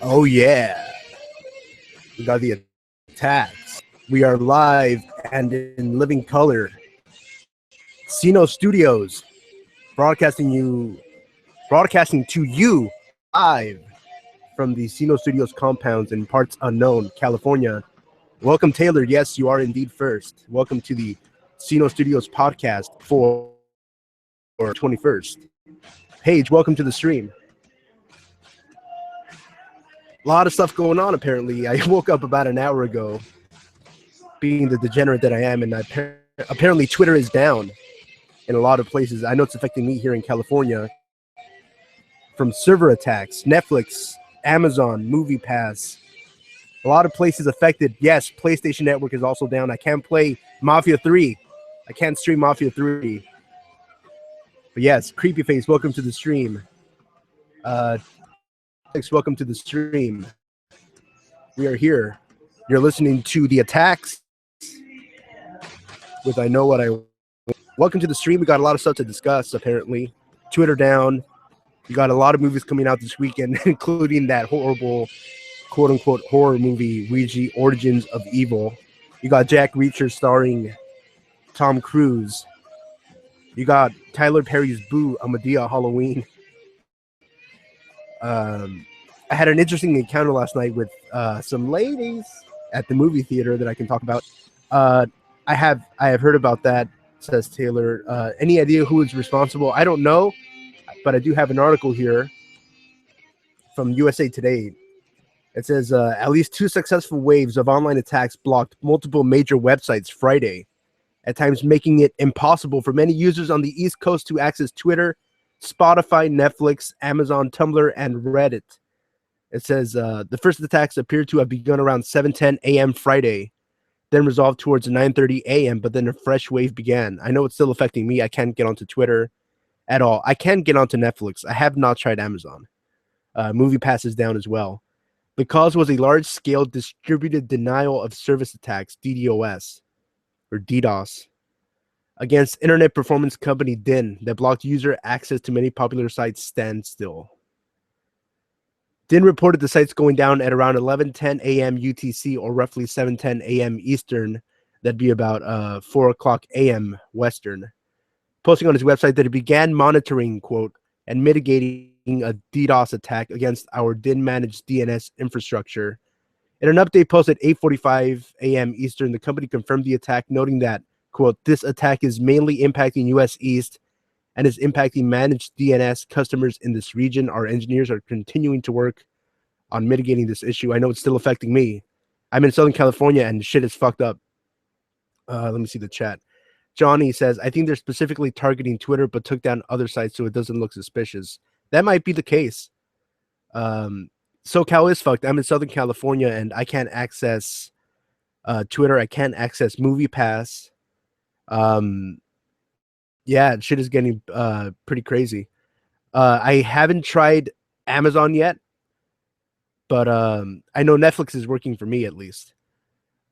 Oh yeah, we got the attacks. We are live and in living color. Sino Studios, broadcasting to you live from the Sino Studios compounds in parts unknown, California. Welcome, Taylor. Yes, you are indeed first. Welcome to the Sino Studios podcast for 21st. Paige, welcome to the stream. A lot of stuff going on, apparently. I woke up about an hour ago, being the degenerate that I am, and apparently Twitter is down in a lot of places. I know it's affecting me here in California from server attacks, Netflix, Amazon, Movie Pass. A lot of places affected. Yes, PlayStation Network is also down. I can't play Mafia 3. I can't stream Mafia 3. But yes, Creepy Face, welcome to the stream. Welcome to the stream. We are here. You're listening to The Attacks with I Know What I Want. Welcome to the stream. We got a lot of stuff to discuss, apparently. Twitter down. We got a lot of movies coming out this weekend, including that horrible, quote-unquote, horror movie, Ouija, Origins of Evil. You got Jack Reacher starring Tom Cruise. You got Tyler Perry's Boo, A Madea Halloween. I had an interesting encounter last night with some ladies at the movie theater that I can talk about. I have heard about that, says Taylor. Any idea who is responsible? I don't know, but I do have an article here from USA Today. It says at least 2 successful waves of online attacks blocked multiple major websites Friday, at times making it impossible for many users on the East Coast to access Twitter, Spotify, Netflix, Amazon, Tumblr, and Reddit. It says the first attacks appeared to have begun around 7:10 a.m. Friday, then resolved towards 9:30 a.m., but then a fresh wave began. I know it's still affecting me. I can't get onto Twitter at all. I can get onto Netflix. I have not tried Amazon. Movie Pass is down as well. The cause was a large-scale distributed denial of service attacks, DDoS, or DDoS, against internet performance company DIN that blocked user access to many popular sites standstill. DIN reported the sites going down at around 11:10 a.m. UTC, or roughly 7:10 a.m. Eastern. That'd be about 4 o'clock a.m. Western. Posting on his website that it began monitoring, quote, and mitigating a DDoS attack against our DIN-managed DNS infrastructure. In an update post at 8:45 a.m. Eastern, the company confirmed the attack, noting that, quote, this attack is mainly impacting U.S. East and is impacting managed DNS customers in this region. Our engineers are continuing to work on mitigating this issue. I know it's still affecting me. I'm in Southern California and shit is fucked up. Let me see the chat. Johnny says, I think they're specifically targeting Twitter, but took down other sites so it doesn't look suspicious. That might be the case. SoCal is fucked. I'm in Southern California and I can't access Twitter. I can't access Movie Pass. Yeah, shit is getting pretty crazy. I haven't tried Amazon yet, but I know Netflix is working for me at least.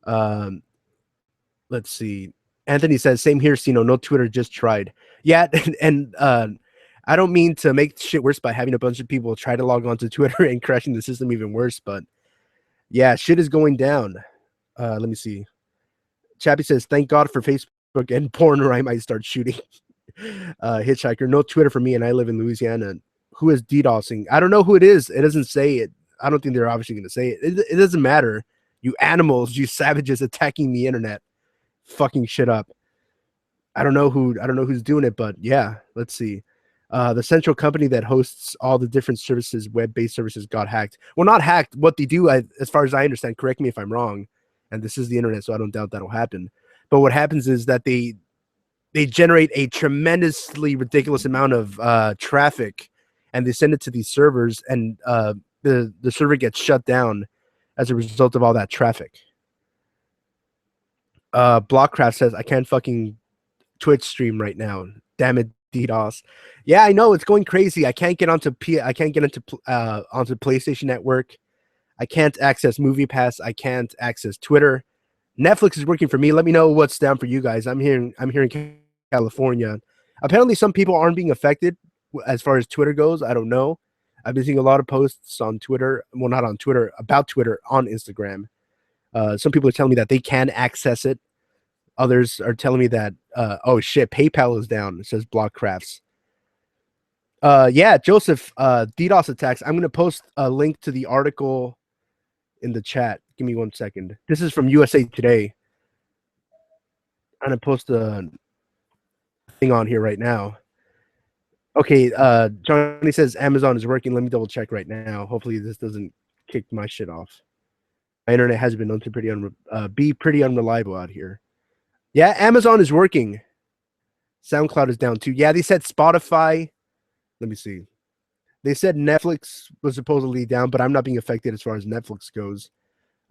Let's see. Anthony says, same here, Sino. No Twitter, just tried. Yeah, and I don't mean to make shit worse by having a bunch of people try to log on to Twitter and crashing the system even worse, but yeah, shit is going down. Let me see. Chappie says, thank God for Facebook and porn, or I might start shooting. Hitchhiker, no Twitter for me, and I live in Louisiana. Who is DDoSing? I don't know who it is. It doesn't say it. I don't think they're obviously going to say it. It doesn't matter. You animals, you savages attacking the internet, fucking shit up. I don't know who's doing it, but yeah, let's see. The central company that hosts all the different services, web-based services, got hacked. Well, not hacked. What they do, as far as I understand, correct me if I'm wrong, and this is the internet, so I don't doubt that'll happen. But what happens is that they generate a tremendously ridiculous amount of traffic, and they send it to these servers, and the server gets shut down as a result of all that traffic. Blockcraft says, I can't fucking Twitch stream right now. Damn it, DDoS. Yeah, I know, it's going crazy. I can't get onto onto PlayStation Network. I can't access Movie Pass. I can't access Twitter. Netflix is working for me. Let me know what's down for you guys. I'm here in California. Apparently, some people aren't being affected as far as Twitter goes. I don't know. I've been seeing a lot of posts on Twitter. Well, not on Twitter, about Twitter on Instagram. Some people are telling me that they can access it. Others are telling me that, oh shit, PayPal is down. It says Block Crafts. Yeah, Joseph, DDoS attacks. I'm going to post a link to the article in the chat. Give me 1 second. This is from USA Today. I'm going to post a thing on here right now. Okay, Johnny says Amazon is working. Let me double check right now. Hopefully this doesn't kick my shit off. My internet has been known to be pretty unreliable out here. Yeah, Amazon is working. SoundCloud is down too. Yeah, they said Spotify. Let me see. They said Netflix was supposedly down, but I'm not being affected as far as Netflix goes.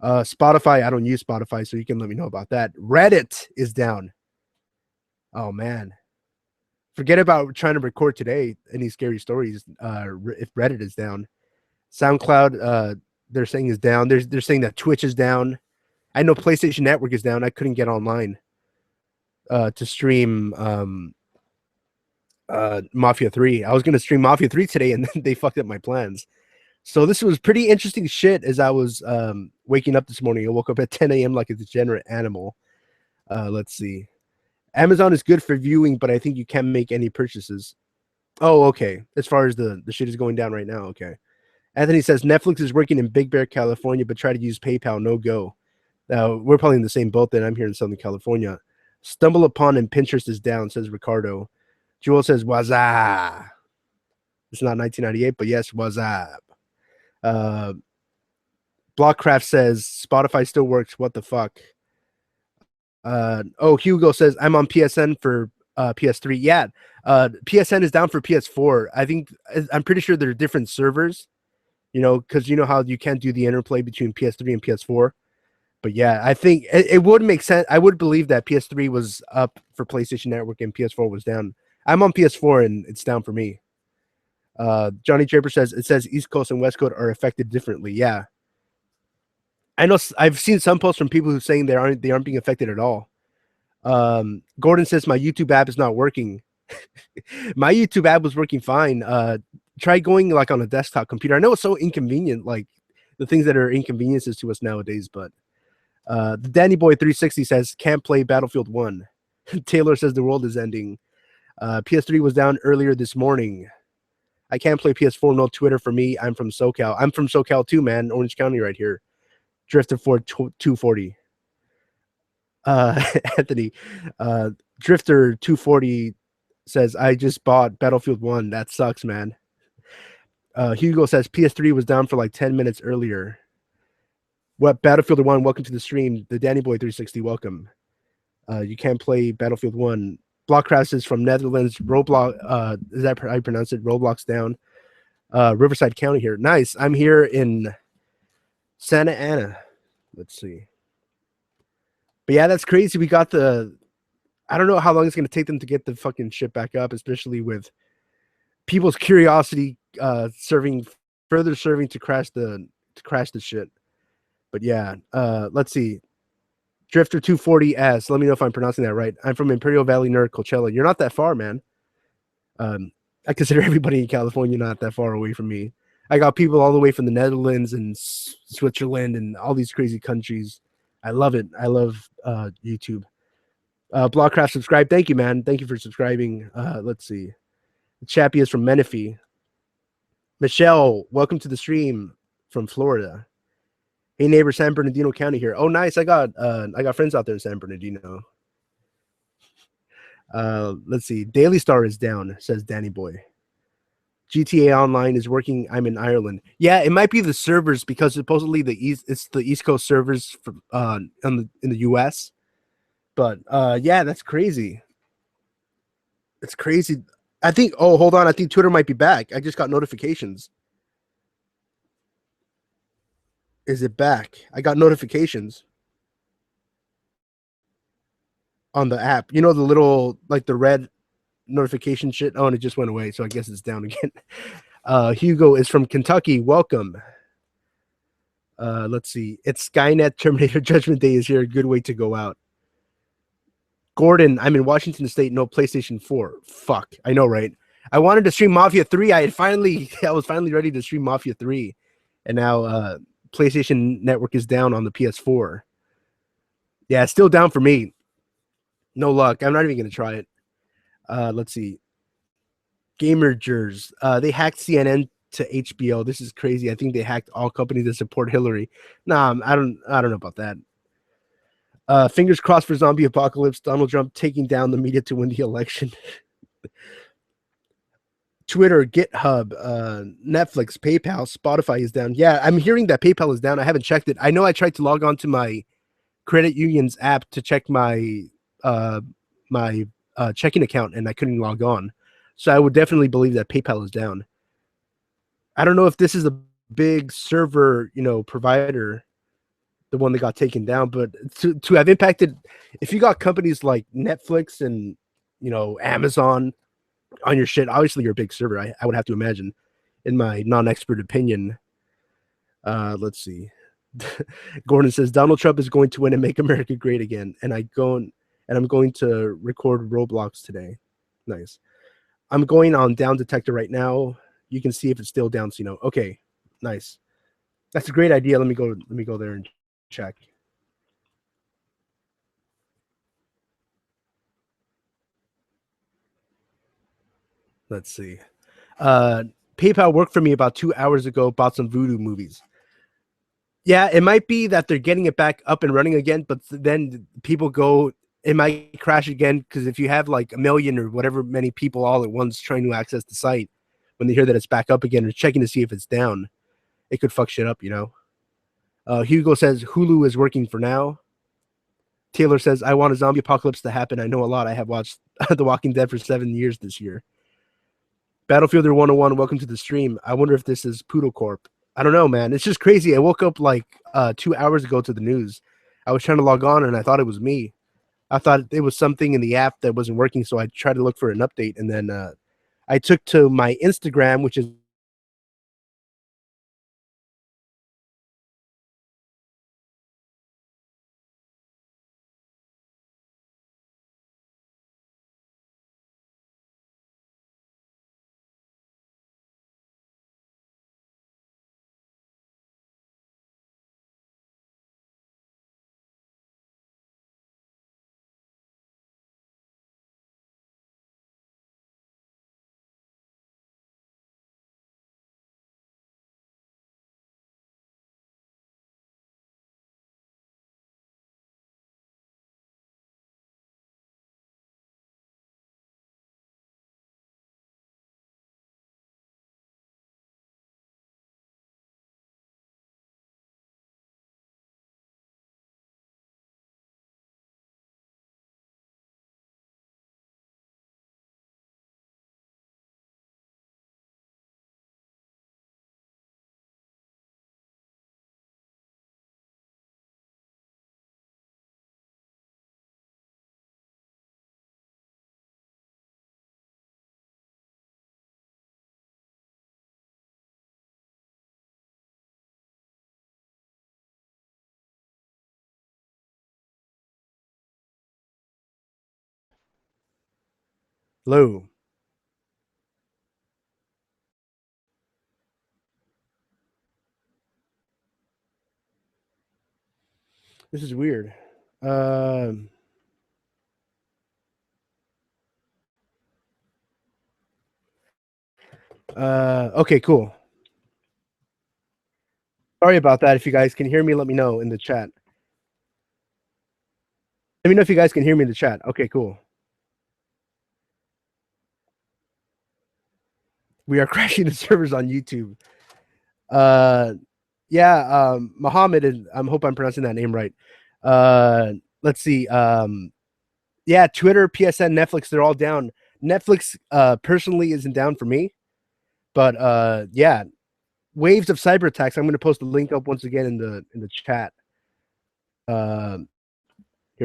Spotify, I don't use Spotify, so you can let me know about that. Reddit is down. Oh man. Forget about trying to record today any scary stories if Reddit is down. SoundCloud, they're saying is down. They're saying that Twitch is down. I know PlayStation Network is down. I couldn't get online to stream Mafia 3. I was going to stream Mafia 3 today, and then they fucked up my plans. So this was pretty interesting shit as I was waking up this morning. I woke up at 10 a.m. like a degenerate animal. Let's see. Amazon is good for viewing, but I think you can't make any purchases. Oh, okay. As far as the shit is going down right now, okay. Anthony says Netflix is working in Big Bear, California, but try to use PayPal, no go. Now, we're probably in the same boat then. I'm here in Southern California. Stumble upon and Pinterest is down, says Ricardo. Jewel says, what's up? It's not 1998, but yes, what's up? Blockcraft says Spotify still works. What the fuck? Hugo says I'm on PSN for PS3. Yeah, PSN is down for PS4. I'm pretty sure there are different servers. You know, because you know how you can't do the interplay between PS3 and PS4. But yeah, I think it would make sense. I would believe that PS3 was up for PlayStation Network and PS4 was down. I'm on PS4 and it's down for me. Johnny Draper says it says East Coast and West Coast are affected differently. Yeah, I know. I've seen some posts from people who are saying they aren't being affected at all. Gordon says my YouTube app is not working. My YouTube app was working fine. Try going like on a desktop computer. I know it's so inconvenient, like the things that are inconveniences to us nowadays. But the Danny Boy 360 says can't play Battlefield 1. Taylor says the world is ending. PS3 was down earlier this morning. I can't play PS4. No Twitter for me. I'm from SoCal. I'm from SoCal too, man. Orange County right here. Drifter for 240. Anthony, Drifter 240 says I just bought Battlefield 1. That sucks, man. Hugo says PS3 was down for like 10 minutes earlier. What Battlefield 1? Welcome to the stream. The Danny Boy 360. Welcome. You can't play Battlefield 1. Blockcraft is from Netherlands. Roblox. Is that how you pronounce it? Roblox down. Riverside County here. Nice. I'm here in Santa Ana. Let's see. But yeah, that's crazy. We got I don't know how long it's going to take them to get the fucking shit back up, especially with people's curiosity serving to crash the shit. But yeah, let's see. Drifter 240S. Let me know if I'm pronouncing that right. I'm from Imperial Valley near Coachella. You're not that far, man. I consider everybody in California not that far away from me. I got people all the way from the Netherlands and Switzerland and all these crazy countries. I love it. I love YouTube. Blockcraft subscribe. Thank you, man. Thank you for subscribing. Let's see. Chappie is from Menifee. Michelle, welcome to the stream from Florida. Hey neighbor, San Bernardino County here. Oh, nice. I got friends out there in San Bernardino. Let's see. Daily Star is down, says Danny Boy. GTA Online is working. I'm in Ireland. Yeah, it might be the servers because supposedly it's the East Coast servers from in the US. But yeah, that's crazy. It's crazy. I think. Oh, hold on. I think Twitter might be back. I just got notifications. Is it back? I got notifications on the app. You know the little like the red notification shit. Oh, and it just went away. So I guess it's down again. Hugo is from Kentucky. Welcome. Let's see. It's Skynet Terminator Judgment Day is here. A good way to go out. Gordon, I'm in Washington State. No PlayStation 4. Fuck. I know, right? I wanted to stream Mafia 3. I was finally ready to stream Mafia 3, and now PlayStation Network is down on the PS4. Yeah, it's still down for me. No luck. I'm not even gonna try it. Let's see. Gamers. They hacked CNN to HBO. This is crazy. I think they hacked all companies that support Hillary. Nah, I don't know about that. Fingers crossed for zombie apocalypse. Donald Trump taking down the media to win the election. Twitter, GitHub, Netflix, PayPal, Spotify is down. Yeah, I'm hearing that PayPal is down. I haven't checked it. I know I tried to log on to my credit union's app to check my uh, my checking account, and I couldn't log on. So I would definitely believe that PayPal is down. I don't know if this is a big server, provider, the one that got taken down, but to have impacted, if you got companies like Netflix and Amazon on your shit, obviously you're a big server. I would have to imagine, in my non-expert opinion. Let's see. Gordon says Donald Trump is going to win and make America great again, and I'm going to record Roblox today. Nice. I'm going on Down Detector right now. You can see if it's still down, Sino. Okay, nice. That's a great idea. Let me go there and check. Let's see. PayPal worked for me about 2 hours ago. Bought some Voodoo movies. Yeah, it might be that they're getting it back up and running again, but then people go, it might crash again, because if you have like a million or whatever many people all at once trying to access the site, when they hear that it's back up again or checking to see if it's down, it could fuck shit up, Hugo says Hulu is working for now. Taylor says, I want a zombie apocalypse to happen. I know a lot. I have watched The Walking Dead for 7 years this year. Battlefielder 101, welcome to the stream. I wonder if this is Poodle Corp. I don't know, man. It's just crazy. I woke up like 2 hours ago to the news. I was trying to log on and I thought it was me. I thought it was something in the app that wasn't working, so I tried to look for an update, and then I took to my Instagram, which is low. This is weird. Um, okay, cool. Sorry about that. If you guys can hear me, let me know in the chat. Let me know if you guys can hear me in the chat. Okay, cool. We are crashing the servers on YouTube. Yeah, Mohammed, and I hope I'm pronouncing that name right. Let's see. Yeah, Twitter, PSN, Netflix, they're all down. Netflix personally isn't down for me, but yeah, waves of cyber attacks. I'm going to post the link up once again in the chat. Here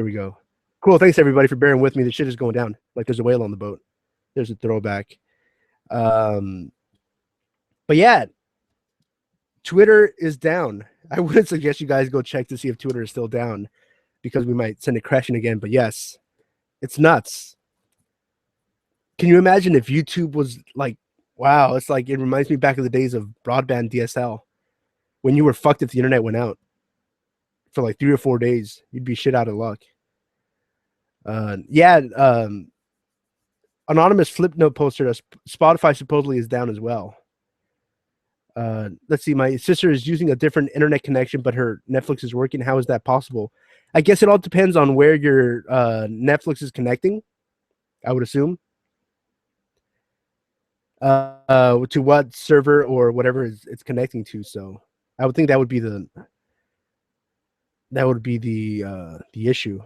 we go. Cool. Thanks everybody for bearing with me. The shit is going down. Like there's a whale on the boat. There's a throwback. But yeah, Twitter is down. I wouldn't suggest you guys go check to see if Twitter is still down, because we might send it crashing again. But yes, it's nuts. Can you imagine if YouTube was like, wow, it's like it reminds me back of the days of broadband DSL when you were fucked if the internet went out for like 3 or 4 days. You'd be shit out of luck. Yeah, anonymous Flipnote poster. Spotify supposedly is down as well. Let's see. My sister is using a different internet connection, but her Netflix is working. How is that possible? I guess it all depends on where your Netflix is connecting. I would assume to what server or whatever it's connecting to. So I would think that would be the issue.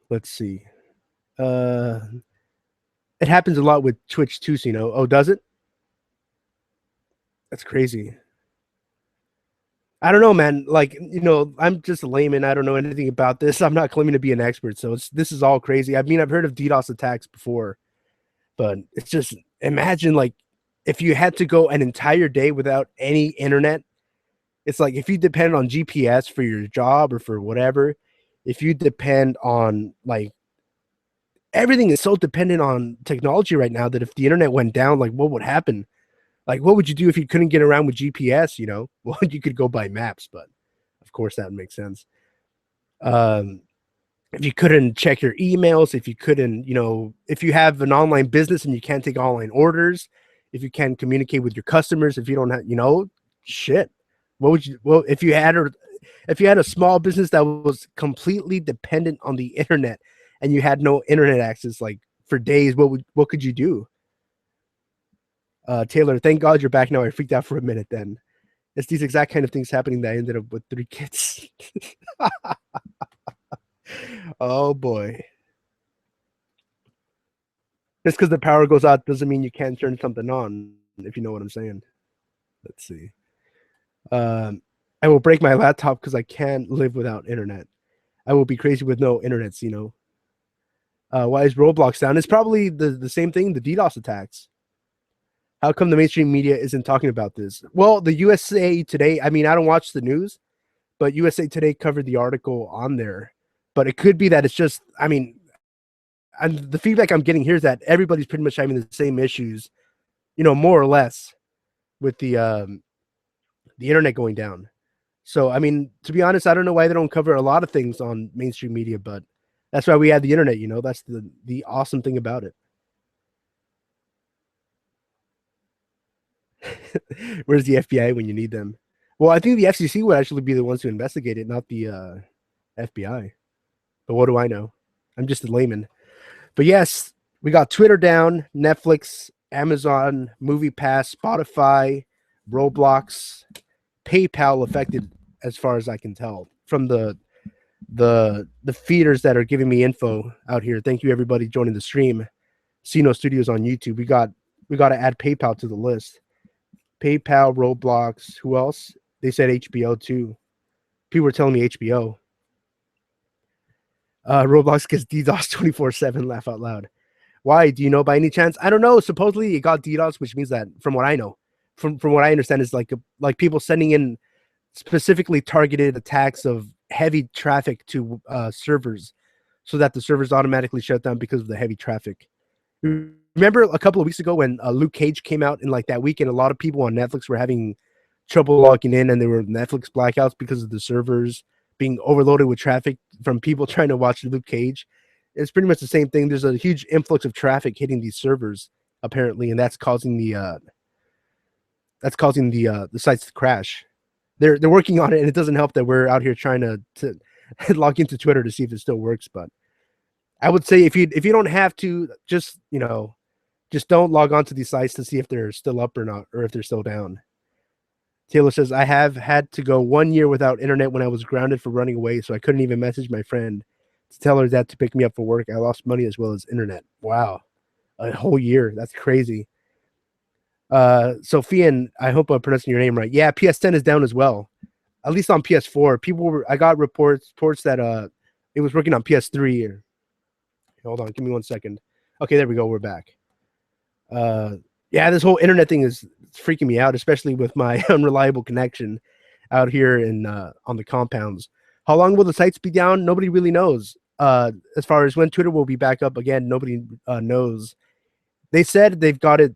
Let's see. Uh, it happens a lot with Twitch too, Sino. Oh, does it? That's crazy. I don't know, man. Like, I'm just a layman. I don't know anything about this. I'm not claiming to be an expert, so this is all crazy. I mean, I've heard of DDoS attacks before, but it's just imagine like if you had to go an entire day without any internet. It's like if you depend on GPS for your job or for whatever, if you depend on like everything is so dependent on technology right now that if the internet went down, like what would happen? Like, what would you do if you couldn't get around with GPS? Well, you could go by maps, but of course that makes sense. Um, if you couldn't check your emails, if you couldn't, if you have an online business and you can't take online orders, if you can't communicate with your customers, if you don't have, shit. What would you? Well, if you had a small business that was completely dependent on the internet and you had no internet access, like for days, what could you do? Taylor, thank God you're back now. I freaked out for a minute then. It's these exact kind of things happening that I ended up with 3 kids. Oh boy. Just because the power goes out doesn't mean you can't turn something on, if you know what I'm saying. Let's see. I will break my laptop because I can't live without internet. I will be crazy with no internet, why is Roblox down? It's probably the same thing, the DDoS attacks. How come the mainstream media isn't talking about this? Well, the USA Today, I mean, I don't watch the news, but USA Today covered the article on there. But it could be that it's just, I mean, and the feedback I'm getting here is that everybody's pretty much having the same issues, more or less, with the internet going down. So, I mean, to be honest, I don't know why they don't cover a lot of things on mainstream media, but that's why we have the internet. That's the awesome thing about it. Where's the FBI when you need them? Well, I think the FCC would actually be the ones to investigate it, not the FBI. But what do I know? I'm just a layman. But yes, we got Twitter down, Netflix, Amazon, Movie Pass, Spotify, Roblox, PayPal affected, as far as I can tell from the feeders that are giving me info out here. Thank you everybody joining the stream. Sino Studios on YouTube. We got to add PayPal to the list. PayPal, Roblox. Who else? They said HBO too. People were telling me HBO. Roblox gets DDoS 24/7. Laugh out loud. Why? Do you know by any chance? I don't know. Supposedly it got DDoS, which means that from what I know, from what I understand, is like people sending in specifically targeted attacks of heavy traffic to servers, so that the servers automatically shut down because of the heavy traffic. Remember a couple of weeks ago when Luke Cage came out, and like that weekend, a lot of people on Netflix were having trouble logging in, and there were Netflix blackouts because of the servers being overloaded with traffic from people trying to watch Luke Cage. It's pretty much the same thing. There's a huge influx of traffic hitting these servers apparently, and that's causing the sites to crash. They're working on it, and it doesn't help that we're out here trying to log into Twitter to see if it still works. But I would say if you don't have to, just don't log on to these sites to see if they're still up or not, or if they're still down. Taylor says, I have had to go 1 year without internet when I was grounded for running away, so I couldn't even message my friend to tell her that to pick me up for work. I lost money as well as internet. Wow. A whole year. That's crazy. Sophian, I hope I'm pronouncing your name right. Yeah, PS10 is down as well. At least on PS4. I got reports that it was working on PS3. Hold on, give me 1 second. Okay, there we go. We're back. Yeah, this whole internet thing is freaking me out, especially with my unreliable connection out here in on the compounds. How long will the sites be down? Nobody really knows. as far as when Twitter will be back up again, nobody knows. They said they've got it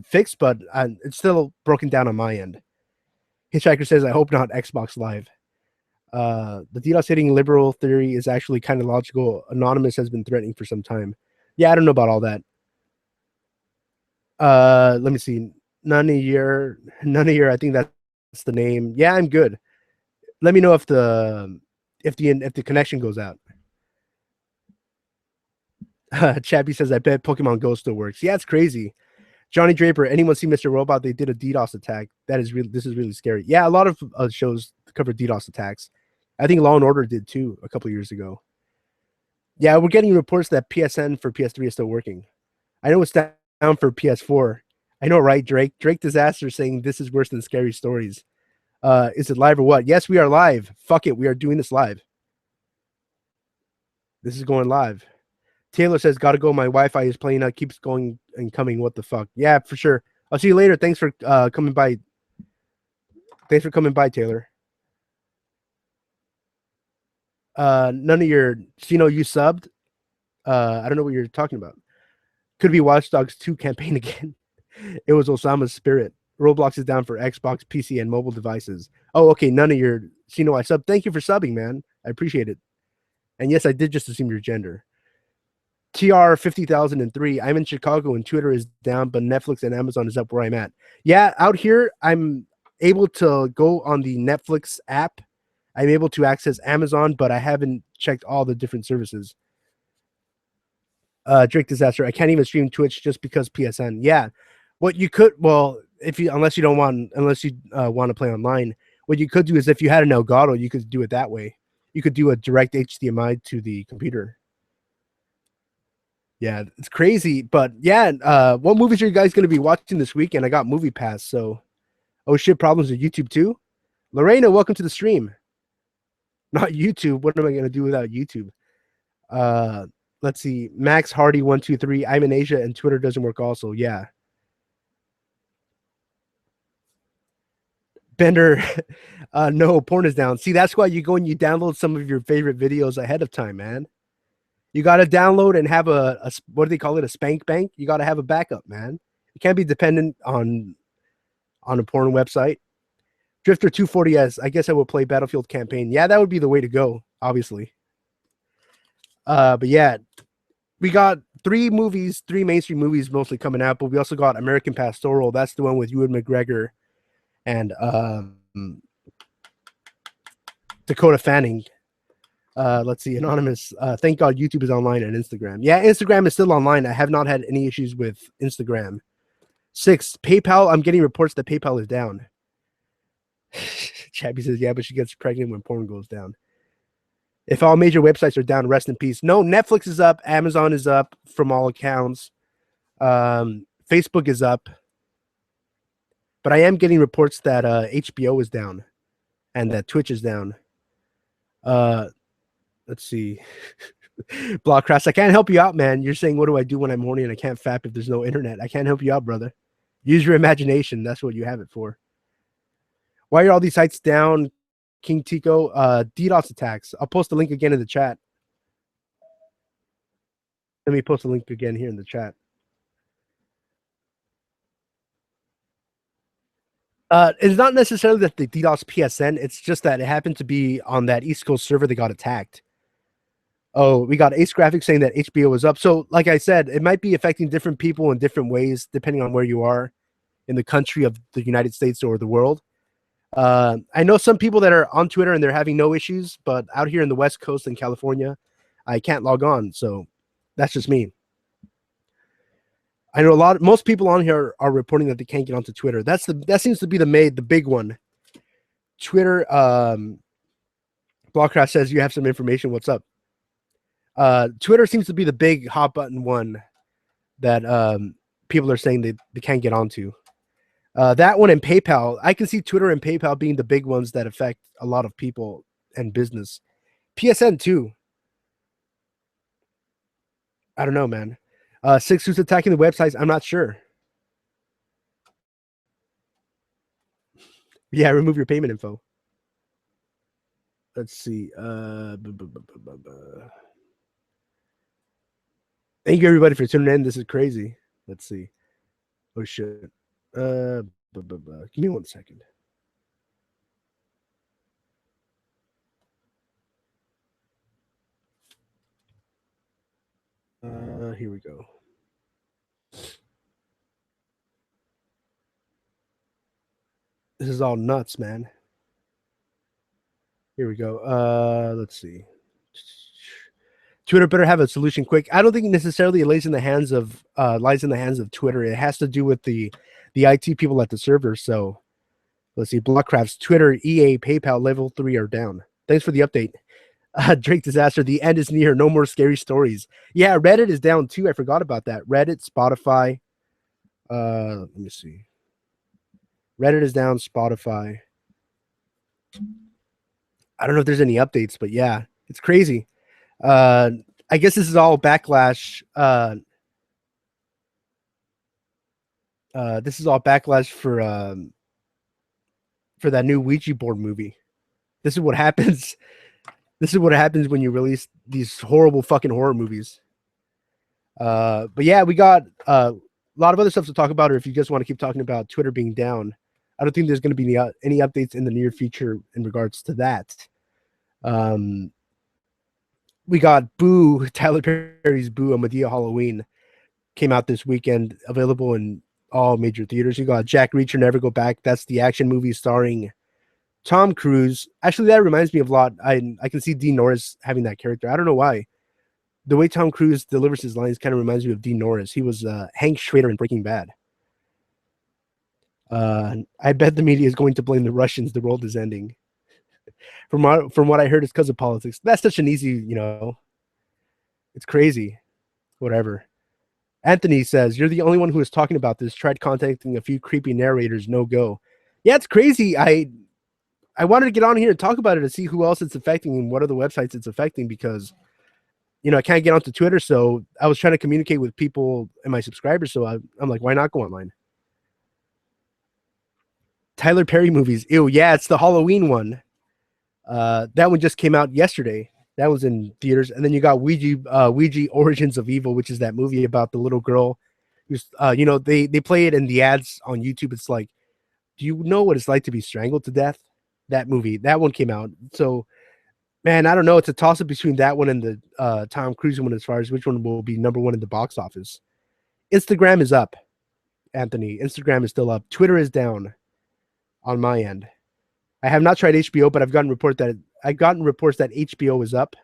fixed, but it's still broken down on my end. Hitchhiker says, I hope not Xbox Live. The DDoS hitting liberal theory is actually kind of logical. Anonymous has been threatening for some time. Yeah, I don't know about all that. Let me see. None a year. I think that's the name. Yeah, I'm good. Let me know if the connection goes out. Chappie says, I bet Pokemon Go still works. Yeah, it's crazy. Johnny Draper, anyone see Mr. Robot? They did a DDoS attack. This is really scary. Yeah, a lot of shows cover DDoS attacks. I think Law and Order did too a couple years ago. Yeah, we're getting reports that PSN for PS3 is still working. I know it's down for PS4. I know, right, Drake? Drake Disaster saying this is worse than Scary Stories. Is it live or what? Yes, we are live. Fuck it, we are doing this live. This is going live. Taylor says, gotta go. My Wi-Fi is playing out, keeps going and coming. What the fuck? Yeah, for sure. I'll see you later. Thanks for coming by. Thanks for coming by, Taylor. None of your Sino, you subbed. I don't know what you're talking about. Could be Watch Dogs 2 campaign again. It was Osama's spirit. Roblox is down for Xbox, PC, and mobile devices. Oh, okay. None of your Sino, I sub. Thank you for subbing, man. I appreciate it. And yes, I did just assume your gender. TR 50,003. I'm in Chicago and Twitter is down, but Netflix and Amazon is up where I'm at. Yeah, out here, I'm able to go on the Netflix app. I'm able to access Amazon, but I haven't checked all the different services. Drake Disaster. I can't even stream Twitch just because PSN. Yeah. What you could, well, unless you want to play online, what you could do is if you had an Elgato, you could do it that way. You could do a direct HDMI to the computer. Yeah, it's crazy. But yeah, what movies are you guys going to be watching this weekend? I got Movie Pass, so oh shit, problems with YouTube too. Lorena, welcome to the stream. Not YouTube. What am I going to do without YouTube? Let's see. Max Hardy 123. I'm in Asia and Twitter doesn't work. Also, yeah. Bender, no, porn is down. See, that's why you go and you download some of your favorite videos ahead of time, man. You got to download and have a what do they call it? A spank bank. You got to have a backup, man. You can't be dependent on a porn website. Drifter 240S. I guess I will play Battlefield campaign. Yeah, that would be the way to go, obviously. But yeah, we got three mainstream movies mostly coming out, but we also got American Pastoral. That's the one with Ewan McGregor and Dakota Fanning. Let's see, Anonymous. Thank God YouTube is online and Instagram. Yeah, Instagram is still online. I have not had any issues with Instagram. 6, PayPal. I'm getting reports that PayPal is down. Chabby says, yeah, but she gets pregnant when porn goes down. If all major websites are down, rest in peace. No, Netflix is up. Amazon is up from all accounts. Facebook is up. But I am getting reports that HBO is down and that Twitch is down. Let's see. Blockcraft, I can't help you out, man. You're saying, what do I do when I'm horny and I can't fap if there's no internet? I can't help you out, brother. Use your imagination. That's what you have it for. Why are all these sites down, King Tico? DDoS attacks. I'll post the link again in the chat. Let me post the link again here in the chat. It's not necessarily that they DDoS PSN. It's just that it happened to be on that East Coast server that got attacked. Oh, we got Ace Graphics saying that HBO was up. So, like I said, it might be affecting different people in different ways, depending on where you are in the country of the United States or the world. I know some people that are on Twitter and they're having no issues, but out here in the West Coast in California, I can't log on. So that's just me. I know most people on here are reporting that they can't get onto Twitter. That seems to be the big one. Twitter, Blockcraft says you have some information. What's up? Twitter seems to be the big hot button one that people are saying they can't get onto. That one and PayPal. I can see Twitter and PayPal being the big ones that affect a lot of people and business. PSN too. I don't know, man. 6 who's attacking the websites? I'm not sure. Yeah, remove your payment info. Let's see. Thank you everybody for tuning in. This is crazy. Let's see. Oh shit. Give me 1 second. Here we go. This is all nuts, man. Here we go. Let's see. Twitter better have a solution quick. I don't think necessarily it lies in the hands of Twitter. It has to do with the IT people at the server. So let's see. Blockcrafts, Twitter, EA, PayPal, level 3 are down. Thanks for the update. Drake disaster. The end is near. No more scary stories. Yeah, Reddit is down too. I forgot about that. Reddit, Spotify. Let me see. Reddit is down. Spotify. I don't know if there's any updates, but yeah, it's crazy. I guess this is all backlash. This is all backlash for that new Ouija board movie. This is what happens. This is what happens when you release these horrible fucking horror movies. But yeah, we got a lot of other stuff to talk about, or if you just want to keep talking about Twitter being down, I don't think there's going to be any updates in the near future in regards to that. We got Boo, Tyler Perry's Boo, A Madea Halloween came out this weekend, available in all major theaters. You got Jack Reacher, Never Go Back. That's the action movie starring Tom Cruise. Actually, that reminds me of a lot. I can see Dean Norris having that character. I don't know why. The way Tom Cruise delivers his lines kind of reminds me of Dean Norris. He was Hank Schrader in Breaking Bad. I bet the media is going to blame the Russians. The world is ending. From what I heard, it's because of politics. That's such an easy, it's crazy. Whatever. Anthony says, you're the only one who is talking about this. Tried contacting a few creepy narrators. No go. Yeah, it's crazy. I wanted to get on here and talk about it to see who else it's affecting and what are the websites it's affecting, because I can't get onto Twitter. So I was trying to communicate with people and my subscribers. So I'm like, why not go online? Tyler Perry movies. Ew, yeah, it's the Halloween one. That one just came out yesterday. That was in theaters. And then you got Ouija Origins of Evil, which is that movie about the little girl who's, they play it in the ads on YouTube. It's like, do you know what it's like to be strangled to death? That movie, that one came out. So, man, I don't know. It's a toss up between that one and the Tom Cruise one as far as which one will be number one in the box office. Instagram is up, Anthony. Instagram is still up. Twitter is down on my end. I have not tried HBO, but I've gotten reports that HBO is up.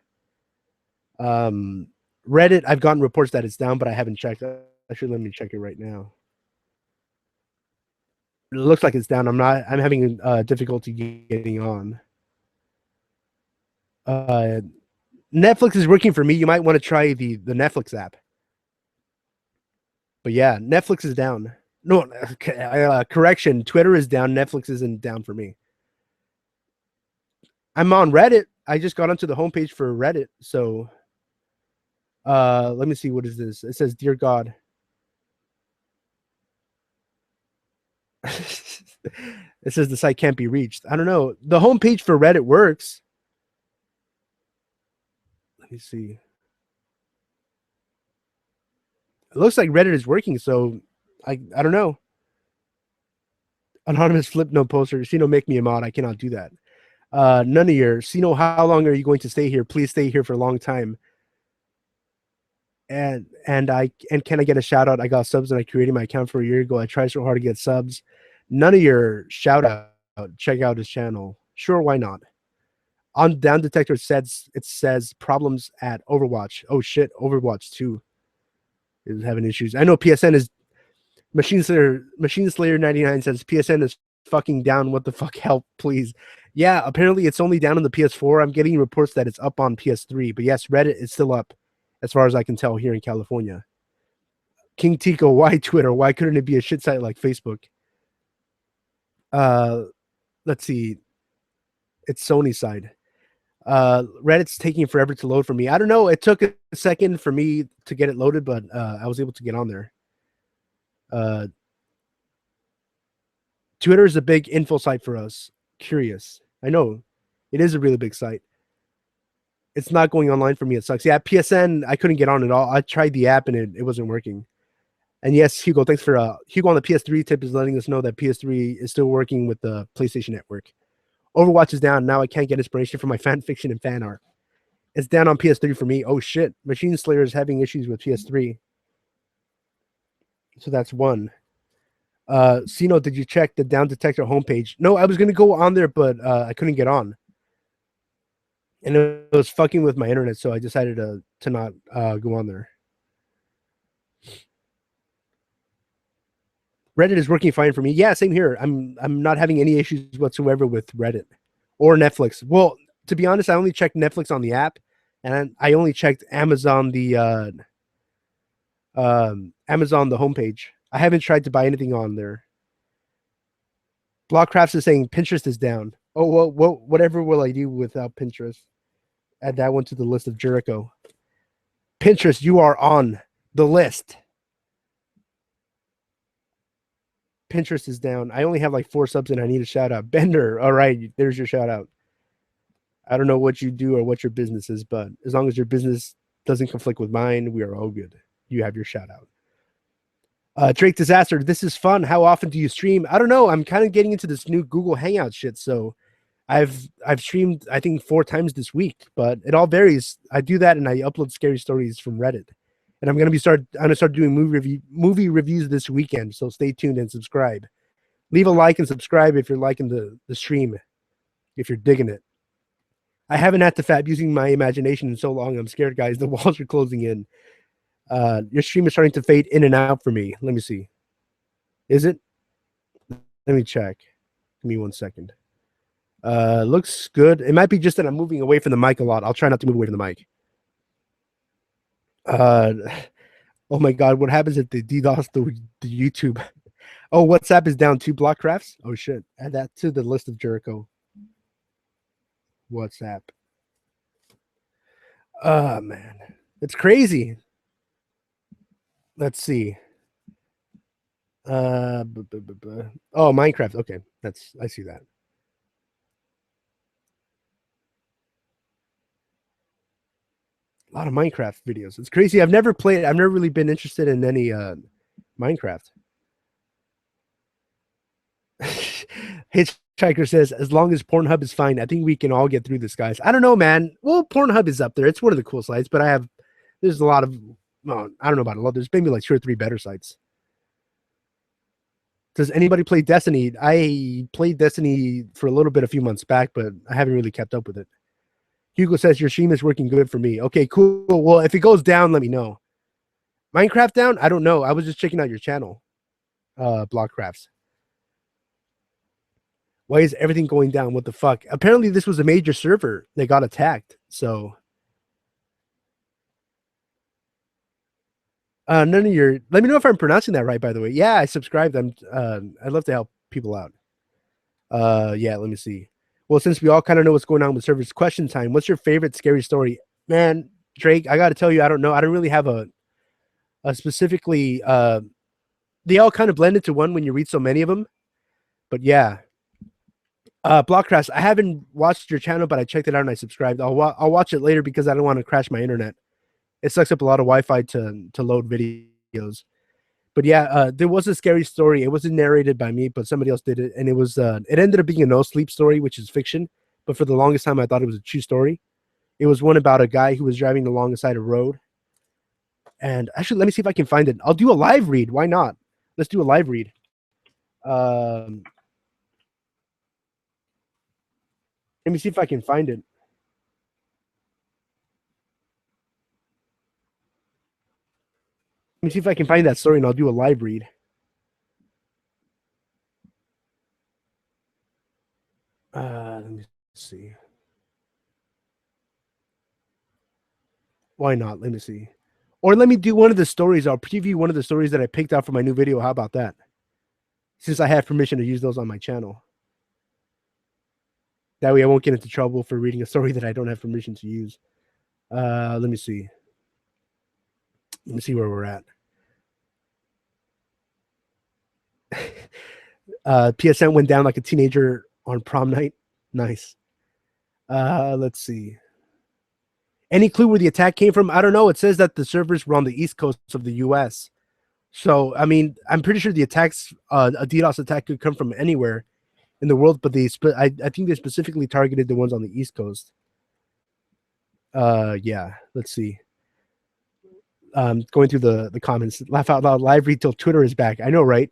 Reddit, I've gotten reports that it's down, but I haven't checked. Actually, let me check it right now. It looks like it's down. I'm having difficulty getting on. Netflix is working for me. You might want to try the Netflix app. But yeah, Netflix is down. No, correction. Twitter is down. Netflix isn't down for me. I'm on Reddit. I just got onto the homepage for Reddit. So let me see. What is this? It says, Dear God. It says the site can't be reached. I don't know. The homepage for Reddit works. Let me see. It looks like Reddit is working, so I don't know. Anonymous flip no poster. Sino, make me a mod. I cannot do that. None of your Sino, how long are you going to stay here? Please stay here for a long time. And can I get a shout out? I got subs and I created my account for a year ago. I tried so hard to get subs. None of your shout out. Check out his channel. Sure, why not? On Down Detector it says problems at Overwatch. Oh shit, Overwatch 2 is having issues. I know PSN is Machine Slayer 99 says PSN is fucking down. What the fuck? Help, please. Yeah, apparently it's only down on the PS4. I'm getting reports that it's up on PS3, but yes, Reddit is still up as far as I can tell here in California. King Tico, why Twitter? Why couldn't it be a shit site like Facebook? Let's see. It's Sony's side. Reddit's taking forever to load for me. I don't know. It took a second for me to get it loaded, but I was able to get on there. Twitter is a big info site for us. Curious. I know. It is a really big site. It's not going online for me. It sucks. Yeah, PSN, I couldn't get on at all. I tried the app and it wasn't working. And yes, Hugo, thanks for Hugo on the PS3 tip is letting us know that PS3 is still working with the PlayStation Network. Overwatch is down. Now I can't get inspiration from my fan fiction and fan art. It's down on PS3 for me. Oh shit. Machine Slayer is having issues with PS3. So that's one. Sino, did you check the Down Detector homepage? No, I was gonna go on there, but I couldn't get on. And it was fucking with my internet, so I decided to not go on there. Reddit is working fine for me. Yeah, same here. I'm not having any issues whatsoever with Reddit or Netflix. Well, to be honest, I only checked Netflix on the app, and I only checked Amazon Amazon the homepage. I haven't tried to buy anything on there. Blockcrafts is saying Pinterest is down. Oh well, whatever will I do without Pinterest? Add that one to the list of Jericho. Pinterest, you are on the list. Pinterest is down. I only have like 4 subs and I need a shout out. Bender, all right, there's your shout out. I don't know what you do or what your business is, but as long as your business doesn't conflict with mine, we are all good. You have your shout out. Drake Disaster, this is fun. How often do you stream? I don't know. I'm kind of getting into this new Google Hangout shit, so I've streamed I think 4 times this week, but it all varies. I do that and I upload scary stories from Reddit. And I'm gonna start doing movie reviews this weekend. So stay tuned and subscribe. Leave a like and subscribe if you're liking the stream, if you're digging it. I haven't had to fab using my imagination in so long. I'm scared, guys. The walls are closing in. Your stream is starting to fade in and out for me. Let me see. Is it? Let me check. Give me 1 second. Looks good. It might be just that I'm moving away from the mic a lot. I'll try not to move away from the mic. Oh my god, what happens if they DDoS the YouTube? Oh, WhatsApp is down 2 block crafts. Oh shit. Add that to the list of Jericho. WhatsApp. Oh man. It's crazy. Let's see. Oh, Minecraft. Okay. I see that. A lot of Minecraft videos. It's crazy. I've never really been interested in any Minecraft. Hitchhiker says, as long as Pornhub is fine, I think we can all get through this, guys. I don't know, man. Well, Pornhub is up there. It's one of the cool sites, but there's a lot of, well, I don't know about a lot. There's maybe like 2 or 3 better sites. Does anybody play Destiny? I played Destiny for a little bit a few months back, but I haven't really kept up with it. Hugo says your stream is working good for me. Okay, cool. Well, if it goes down, let me know. Minecraft down? I don't know. I was just checking out your channel, Blockcrafts. Why is everything going down? What the fuck? Apparently, this was a major server. They got attacked. So, none of your. Let me know if I'm pronouncing that right. By the way, yeah, I subscribed. I'd love to help people out. Yeah. Let me see. Well, since we all kind of know what's going on with servers, question time. What's your favorite scary story? Man, Drake, I got to tell you, I don't know. I don't really have a specifically. They all kind of blend into one when you read so many of them. But yeah. Blockcraft, I haven't watched your channel, but I checked it out and I subscribed. I'll watch it later because I don't want to crash my internet. It sucks up a lot of Wi-Fi to load videos. But yeah, there was a scary story. It wasn't narrated by me, but somebody else did it, and it ended up being a no sleep story, which is fiction. But for the longest time, I thought it was a true story. It was one about a guy who was driving along the side of a road. And actually, let me see if I can find it. I'll do a live read. Why not? Let's do a live read. Let me see if I can find it. Let me see if I can find that story, and I'll do a live read. Let me see. Why not? Let me see. Or let me do one of the stories. I'll preview one of the stories that I picked out for my new video. How about that? Since I have permission to use those on my channel. That way I won't get into trouble for reading a story that I don't have permission to use. Let me see. Let me see where we're at. PSN went down like a teenager on prom night. Nice. Let's see. Any clue where the attack came from? I don't know. It says that the servers were on the east coast of the U.S. So, I mean, I'm pretty sure the attacks, a DDoS attack could come from anywhere in the world, but I think they specifically targeted the ones on the east coast. Yeah. Let's see. Going through the comments. Laugh out loud. Live read till Twitter is back. I know, right?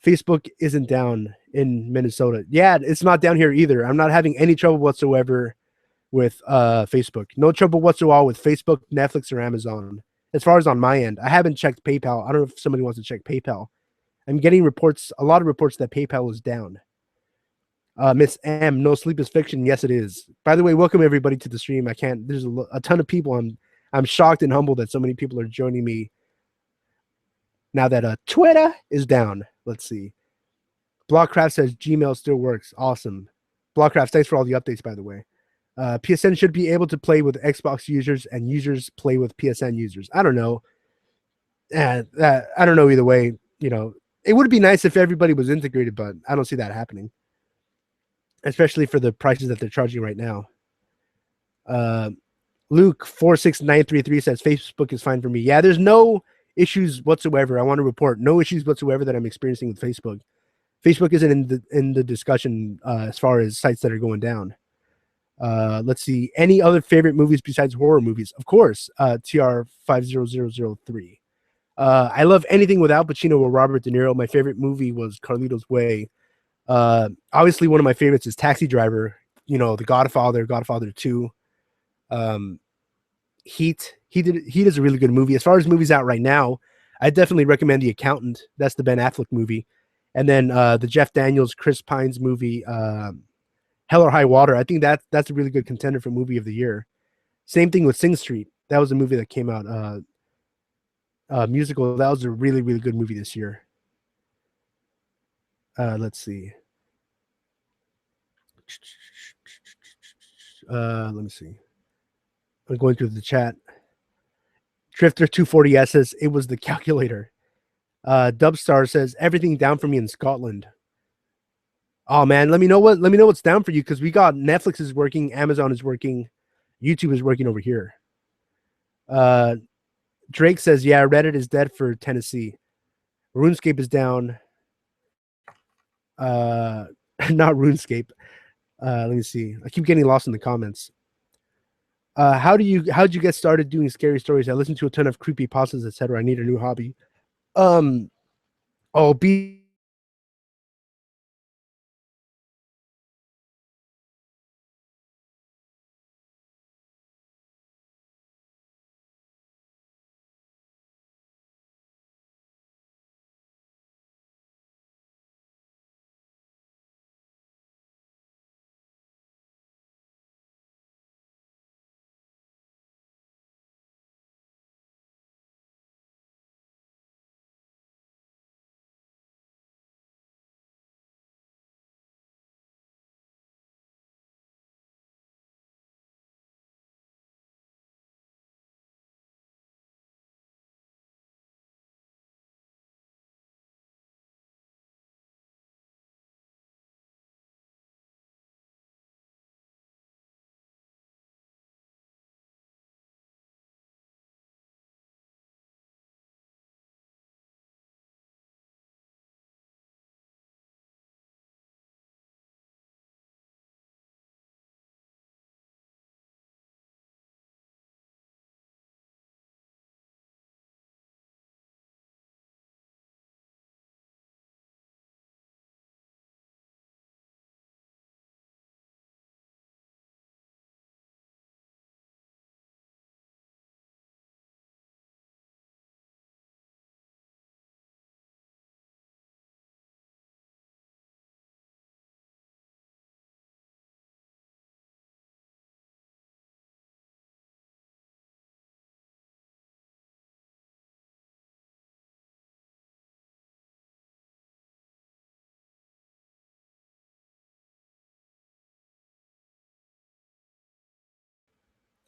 Facebook isn't down in Minnesota. Yeah, it's not down here either. I'm not having any trouble whatsoever with Facebook. No trouble whatsoever with Facebook, Netflix, or Amazon. As far as on my end, I haven't checked PayPal. I don't know if somebody wants to check PayPal. I'm getting reports, a lot of reports that PayPal is down. Miss M, no sleep is fiction. Yes, it is. By the way, welcome everybody to the stream. I can't. There's a ton of people. I'm shocked and humbled that so many people are joining me now that Twitter is down. Let's see. Blockcraft says Gmail still works. Awesome. Blockcraft, thanks for all the updates, by the way. PSN should be able to play with Xbox users and users play with PSN users. I don't know. I don't know either way. You know, it would be nice if everybody was integrated, but I don't see that happening, especially for the prices that they're charging right now. Luke 46933 says Facebook is fine for me. Yeah, there's no issues whatsoever. I want to report no issues whatsoever that I'm experiencing with Facebook. Facebook isn't in the discussion as far as sites that are going down. Let's see. Any other favorite movies besides horror movies? Of course, TR50003. I love anything with Al Pacino or Robert De Niro. My favorite movie was Carlito's Way. Obviously, one of my favorites is Taxi Driver. You know, The Godfather, Godfather 2. Um, Heat. Heat is a really good movie. As far as movies out right now, I definitely recommend The Accountant. That's the Ben Affleck movie. And then the Jeff Daniels, Chris Pines movie, Hell or High Water. I think that's a really good contender for movie of the year. Same thing with Sing Street. That was a movie that came out, musical. That was a really, really good movie this year. Let's see. Let me see. I'm going through the chat. Drifter 240S says it was the calculator. Dubstar says everything down for me in Scotland. Oh man, let me know what's down for you, because we got Netflix is working, Amazon is working, YouTube is working over here. Drake says, yeah, Reddit is dead for Tennessee. RuneScape is down. Not RuneScape. Let me see. I keep getting lost in the comments. How'd you get started doing scary stories? I listen to a ton of creepy pastas, etc. I need a new hobby. Oh, be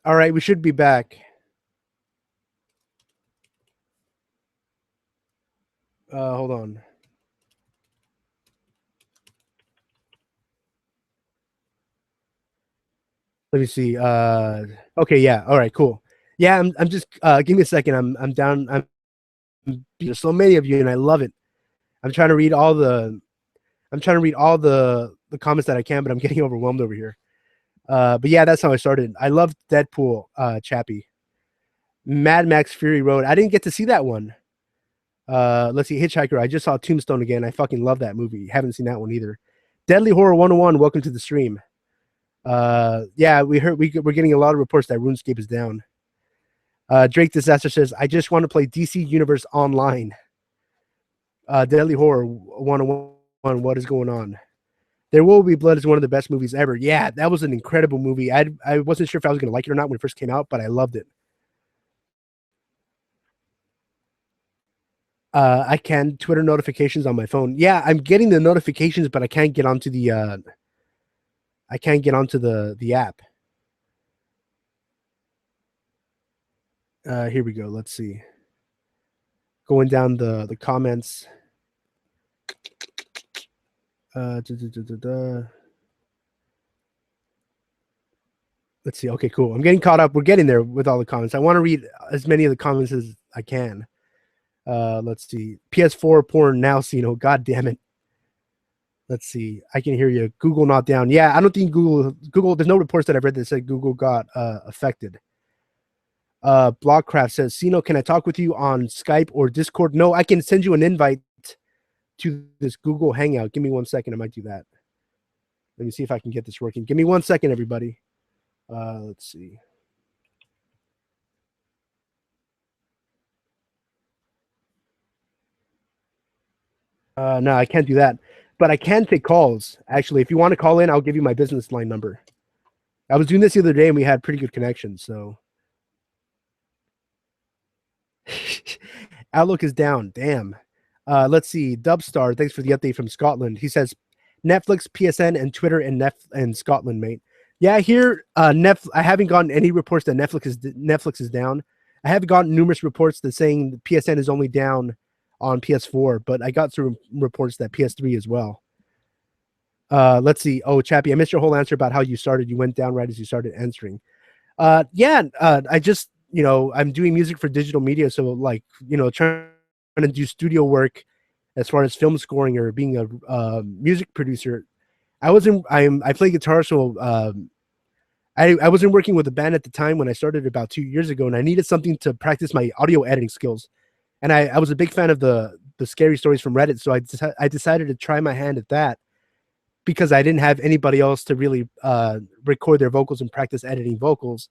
all right. We should be back. Hold on. Let me see. Okay, yeah. All right, cool. Yeah, I'm just give me a second. I'm down. There's so many of you, and I love it. I'm trying to read all the comments that I can, but I'm getting overwhelmed over here. But yeah, that's how I started. I loved Deadpool, Chappie. Mad Max Fury Road. I didn't get to see that one. Let's see, Hitchhiker. I just saw Tombstone again. I fucking love that movie. Haven't seen that one either. Deadly Horror 101. Welcome to the stream. Yeah, we're getting a lot of reports that RuneScape is down. Drake Disaster says, I just want to play DC Universe online. Deadly Horror 101. What is going on? There Will Be Blood is one of the best movies ever. Yeah, that was an incredible movie. I wasn't sure if I was going to like it or not when it first came out, but I loved it. I can Twitter notifications on my phone. Yeah, I'm getting the notifications, but I can't get onto the app. Here we go. Let's see. Going down the comments. Let's see. Okay, cool. I'm getting caught up. We're getting there with all the comments. I want to read as many of the comments as I can. Let's see. PS4 porn now, Sino. God damn it. Let's see. I can hear you. Google not down. Yeah, I don't think Google. There's no reports that I've read that said Google got affected. Blockcraft says, Sino, can I talk with you on Skype or Discord? No, I can send you an invite to this Google Hangout. Give me 1 second. I might do that. Let me see if I can get this working. Give me 1 second, everybody. Let's see. No, I can't do that. But I can take calls. Actually, if you want to call in, I'll give you my business line number. I was doing this the other day and we had pretty good connection. So Outlook is down. Damn. Let's see. Dubstar, thanks for the update from Scotland. He says Netflix, PSN, and Twitter and Scotland, mate. Yeah, here I haven't gotten any reports that Netflix is down. I have gotten numerous reports that saying the PSN is only down on PS4, but I got some reports that PS3 as well. Let's see. Oh, Chappie, I missed your whole answer about how you started. You went down right as you started answering. I just, I'm doing music for digital media, so like, trying to do studio work as far as film scoring or being a music producer. I play guitar, so I wasn't working with a band at the time when I started about 2 years ago, and I needed something to practice my audio editing skills. And I was a big fan of the scary stories from Reddit, so I decided to try my hand at that because I didn't have anybody else to really record their vocals and practice editing vocals.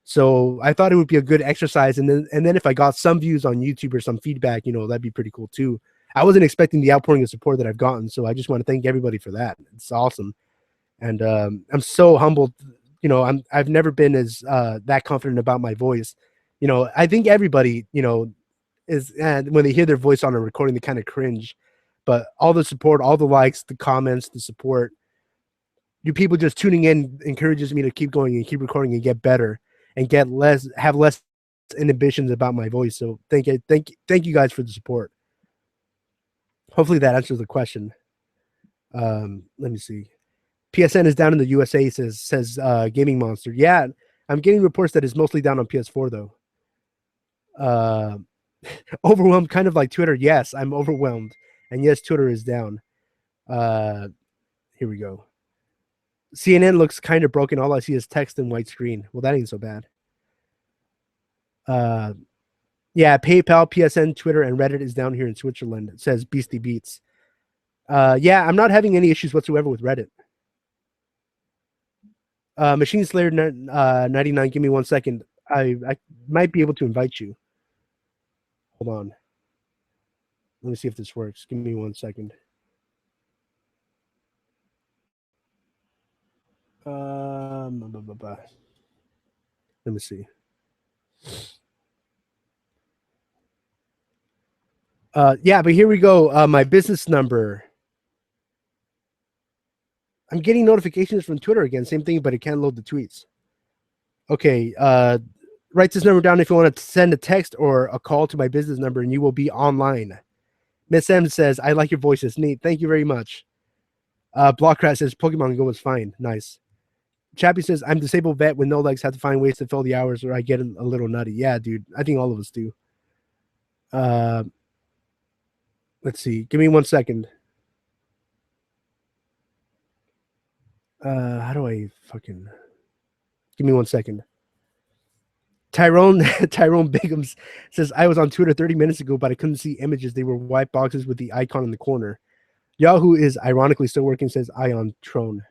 So I thought it would be a good exercise, and then if I got some views on YouTube or some feedback, that'd be pretty cool too. I wasn't expecting the outpouring of support that I've gotten, so I just want to thank everybody for that. It's awesome, and I'm so humbled. I've never been as that confident about my voice. I think everybody, is, and when they hear their voice on a recording, they kind of cringe. But all the support, all the likes, the comments, the support, you people just tuning in encourages me to keep going and keep recording and get better and have less inhibitions about my voice. So thank you guys for the support. Hopefully that answers the question. Let me see. PSN is down in the USA, says Gaming Monster. Yeah, I'm getting reports that it's mostly down on PS4 though. Overwhelmed, kind of like Twitter. Yes, I'm overwhelmed, and yes, Twitter is down. Here we go. CNN looks kind of broken. All I see is text and white screen. Well, that ain't so bad. Yeah, PayPal, PSN, Twitter, and Reddit is down here in Switzerland. It says Beastie Beats. Yeah, I'm not having any issues whatsoever with Reddit. Machine Slayer 99. Give me 1 second. I might be able to invite you. Hold on. Let me see if this works. Give me 1 second. Let me see. Yeah, but here we go. My business number. I'm getting notifications from Twitter again. Same thing, but it can't load the tweets. Okay. Write this number down if you want to send a text or a call to my business number, and you will be online. Miss M says, I like your voices. Neat. Thank you very much. Blockrat says, Pokemon Go was fine. Nice. Chappie says, I'm disabled vet with no legs, have to find ways to fill the hours or I get a little nutty. Yeah, dude. I think all of us do. Let's see. Give me 1 second. How do I fucking... Give me 1 second. Tyrone Bigums says, I was on Twitter 30 minutes ago, but I couldn't see images. They were white boxes with the icon in the corner. Yahoo is ironically still working, says Ion Trone.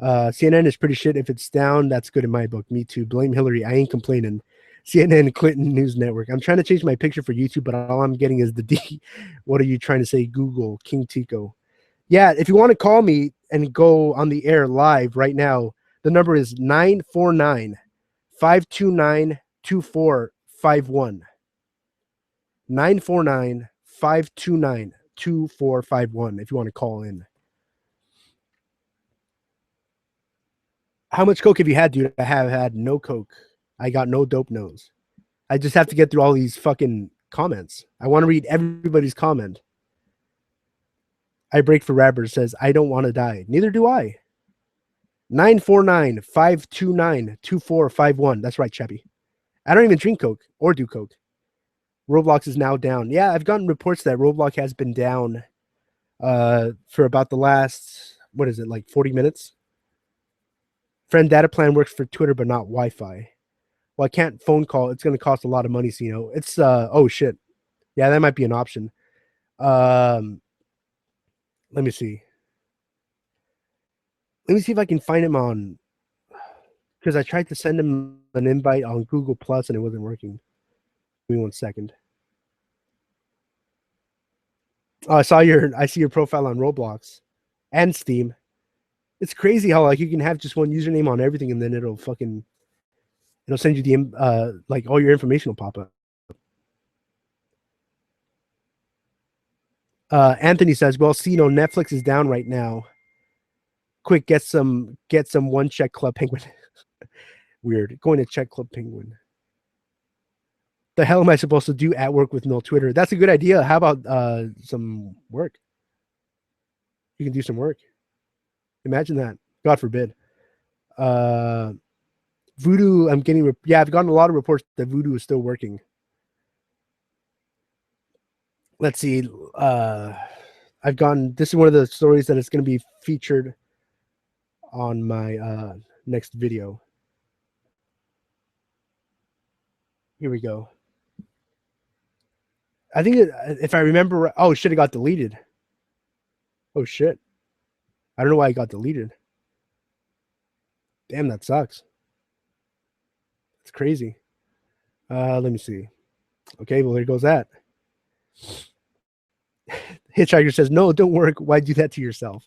CNN is pretty shit. If it's down, that's good in my book. Me too. Blame Hillary. I ain't complaining. CNN Clinton News Network. I'm trying to change my picture for YouTube, but all I'm getting is the D. What are you trying to say? Google King Tico. Yeah, if you want to call me and go on the air live right now, the number is 949 529 2451. 949 529 2451 if you want to call in. How much coke have you had, dude? I have had no coke. I got no dope nose. I just have to get through all these fucking comments. I want to read everybody's comment. I break for rappers says, I don't want to die. Neither do I. 949 529 2451. That's right, Chappie. I don't even drink coke or do coke. Roblox is now down. Yeah, I've gotten reports that Roblox has been down for about the last, what is it, like 40 minutes? Friend data plan works for Twitter, but not Wi-Fi. Well, I can't phone call. It's going to cost a lot of money, Sino. It's, oh, shit. Yeah, that might be an option. Let me see. Let me see if I can find him on, because I tried to send him an invite on Google Plus and it wasn't working. Give me 1 second. Oh, I see your profile on Roblox and Steam. It's crazy how like you can have just one username on everything and then it'll send you the like all your information will pop up. Anthony says, well, Sino, Netflix is down right now. Quick, get some one check Club Penguin. Weird. Going to check Club Penguin. The hell am I supposed to do at work with no Twitter? That's a good idea. How about some work? You can do some work. Imagine that. God forbid. Voodoo, I'm getting... I've gotten a lot of reports that Voodoo is still working. Let's see. I've gotten... This is one of the stories that is going to be featured on my next video. Here we go. I think if I remember... Oh, shit, it got deleted. Oh, shit. I don't know why it got deleted. Damn, that sucks. It's crazy. Let me see. Okay, well, there goes that. Hitchhiker says, no, don't work. Why do that to yourself?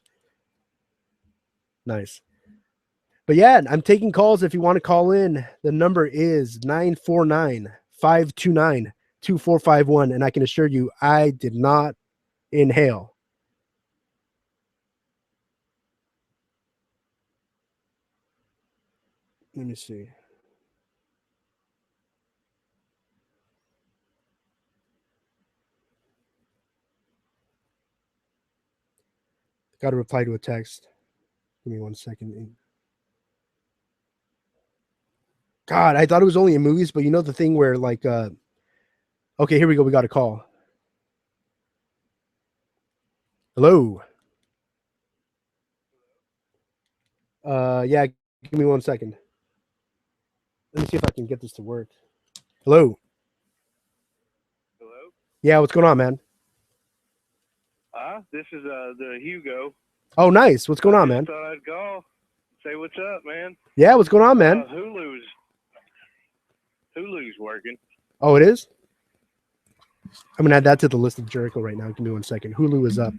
Nice. But yeah, I'm taking calls if you want to call in. The number is 949-529-2451. And I can assure you, I did not inhale. Let me see. Got to reply to a text. Give me 1 second. God, I thought it was only in movies, but you know the thing where like, okay, here we go. We got a call. Hello. Yeah, give me 1 second. Let me see if I can get this to work. Hello. Hello? Yeah, what's going on, man? This is the Hugo. Oh, nice. What's going on, man? Thought I'd call. Say what's up, man. Yeah, what's going on, man? Hulu's working. Oh, it is? I'm gonna add that to the list of Jericho right now. Give me 1 second. Hulu is up.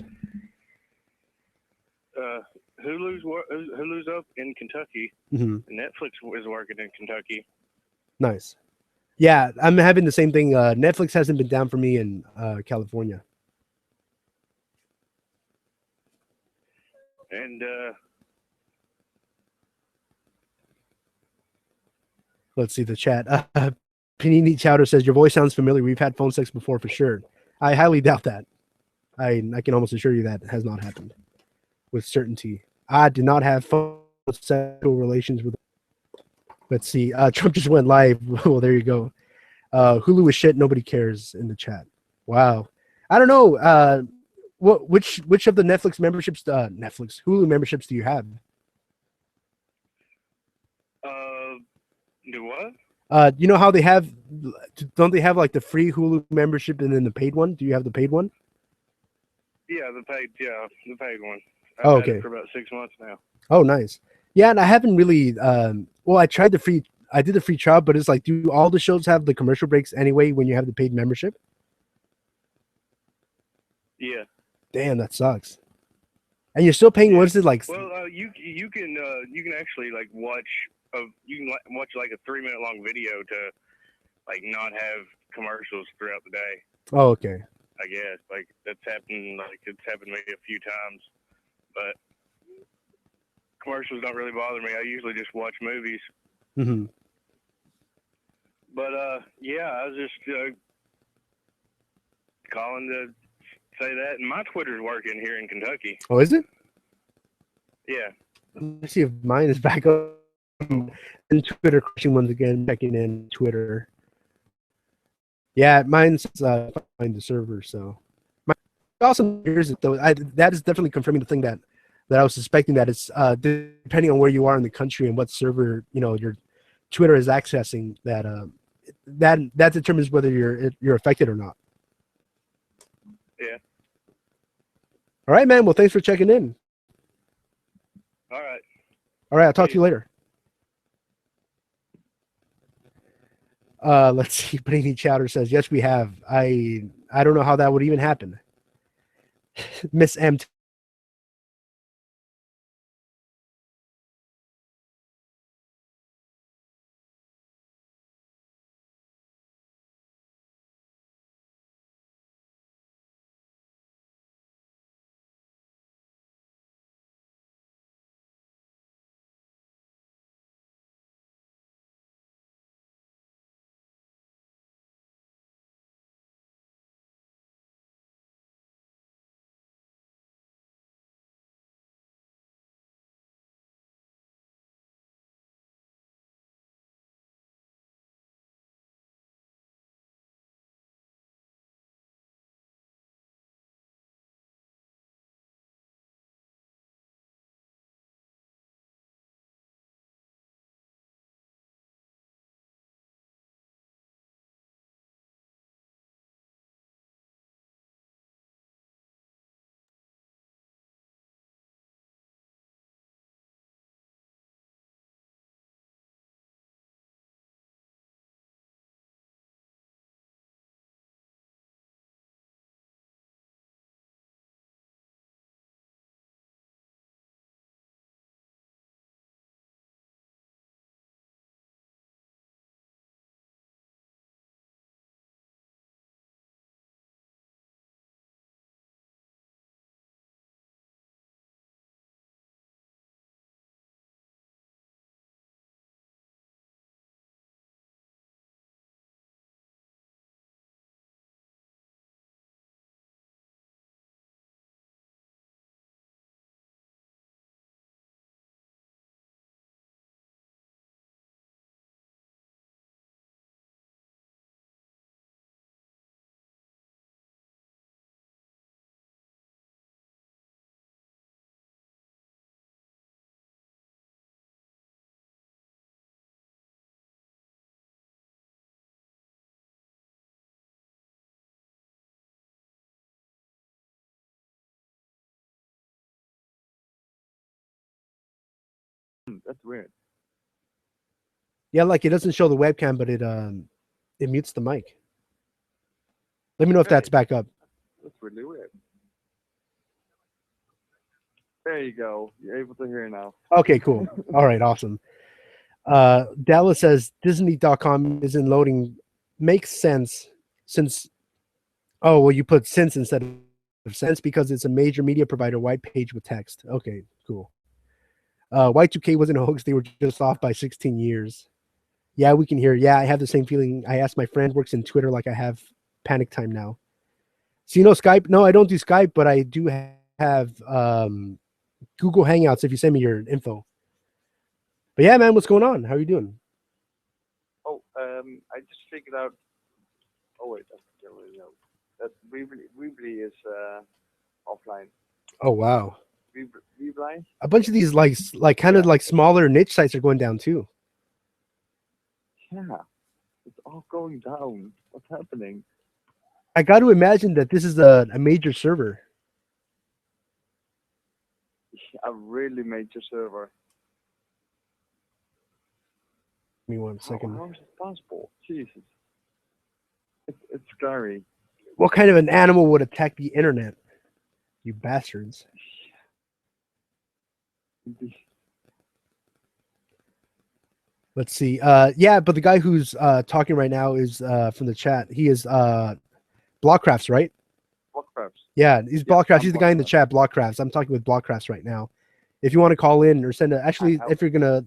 Hulu's up in Kentucky. Mm-hmm. Netflix is working in Kentucky. Nice. Yeah, I'm having the same thing. Netflix hasn't been down for me in California. And let's see the chat. Panini Chowder says, your voice sounds familiar. We've had phone sex before for sure. I highly doubt that. I can almost assure you that has not happened with certainty. I did not have phone sexual relations with. Let's see. Trump just went live. Well, there you go. Hulu is shit. Nobody cares in the chat. Wow. I don't know. Which of the Netflix memberships, Netflix Hulu memberships do you have? Do what? You know how they have? Don't they have like the free Hulu membership and then the paid one? Do you have the paid one? Yeah, the paid one. I've Oh, had okay. it for about 6 months now. Oh, nice. Yeah, and I haven't really. Well, I tried the free. I did the free trial, but it's like, do all the shows have the commercial breaks anyway when you have the paid membership? Yeah. Damn, that sucks. And you're still paying. What is it like? Well, you can actually like watch watch like a 3-minute long video to like not have commercials throughout the day. Oh, okay. I guess like it's happened to me a few times, but commercials don't really bother me. I usually just watch movies. Mm-hmm. But yeah, I was just calling to say that, and my Twitter's working here in Kentucky. Oh, is it? Yeah. Let me see if mine is back up. And Twitter crashing once again, checking in Twitter. Yeah, mine's find the server. So, awesome. Here's it though. That is definitely confirming the thing that I was suspecting, that it's depending on where you are in the country and what server your Twitter is accessing. That determines whether you're affected or not. Yeah. All right, man. Well, thanks for checking in. All right. All right. I'll talk to you later. Let's see. Brainy Chowder says, yes, we have. I don't know how that would even happen. Miss M. That's weird. Yeah, like it doesn't show the webcam, but it mutes the mic. Let me know if that's back up. That's really weird. There you go. You're able to hear now. Okay, cool. All right, awesome. Dallas says Disney.com isn't loading. Makes sense since. Oh, well, you put since instead of sense because it's a major media provider. White page with text. Okay, cool. Y2K wasn't a hoax. They were just off by 16 years. Yeah, we can hear. Yeah, I have the same feeling. I asked my friend works in Twitter like I have panic time now. Sino Skype? No, I don't do Skype, but I do have Google Hangouts if you send me your info. But yeah, man, what's going on? How are you doing? Oh, I just figured out. Oh wait, that's no. That Weebly is offline. Oh wow, Weebly? a bunch of these like kind of Yeah. like smaller niche sites are going down too. Yeah, it's all going down. What's happening? I got to imagine that this is a major server. A really major server. Give me one How second. is it possible? Jesus, it's scary. What kind of an animal would attack the internet? You bastards. Let's see. Yeah, but the guy who's talking right now is from the chat. He is Blockcrafts, right? Blockcrafts. Yeah, he's Yep, Blockcrafts. I'm He's the guy in the Blockcrafts. chat, Blockcrafts. I'm talking with Blockcrafts right now. If you want to call in or send a actually if you're gonna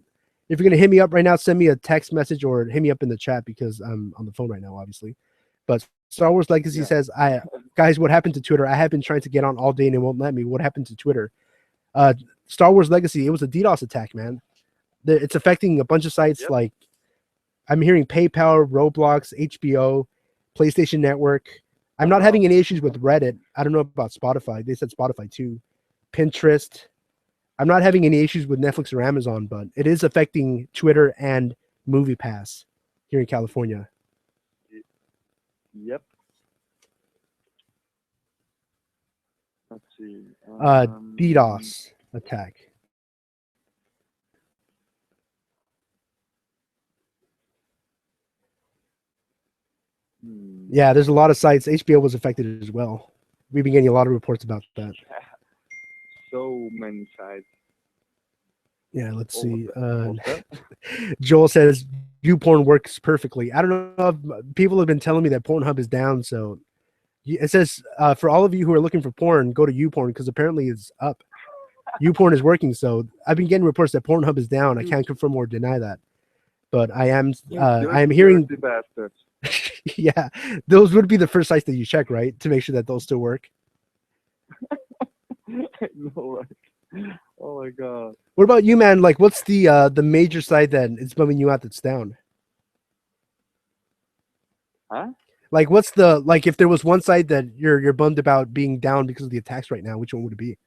hit me up right now, send me a text message or hit me up in the chat because I'm on the phone right now, obviously. But Star Wars Legacy Yeah. says, guys, what happened to Twitter? I have been trying to get on all day and it won't let me. What happened to Twitter? Star Wars Legacy, it was a DDoS attack, man. It's affecting a bunch of sites. Yep. Like I'm hearing PayPal, Roblox, HBO, PlayStation Network. I'm not having any issues with Reddit. I don't know about Spotify. They said Spotify too. Pinterest. I'm not having any issues with Netflix or Amazon, but it is affecting Twitter and MoviePass here in California. Yep. Let's see. DDoS attack. Yeah, there's a lot of sites. HBO was affected as well. We've been getting a lot of reports about that. So many sites. Yeah, let's Oh, see. what's that? Joel says YouPorn works perfectly. I don't know if people have been telling me that Pornhub is down. So it says for all of you who are looking for porn, go to YouPorn because apparently it's up. YouPorn is working. So I've been getting reports that Pornhub is down. I can't confirm or deny that, but I am hearing. Dirty bastards. Yeah, those would be the first sites that you check, right, to make sure that those still work. No, right? Oh my god. What about you, man? Like, what's the major site that is bumming you out that's down? Huh? Like, what's the like? If there was one site that you're bummed about being down because of the attacks right now, which one would it be?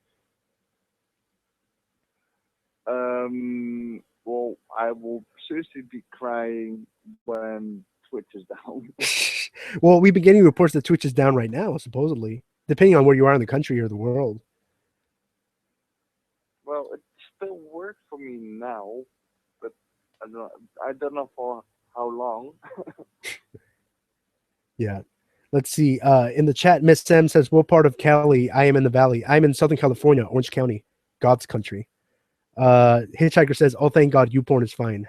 Well, I will seriously be crying when Twitch is down. Well, we've been getting reports that Twitch is down right now, supposedly, depending on where you are in the country or the world. Well, it still works for me now, but I don't know for how long. Yeah. Let's see. In the chat, Miss Sam says, "What part of Cali? I am in the Valley. I'm in Southern California, Orange County, God's country." Hitchhiker says, "Oh, thank God, YouPorn is fine."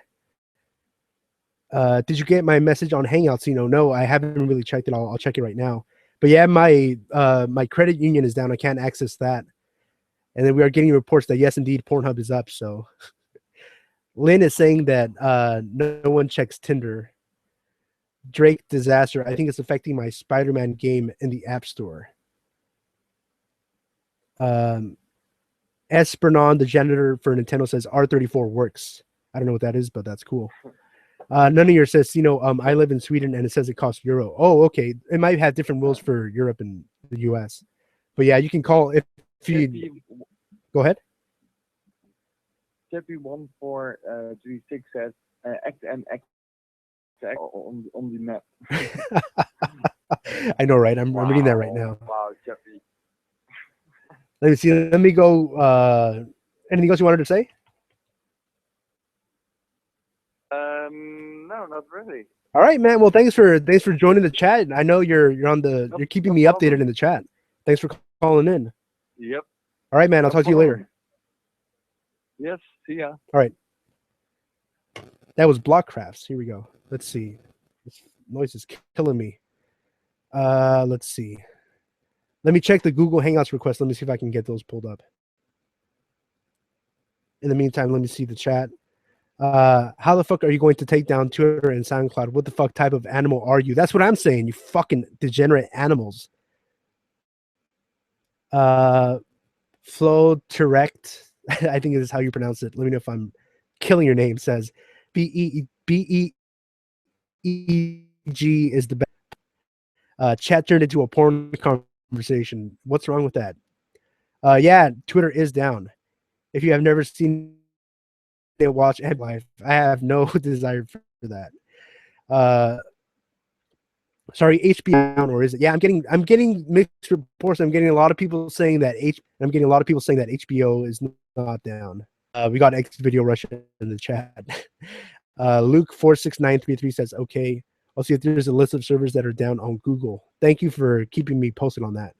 Did you get my message on Hangouts? No, I haven't really checked it. I'll check it right now. But yeah, my credit union is down. I can't access that. And then we are getting reports that yes, indeed, Pornhub is up. So Lynn is saying that no one checks Tinder. Drake disaster. I think it's affecting my Spider-Man game in the App Store. Espernon, the janitor for Nintendo, says R34 works. I don't know what that is, but that's cool. None of your says, I live in Sweden and it says it costs euro. Oh, okay. It might have different rules for Europe and the US. But yeah, you can call if you go ahead. JP1436 says X and X on the map. I know, right? I'm reading that right now. Wow, Jeffy. Let me see. Let me go. Anything else you wanted to say? No, not really. All right, man. Well, thanks for joining the chat. I know you're on the you're keeping me updated in the chat. Thanks for calling in. Yep. All right, man. I'll talk to you later. Yes. See ya. All right. That was Blockcrafts. Here we go. Let's see. This noise is killing me. Let's see. Let me check the Google Hangouts request. Let me see if I can get those pulled up. In the meantime, let me see the chat. How the fuck are you going to take down Twitter and SoundCloud? What the fuck type of animal are you? That's what I'm saying. You fucking degenerate animals. Flow Direct. I think this is how you pronounce it. Let me know if I'm killing your name, says BEG is the best. Chat turned into a porn conversation. What's wrong with that? Yeah, Twitter is down. If you have never seen it, watch End Life. I have no desire for that. Sorry, HBO down, or is it? Yeah, I'm getting mixed reports. I'm getting a lot of people saying that HBO is not down. We got X Video Russia in the chat. Luke46933 says, okay, I'll see if there's a list of servers that are down on Google. Thank you for keeping me posted on that.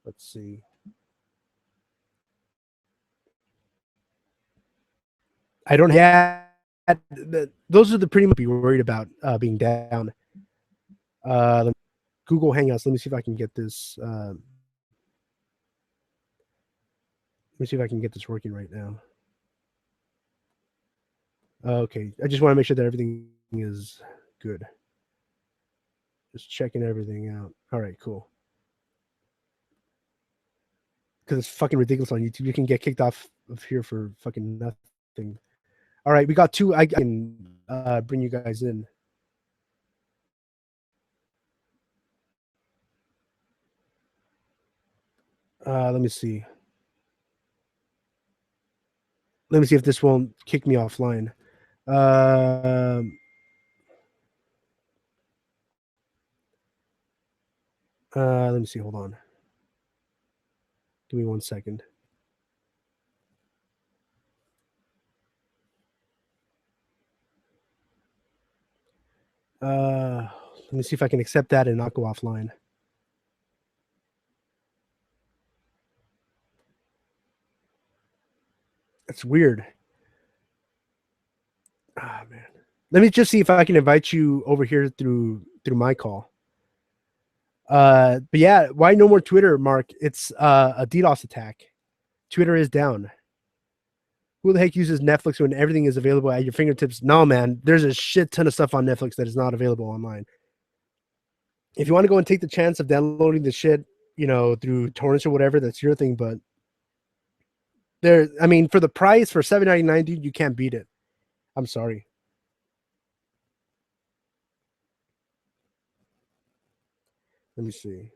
Let's see. I don't have those are the pretty much be worried about being down. Google Hangouts. Let me see if I can get this. Let me see if I can get this working right now. Okay, I just want to make sure that everything is good. Just checking everything out. All right, cool. Because it's fucking ridiculous on YouTube. You can get kicked off of here for fucking nothing. All right, we got two. I can bring you guys in. Let me see. Let me see if this won't kick me offline. Let me see. Hold on. Give me 1 second. Let me see if I can accept that and not go offline. It's weird. Ah, man. Let me just see if I can invite you over here through my call. But yeah, why no more Twitter, Mark? It's a DDoS attack. Twitter is down. Who the heck uses Netflix when everything is available at your fingertips? No, man. There's a shit ton of stuff on Netflix that is not available online. If you want to go and take the chance of downloading the shit, through torrents or whatever, that's your thing. But I mean, for the price, for $7.99, dude, you can't beat it. I'm sorry. Let me see.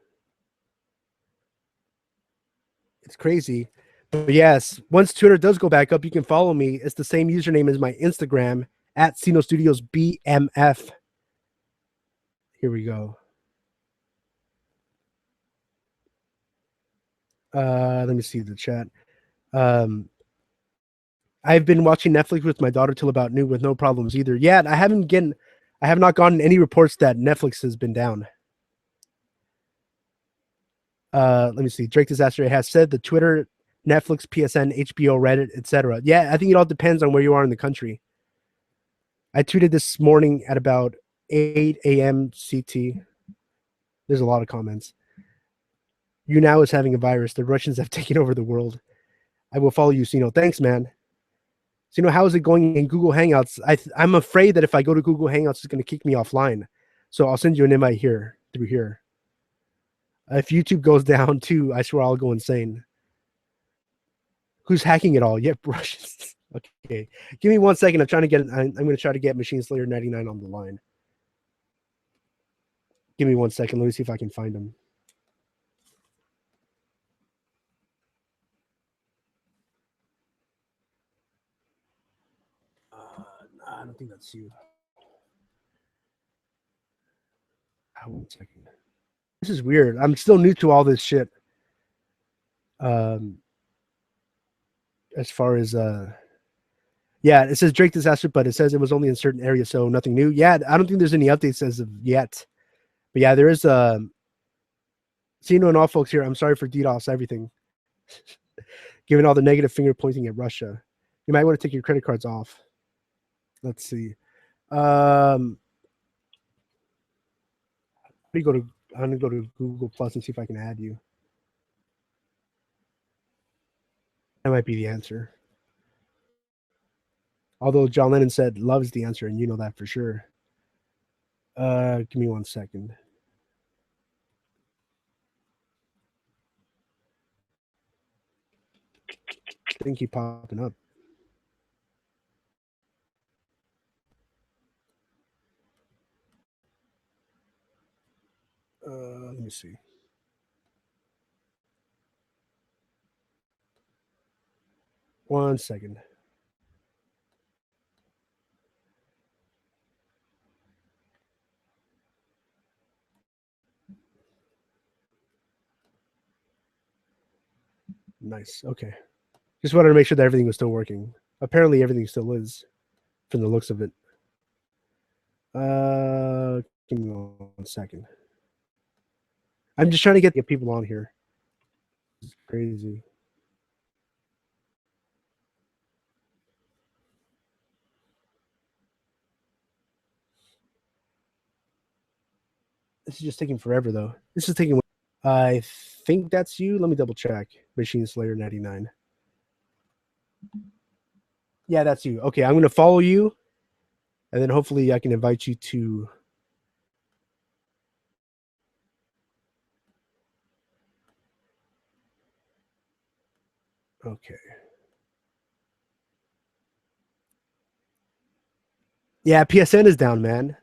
It's crazy. But yes, once Twitter does go back up, you can follow me. It's the same username as my Instagram at Sino Studios BMF. Here we go. Let me see the chat. I've been watching Netflix with my daughter till about noon with no problems either. Yeah, I have not gotten any reports that Netflix has been down. Let me see. Drake Disaster has said the Twitter, Netflix, PSN, HBO, Reddit, etc. Yeah, I think it all depends on where you are in the country. I tweeted this morning at about 8 a.m. CT. There's a lot of comments. You now is having a virus. The Russians have taken over the world. I will follow you, Sino. Thanks, man. Sino, how is it going in Google Hangouts? I'm afraid that if I go to Google Hangouts, it's going to kick me offline. So I'll send you an invite here, through here. If YouTube goes down too, I swear I'll go insane. Who's hacking it all? Yep, Russians. Okay. Give me 1 second. I'm going to try to get Machine Slayer 99 on the line. Give me 1 second. Let me see if I can find him. I don't think that's you. 1 second. This is weird. I'm still new to all this shit. As far as yeah, it says Drake Disaster, but it says it was only in certain areas, so nothing new. Yeah, I don't think there's any updates as of yet. But yeah, there is Sino and all folks here. I'm sorry for DDoS everything. Given all the negative finger pointing at Russia. You might want to take your credit cards off. Let's see. I'm gonna go to Google Plus and see if I can add you. That might be the answer. Although John Lennon said love is the answer, and you know that for sure. Give me 1 second. I think he's popping up. Let me see. One second. Nice. Okay. Just wanted to make sure that everything was still working. Apparently, everything still is, from the looks of it. Give me 1 second. I'm just trying to get people on here. It's crazy. This is just taking forever, though. This is taking. I think that's you. Let me double check. Machine Slayer 99. Yeah, that's you. Okay, I'm going to follow you, and then hopefully I can invite you to. Okay. Yeah, PSN is down, man.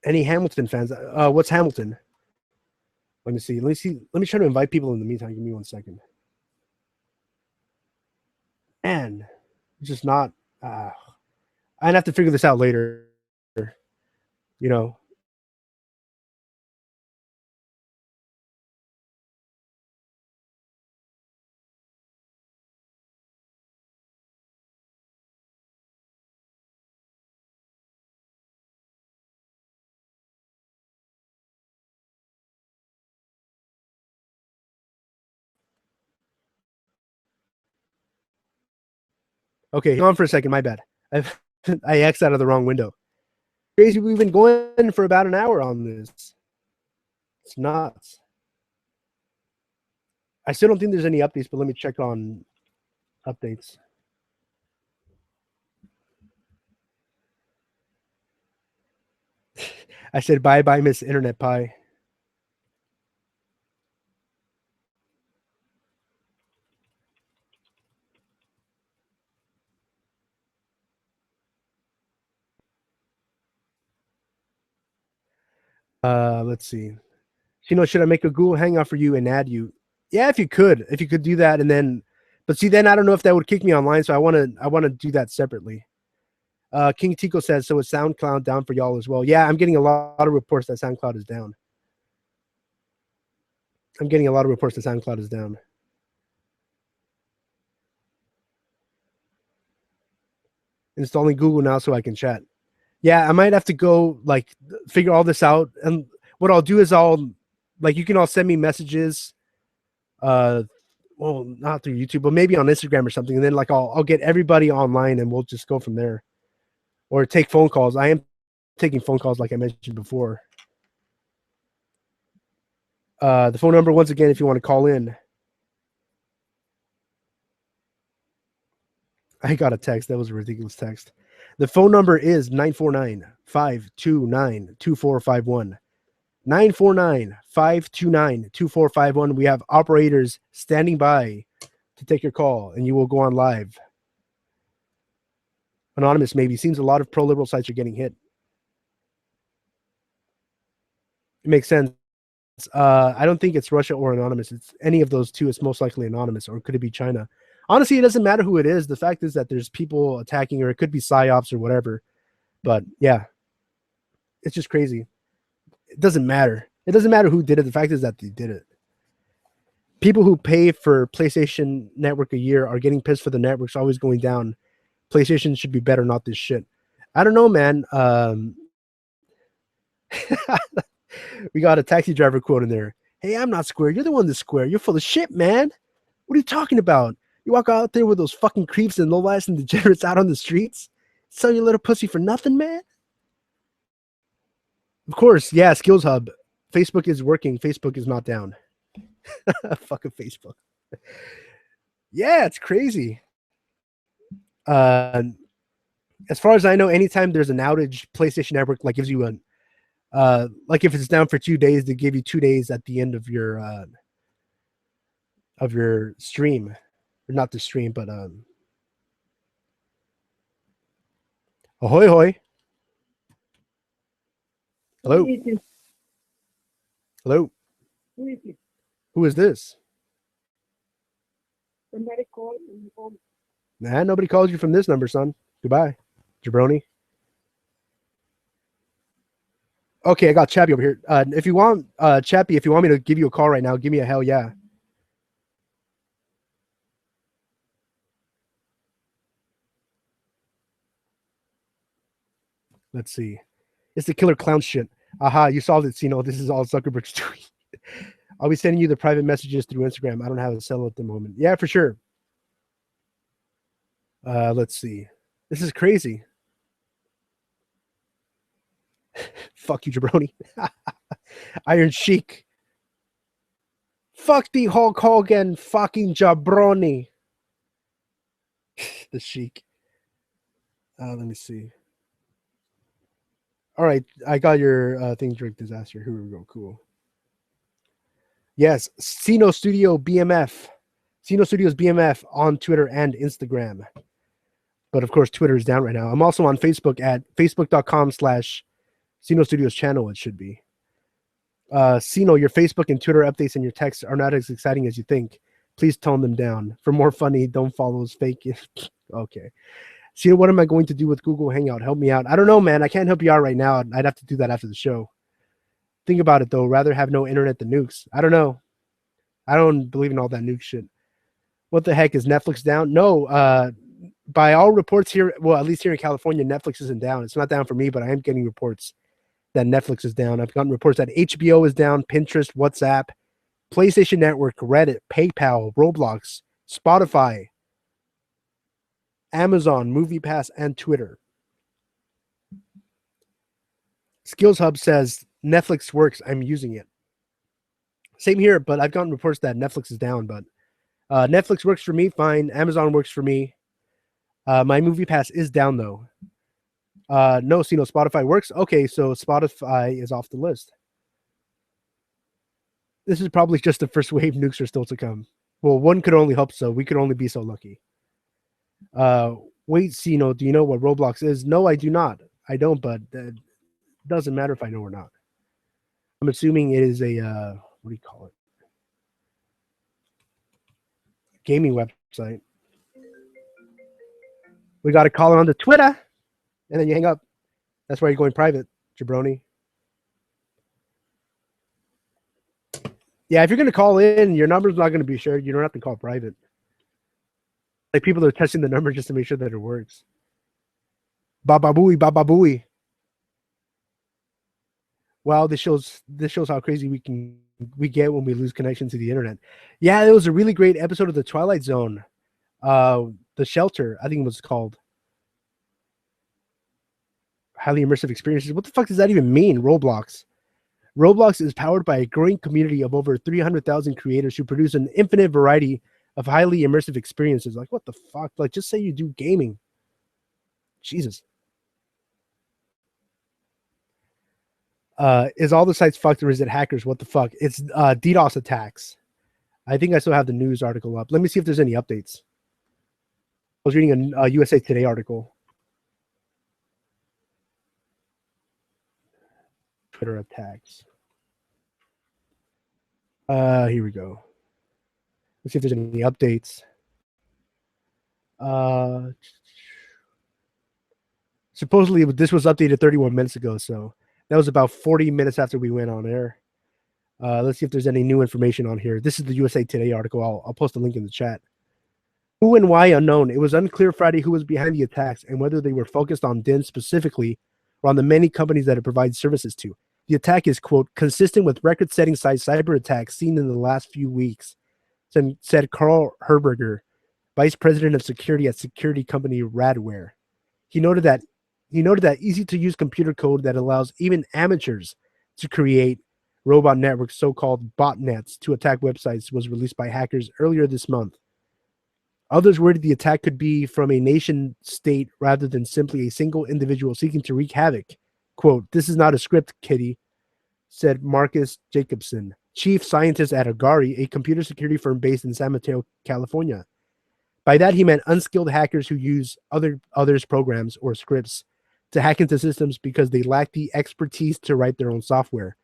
Any Hamilton fans? What's Hamilton? Let me see. Let me try to invite people in the meantime. Give me 1 second. Man, just not. I'd have to figure this out later. You know. Okay, hold on for a second. My bad. I X'd out of the wrong window. Crazy. We've been going for about an hour on this. It's nuts. I still don't think there's any updates, but let me check on updates. I said bye bye, Miss Internet Pie. Let's see. Sino, should I make a Google Hangout for you and add you? Yeah, if you could do that, and then, but see, then I don't know if that would kick me online, so I want to do that separately. King Tico says, so is SoundCloud down for y'all as well? Yeah, I'm getting a lot of reports that SoundCloud is down. I'm getting a lot of reports that SoundCloud is down. Installing Google now so I can chat. Yeah, I might have to go like figure all this out. And what I'll do is I'll like, you can all send me messages. Well, not through YouTube, but maybe on Instagram or something. And then like I'll get everybody online and we'll just go from there. Or take phone calls. I am taking phone calls like I mentioned before. The phone number, once again, if you want to call in. I got a text. That was a ridiculous text. The phone number is 949-529-2451. 949-529-2451. We have operators standing by to take your call, and you will go on live. Anonymous, maybe. Seems a lot of pro-liberal sites are getting hit. It makes sense. I don't think it's Russia or Anonymous. It's any of those two. It's most likely Anonymous, or could it be China? Honestly, it doesn't matter who it is. The fact is that there's people attacking, or it could be psyops or whatever. But yeah, it's just crazy. It doesn't matter. It doesn't matter who did it. The fact is that they did it. People who pay for PlayStation Network a year are getting pissed for the networks always going down. PlayStation should be better, not this shit. I don't know, man. We got a taxi driver quote in there. Hey, I'm not square. You're the one that's square. You're full of shit, man. What are you talking about? You walk out there with those fucking creeps and lowlights and degenerates out on the streets? Sell your little pussy for nothing, man? Of course, yeah, Skills Hub. Facebook is working. Facebook is not down. Fucking Facebook. Yeah, it's crazy. As far as I know, anytime there's an outage, PlayStation Network like gives you a like if it's down for 2 days, they give you 2 days at the end of your stream. Or not the stream, but ahoy hoy. Hello? Who is it? Hello? Who is it? Who is this? Somebody called on the phone. Nah, nobody calls you from this number, son. Goodbye, jabroni. Okay, I got Chappie over here. If you want, Chappie, if you want me to give you a call right now, give me a hell yeah. Let's see. It's the killer clown shit. Aha, you solved it, Sino. This is all Zuckerberg's doing. I'll be sending you the private messages through Instagram. I don't have a cell at the moment. Yeah, for sure. Let's see. This is crazy. Fuck you, jabroni. Iron Sheik. Fuck the Hulk Hogan fucking jabroni. The Sheik. Let me see. All right, I got your thing drink disaster. Here we go. Cool. Yes, Sino Studio BMF. Sino Studios BMF on Twitter and Instagram. But of course, Twitter is down right now. I'm also on Facebook at facebook.com/Sino Studios channel. It should be. Sino, your Facebook and Twitter updates and your texts are not as exciting as you think. Please tone them down. For more funny, don't follow those fake. Okay. Sino, what am I going to do with Google Hangout? Help me out. I don't know, man. I can't help you out right now. I'd have to do that after the show. Think about it, though. Rather have no internet than nukes. I don't know. I don't believe in all that nuke shit. What the heck? Is Netflix down? No. By all reports here, well, at least here in California, Netflix isn't down. It's not down for me, but I am getting reports that Netflix is down. I've gotten reports that HBO is down, Pinterest, WhatsApp, PlayStation Network, Reddit, PayPal, Roblox, Spotify, Amazon, MoviePass, and Twitter. Skills Hub says Netflix works. I'm using it. Same here, but I've gotten reports that Netflix is down. But Netflix works for me, fine. Amazon works for me. My MoviePass is down though. No, Sino, Spotify works. Okay, so Spotify is off the list. This is probably just the first wave. Nukes are still to come. Well, one could only hope so. We could only be so lucky. Wait, Sino, do you know what Roblox is? No, I do not. I don't, but it doesn't matter if I know or not. I'm assuming it is a, what do you call it? Gaming website. We got to call it on the Twitter, and then you hang up. That's why you're going private, jabroni. Yeah, if you're going to call in, your number's not going to be shared. You don't have to call private. Like people are testing the number just to make sure that it works. Baba booey, baba booey. Wow, this shows how crazy we get when we lose connection to the internet. Yeah, it was a really great episode of the Twilight Zone. The Shelter, I think it was called. Highly immersive experiences. What the fuck does that even mean? Roblox. Roblox is powered by a growing community of over 300,000 creators who produce an infinite variety of highly immersive experiences. Like, what the fuck? Like, just say you do gaming. Jesus. Is all the sites fucked or is it hackers? What the fuck? It's DDoS attacks. I think I still have the news article up. Let me see if there's any updates. I was reading a USA Today article. Twitter attacks. Here we go. Let's see if there's any updates. Supposedly this was updated 31 minutes ago, so that was about 40 minutes after we went on air. Let's see if there's any new information on here. This is the USA Today article. I'll post a link in the chat. Who and why unknown. It was unclear Friday who was behind the attacks and whether they were focused on DIN specifically or on the many companies that it provides services to. The attack is, quote, consistent with record-setting size cyber attacks seen in the last few weeks, said Carl Herberger, vice president of security at security company Radware. He noted that easy-to-use computer code that allows even amateurs to create robot networks, so-called botnets, to attack websites was released by hackers earlier this month. Others worried the attack could be from a nation state rather than simply a single individual seeking to wreak havoc. Quote, this is not a script, Kitty, said Marcus Jacobson, chief scientist at Agari, a computer security firm based in San Mateo, California. By that, he meant unskilled hackers who use others' programs or scripts to hack into systems because they lack the expertise to write their own software.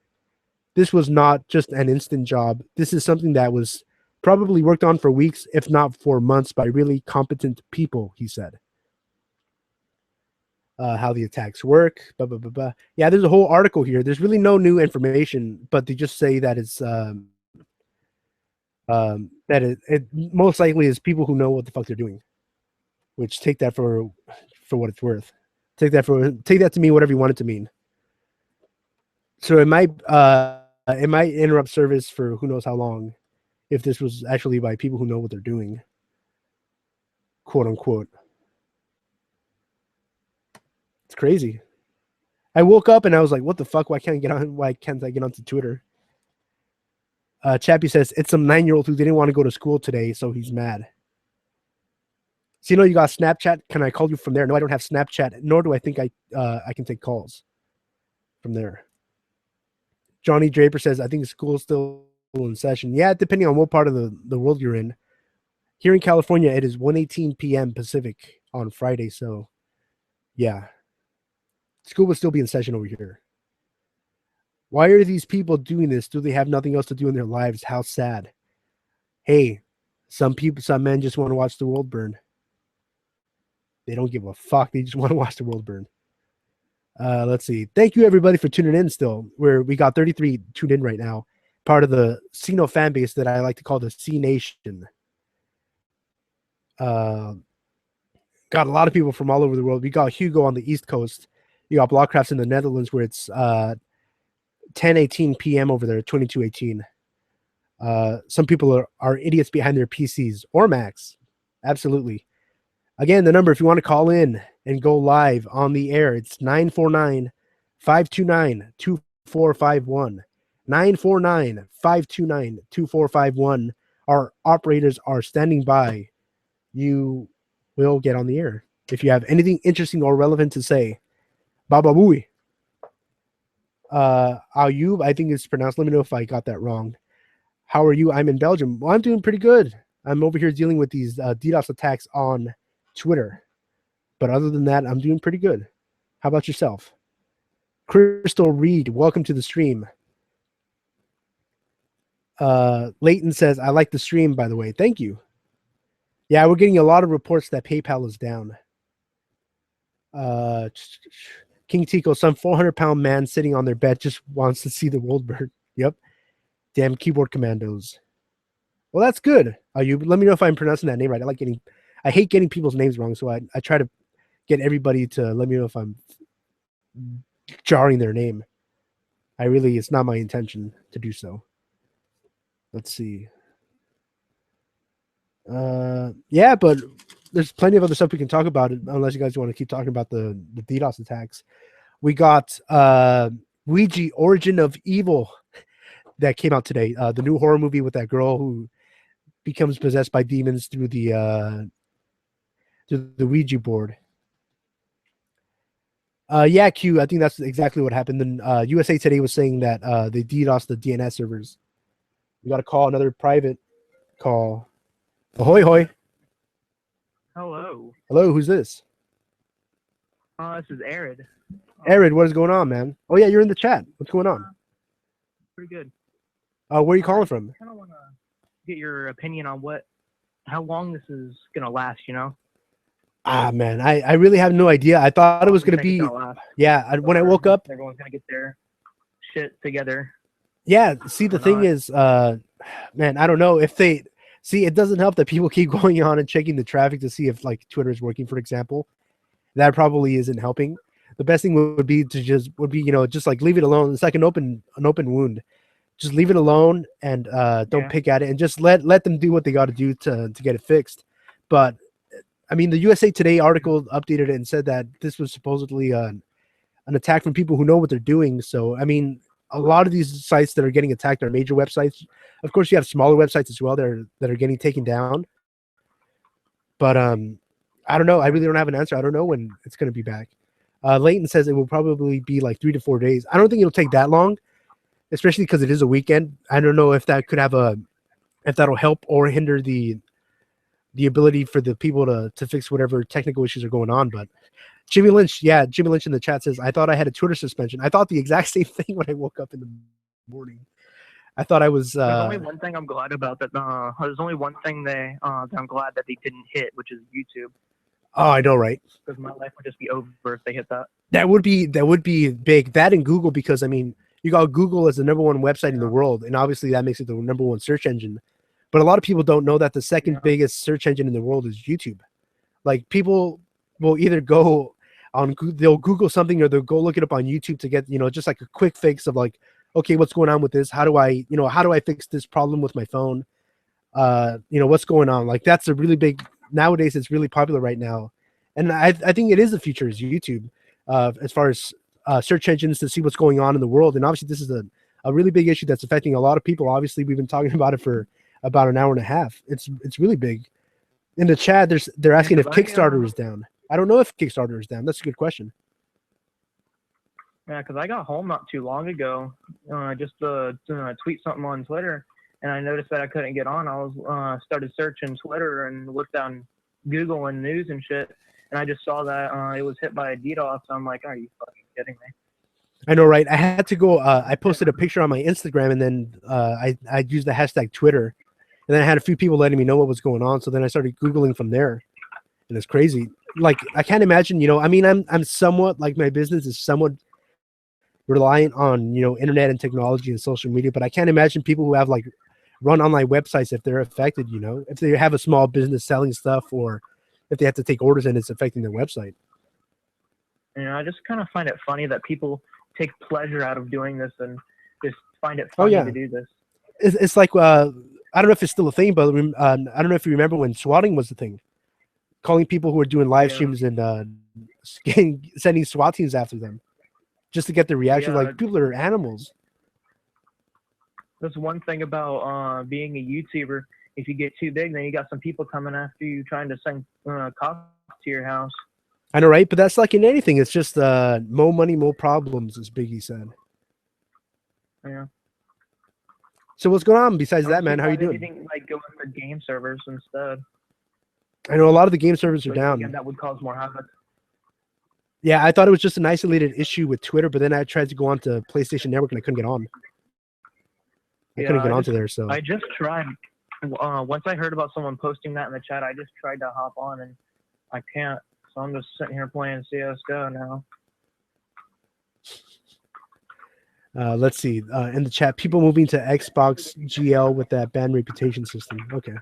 This was not just an instant job. This is something that was probably worked on for weeks, if not for months, by really competent people, he said. How the attacks work, blah, blah, blah, blah. Yeah, there's a whole article here. There's really no new information, but they just say that it's that it most likely is people who know what the fuck they're doing, which take that for what it's worth. Take that to mean whatever you want it to mean. So it might interrupt service for who knows how long if this was actually by people who know what they're doing, quote unquote. It's crazy. I woke up and I was like, what the fuck? Why can't I get onto Twitter? Chappie says it's some 9-year-old who didn't want to go to school today, so he's mad. Sino, you got Snapchat? Can I call you from there? No, I don't have Snapchat, nor do I think I can take calls from there. Johnny Draper says, I think school's still in session. Yeah, depending on what part of the world you're in. Here in California, it is 1:18 p.m. Pacific on Friday, so yeah. School will still be in session over here. Why are these people doing this? Do they have nothing else to do in their lives? How sad. Hey, some men just want to watch the world burn. They don't give a fuck. They just want to watch the world burn. Let's see. Thank you, everybody, for tuning in still. We got 33 tuned in right now. Part of the Sino fan base that I like to call the C Nation. Got a lot of people from all over the world. We got Hugo on the East Coast. You got Blockcrafts in the Netherlands where it's 10:18 p.m. over there, 22:18. Some people are idiots behind their PCs or Macs. Absolutely. Again, the number, if you want to call in and go live on the air, it's 949-529-2451. 949-529-2451. Our operators are standing by. You will get on the air if you have anything interesting or relevant to say. Baba Booey. Ayub, I think it's pronounced. Let me know if I got that wrong. How are you? I'm in Belgium. Well, I'm doing pretty good. I'm over here dealing with these DDoS attacks on Twitter. But other than that, I'm doing pretty good. How about yourself? Crystal Reed, welcome to the stream. Leighton says, I like the stream, by the way. Thank you. Yeah, we're getting a lot of reports that PayPal is down. King Tico, some 400-pound man sitting on their bed just wants to see the world burn. Yep. Damn keyboard commandos. Well, that's good. Let me know if I'm pronouncing that name right. I hate getting people's names wrong, so I try to get everybody to let me know if I'm jarring their name. It's not my intention to do so. Let's see. Yeah, but there's plenty of other stuff we can talk about, unless you guys want to keep talking about the DDoS attacks. We got Ouija, Origin of Evil, that came out today. The new horror movie with that girl who becomes possessed by demons through the Ouija board. Yeah, Q, I think that's exactly what happened. Then USA Today was saying that they DDoSed the DNS servers. We got to call another private call. Ahoy, hoy. Hello. Hello, who's this? This is Arid. Arid, what is going on, man? Oh, yeah, you're in the chat. What's going on? Pretty good. Where are you calling from? I kind of want to get your opinion on how long this is going to last, you know? Man, I really have no idea. I thought it was going to be, when I woke up. Everyone's going to get their shit together. Yeah, see, the thing is, man, I don't know if they, see, it doesn't help that people keep going on and checking the traffic to see if, like, Twitter is working, for example. That probably isn't helping. The best thing would be just like leave it alone. It's like an open wound. Just leave it alone and don't pick at it, and just let them do what they got to do to get it fixed. But I mean, the USA Today article updated it and said that this was supposedly an attack from people who know what they're doing. So I mean, a lot of these sites that are getting attacked are major websites. Of course, you have smaller websites as well that are getting taken down. But I don't know. I really don't have an answer. I don't know when it's going to be back. Leighton says it will probably be like 3 to 4 days. I don't think it'll take that long, especially because it is a weekend. I don't know if that could have if that'll help or hinder the ability for the people to fix whatever technical issues are going on. But Jimmy Lynch, yeah, Jimmy Lynch in the chat says, I thought I had a Twitter suspension. I thought the exact same thing when I woke up in the morning. I thought I was. There's only one thing I'm glad about that. There's only one thing that I'm glad that they didn't hit, which is YouTube. Oh, I know, right? Because my life would just be over if they hit that. That would be big. That and Google, because I mean, you got Google as the number one website in the world, and obviously that makes it the number one search engine. But a lot of people don't know that the second biggest search engine in the world is YouTube. Like, people will either go on, they'll Google something, or they'll go look it up on YouTube to get, just like a quick fix of like, okay, what's going on with this? How do I fix this problem with my phone? What's going on? Like, that's a really big, nowadays it's really popular right now. And I think it is the future is YouTube, as far as search engines to see what's going on in the world. And obviously this is a really big issue that's affecting a lot of people. Obviously we've been talking about it for about an hour and a half. It's really big. In the chat, they're asking if Kickstarter is down. I don't know if Kickstarter is down. That's a good question. Yeah, because I got home not too long ago, just to tweet something on Twitter, and I noticed that I couldn't get on. I was started searching Twitter and looked on Google and news and shit, and I just saw that it was hit by a DDoS. So I'm like, are you fucking kidding me? I know, right? I had to go. I posted a picture on my Instagram, and then I used the hashtag Twitter, and then I had a few people letting me know what was going on. So then I started Googling from there, and it's crazy. Like, I can't imagine. I mean, I'm somewhat, like, my business is somewhat reliant on internet and technology and social media, but I can't imagine people who have like run online websites if they're affected. If they have a small business selling stuff, or if they have to take orders and it's affecting their website. I just kind of find it funny that people take pleasure out of doing this and just find it funny to do this. It's like I don't know if it's still a thing, but I don't know if you remember when swatting was the thing, calling people who are doing live streams and sending SWAT teams after them just to get the reaction. Like, people are animals. That's one thing about being a YouTuber. If you get too big, then you got some people coming after you trying to send cops to your house. I know, right? But that's like in anything. It's just more money, more problems, as Biggie said. Yeah. So what's going on besides that, man? How are you doing? Anything like going for game servers instead. I know a lot of the game servers are down. Again, that would cause more havoc. Yeah, I thought it was just an isolated issue with Twitter, but then I tried to go on to PlayStation Network and I couldn't get on. I couldn't get onto there, so. I just tried. Once I heard about someone posting that in the chat, I just tried to hop on and I can't. So I'm just sitting here playing CSGO now. Let's see. In the chat, people moving to Xbox GL with that bad reputation system. Okay.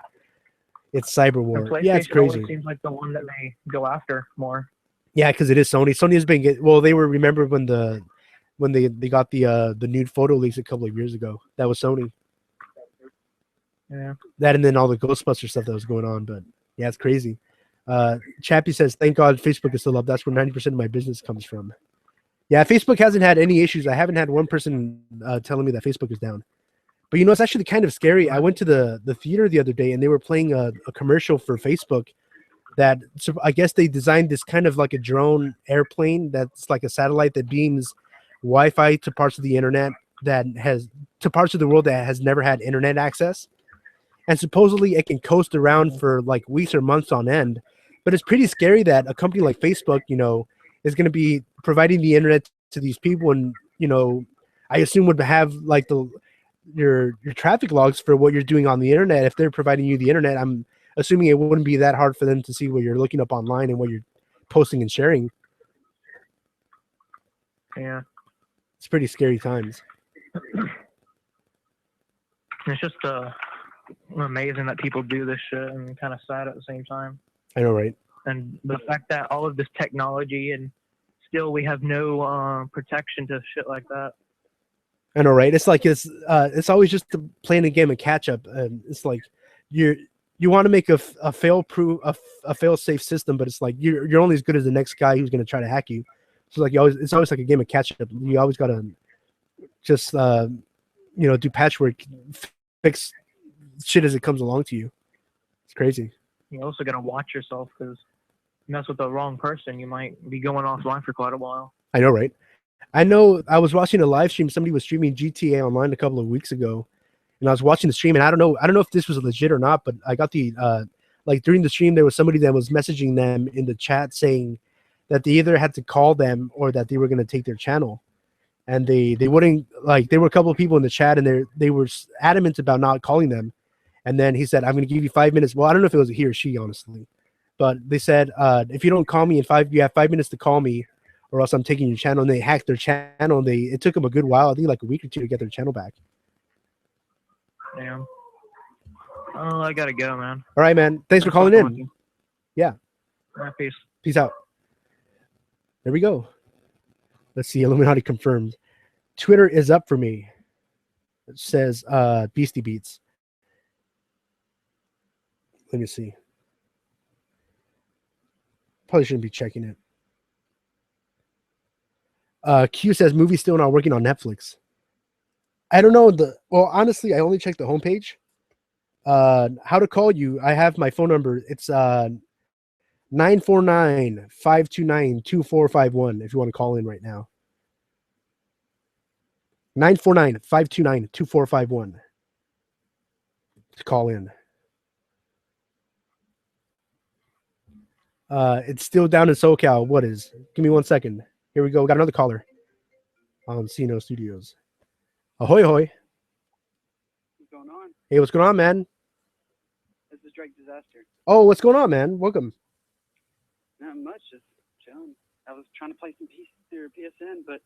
It's cyber war. Yeah, it's crazy. It seems like the one that they go after more. Yeah, because it is Sony. Sony has been they were, remember when they got the nude photo leaks a couple of years ago. That was Sony. Yeah. That and then all the Ghostbuster stuff that was going on. But yeah, it's crazy. Chappie says, thank God Facebook is still up. That's where 90% of my business comes from. Yeah, Facebook hasn't had any issues. I haven't had one person telling me that Facebook is down. But it's actually kind of scary. I went to the theater the other day and they were playing a commercial for Facebook that, so I guess they designed this kind of like a drone airplane that's like a satellite that beams Wi-Fi to parts of the internet to parts of the world that has never had internet access. And supposedly it can coast around for like weeks or months on end. But it's pretty scary that a company like Facebook, is going to be providing the internet to these people, and I assume would have like your traffic logs for what you're doing on the internet. If they're providing you the internet, I'm assuming it wouldn't be that hard for them to see what you're looking up online and what you're posting and sharing. Yeah, it's pretty scary times. It's just amazing that people do this shit, and kind of sad at the same time. I know, right? And the fact that all of this technology and still we have no protection to shit like that. I know, right? It's like it's always just playing a game of catch up. It's like you want to make a fail-proof, a fail-safe system, but it's like you're only as good as the next guy who's going to try to hack you. So like it's always like a game of catch up. You always got to just do patchwork, fix shit as it comes along to you. It's crazy. You also got to watch yourself, because you mess with the wrong person, you might be going offline for quite a while. I know, right? I know. I was watching a live stream. Somebody was streaming GTA Online a couple of weeks ago, and I was watching the stream. And I don't know if this was legit or not, but I got the like during the stream there was somebody that was messaging them in the chat saying that they either had to call them or that they were going to take their channel. And they wouldn't, like, there were a couple of people in the chat and they were adamant about not calling them. And then he said, I'm going to give you 5 minutes. Well, I don't know if it was he or she, honestly, but they said, if you don't call me you have 5 minutes to call me, or else I'm taking your channel. And they hacked their channel. And it took them a good while, I think like a week or two, to get their channel back. Damn. Oh, I gotta go, man. All right, man. Thanks for calling in. Yeah. All right, peace. Peace out. There we go. Let's see. Illuminati confirmed. Twitter is up for me. It says Beastie Beats. Let me see. Probably shouldn't be checking it. Q says movie still not working on Netflix. I don't know. Well, honestly, I only checked the homepage. How to call you? I have my phone number. It's 949-529-2451 if you want to call in right now. 949-529-2451 to call in. It's still down in SoCal. What is? Give me 1 second. Here we go. We got another caller on Sino Studios. Ahoy, ahoy. What's going on? Hey, what's going on, man? This is Drake Disaster. Oh, what's going on, man? Welcome. Not much, just chilling. I was trying to play some pieces through PSN, but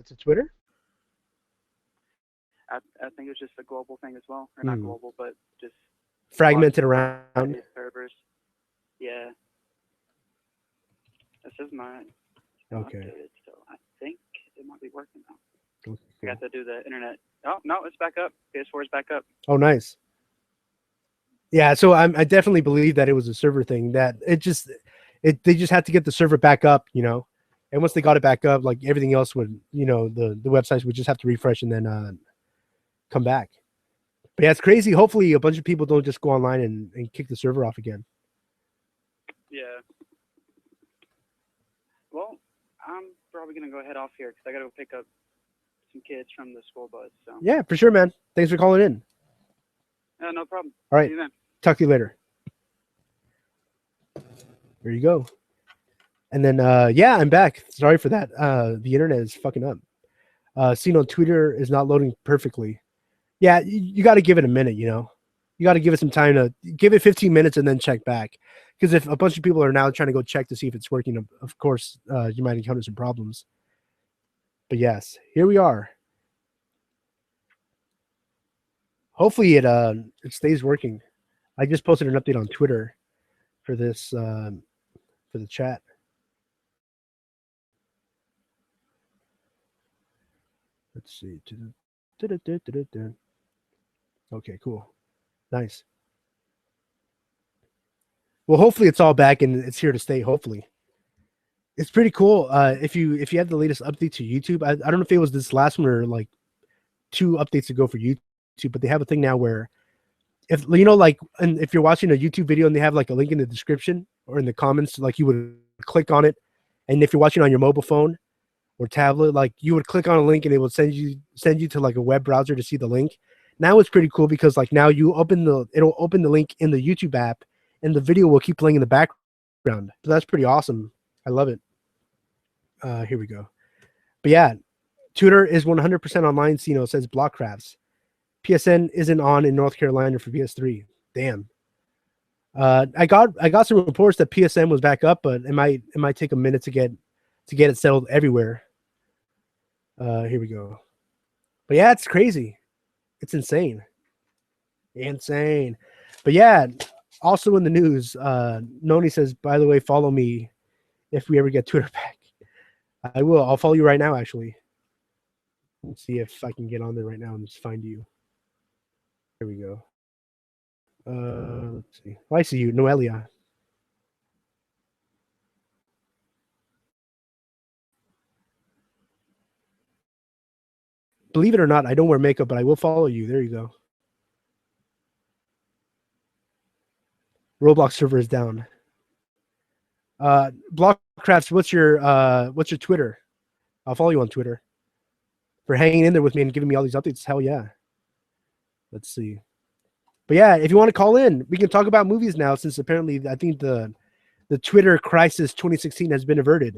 To Twitter? I think it was just a global thing as well. Or not global, but just Fragmented around. servers. Yeah. This is my Okay. updated, so I think it might be working now. Okay. I got to do the internet. Oh, no, it's back up. PS4 is back up. Oh, nice. Yeah, so I definitely believe that it was a server thing. That they just had to get the server back up, you know. And once they got it back up, like everything else would, you know, the websites would just have to refresh and then come back. But yeah, it's crazy. Hopefully, a bunch of people don't just go online and kick the server off again. Yeah. Well, I'm probably gonna go head off here because I gotta go pick up some kids from the school bus. So. Yeah, for sure, man. Thanks for calling in. No problem. All right. See you then. Talk to you later. There you go. And then, yeah, I'm back. Sorry for that. The internet is fucking up. Sino, Twitter is not loading perfectly. Yeah, you got to give it a minute, you know. You got to give it some time to give it 15 minutes and then check back. Because if a bunch of people are now trying to go check to see if it's working, of course, you might encounter some problems. But yes, here we are. Hopefully it stays working. I just posted an update on Twitter for this for the chat. Let's see. Okay, cool. Nice. Well, hopefully it's all back and it's here to stay. Hopefully, it's pretty cool. If you have the latest update to YouTube, I don't know if it was this last one or like 2 updates ago for YouTube, but they have a thing now where if you know, like, and if you're watching a YouTube video and they have like a link in the description or in the comments, like you would click on it, and if you're watching on your mobile phone or tablet, like you would click on a link and it will send you to like a web browser to see the link. Now it's pretty cool because like now it'll open the link in the YouTube app and the video will keep playing in the background. So that's pretty awesome. I love it. Here we go. But yeah, Twitter is 100% online. Sino says Blockcrafts. PSN isn't on in North Carolina for PS3. Damn. I got some reports that PSN was back up, but it might take a minute to get it settled everywhere. Here we go. But yeah, it's crazy. It's insane. Insane. But yeah, also in the news, Noni says, by the way, follow me if we ever get Twitter back. I will. I'll follow you right now, actually. Let's see if I can get on there right now and just find you. Here we go. Let's see. Oh, I see you, Noelia. Believe it or not, I don't wear makeup, but I will follow you. There you go. Roblox server is down. Blockcrafts, what's your Twitter? I'll follow you on Twitter. For hanging in there with me and giving me all these updates. Hell yeah. Let's see. But yeah, if you want to call in, we can talk about movies now, since apparently I think the Twitter crisis 2016 has been averted.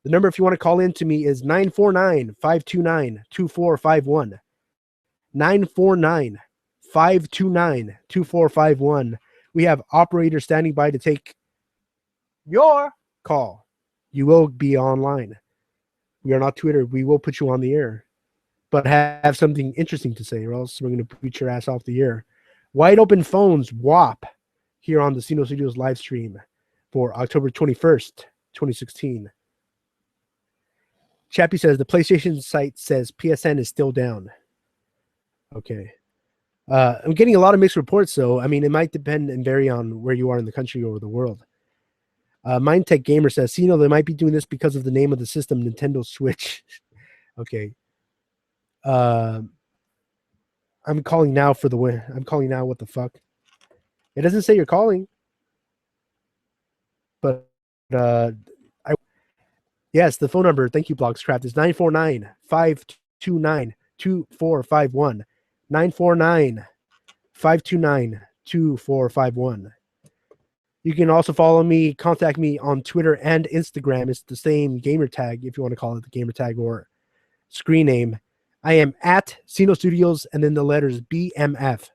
The number, if you want to call in to me, is 949-529-2451. 949-529-2451. We have operators standing by to take your call. You will be online. We are not Twitter. We will put you on the air, but have something interesting to say, or else we're going to beat your ass off the air. Wide Open Phones, WAP, here on the Sino Studios live stream for October 21st, 2016. Chappie says the PlayStation site says PSN is still down. Okay. I'm getting a lot of mixed reports, so I mean, it might depend and vary on where you are in the country or the world. Mindtech Gamer says, Sino, they might be doing this because of the name of the system, Nintendo Switch. Okay. I'm calling now for the win. I'm calling now. What the fuck? It doesn't say you're calling. But yes, the phone number, thank you, Blockscraft, is 949-529-2451. 949-529-2451. You can also follow me, contact me on Twitter and Instagram. It's the same gamer tag, if you want to call it the gamer tag or screen name. I am at Sino Studios and then the letters BMF.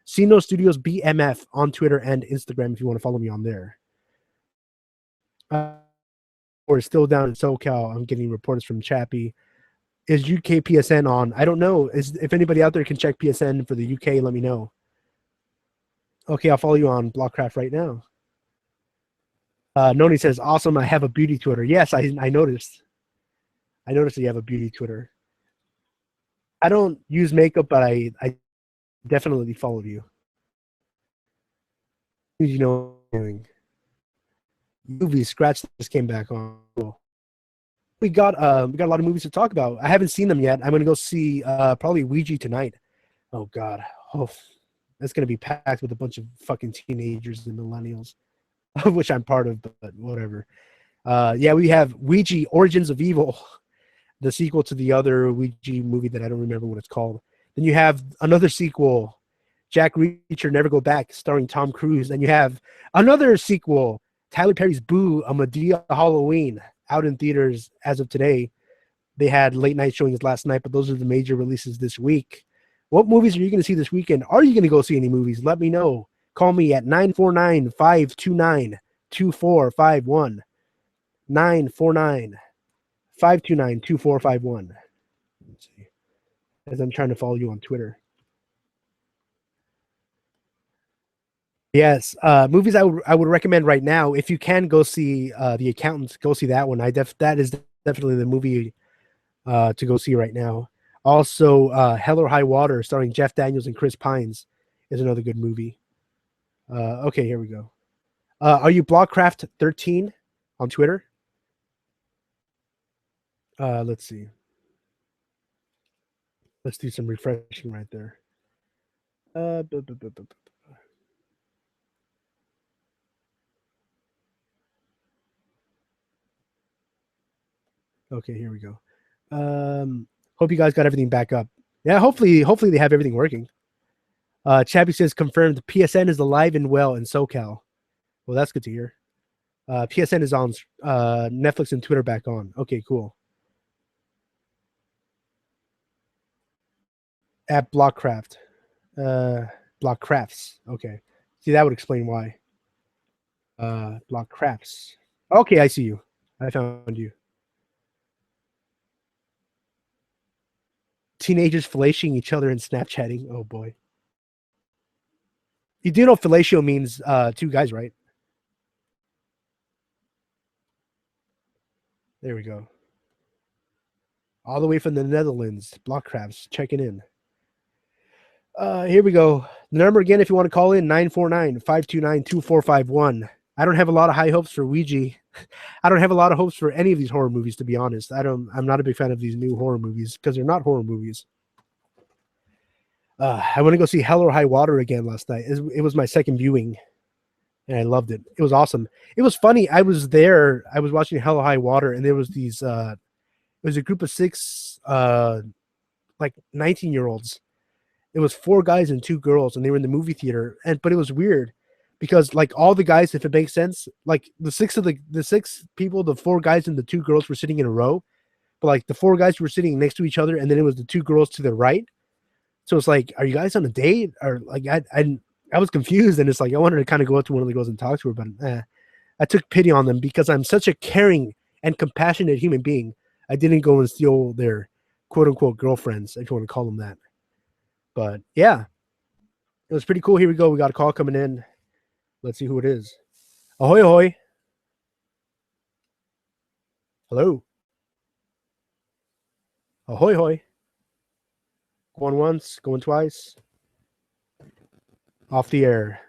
Sino Studios BMF on Twitter and Instagram if you want to follow me on there. Or still down in SoCal. I'm getting reports from Chappie. Is UK PSN on? I don't know. If anybody out there can check PSN for the UK, let me know. Okay, I'll follow you on Blockcraft right now. Noni says, awesome, I have a beauty Twitter. Yes, I noticed. I noticed that you have a beauty Twitter. I don't use makeup, but I definitely followed you. You know, movie Scratch just came back on. We got a lot of movies to talk about. I haven't seen them yet. I'm gonna go see probably Ouija tonight. Oh God, oh, that's gonna be packed with a bunch of fucking teenagers and millennials, of which I'm part of, but whatever. Yeah, we have Ouija: Origins of Evil, the sequel to the other Ouija movie that I don't remember what it's called. Then you have another sequel, Jack Reacher: Never Go Back, starring Tom Cruise. Then you have another sequel, Tyler Perry's Boo: A Medea Halloween, out in theaters as of today. They had late night showings last night, but those are the major releases this week. What movies are you going to see this weekend? Are you going to go see any movies? Let me know. Call me at 949-529-2451. 949-529-2451. Let's see. As I'm trying to follow you on Twitter. Yes, movies I would recommend right now. If you can go see The Accountants, go see that one. That is definitely the movie to go see right now. Also, Hell or High Water, starring Jeff Daniels and Chris Pines, is another good movie. Okay, here we go. Are you Blockcraft13 on Twitter? Let's see. Let's do some refreshing right there. Okay, here we go. Hope you guys got everything back up. Yeah, hopefully they have everything working. Chappie says confirmed PSN is alive and well in SoCal. Well, that's good to hear. PSN is on. Netflix and Twitter back on. Okay, cool. At Blockcraft. Blockcrafts. Okay. See, that would explain why. Blockcrafts. Okay, I see you. I found you. Teenagers fellatiating each other and Snapchatting. Oh boy. You do know fellatio means two guys, right? There we go. All the way from the Netherlands. Blockcrafts checking in. Here we go. The number again, if you want to call in, 949-529-2451. I don't have a lot of high hopes for Ouija. I don't have a lot of hopes for any of these horror movies, to be honest. I'm not a big fan of these new horror movies because they're not horror movies. I went to go see Hell or High Water again last night. It was my second viewing, and I loved it. It was awesome. It was funny. I was there. I was watching Hell or High Water, and there was these. It was a group of six, like 19-year-olds. It was 4 guys and 2 girls, and they were in the movie theater. But it was weird because like all the guys, if it makes sense, like the 6 people, the 4 guys and the 2 girls were sitting in a row, but like the 4 guys were sitting next to each other, and then it was the 2 girls to the right. So it's like, are you guys on a date? Or like I was confused, and it's like I wanted to kind of go up to one of the girls and talk to her, but I took pity on them because I'm such a caring and compassionate human being. I didn't go and steal their quote unquote girlfriends, if you want to call them that. But yeah, it was pretty cool. Here we go. We got a call coming in. Let's see who it is. Ahoy, ahoy. Hello. Ahoy, hoy. Going once, going twice. Off the air.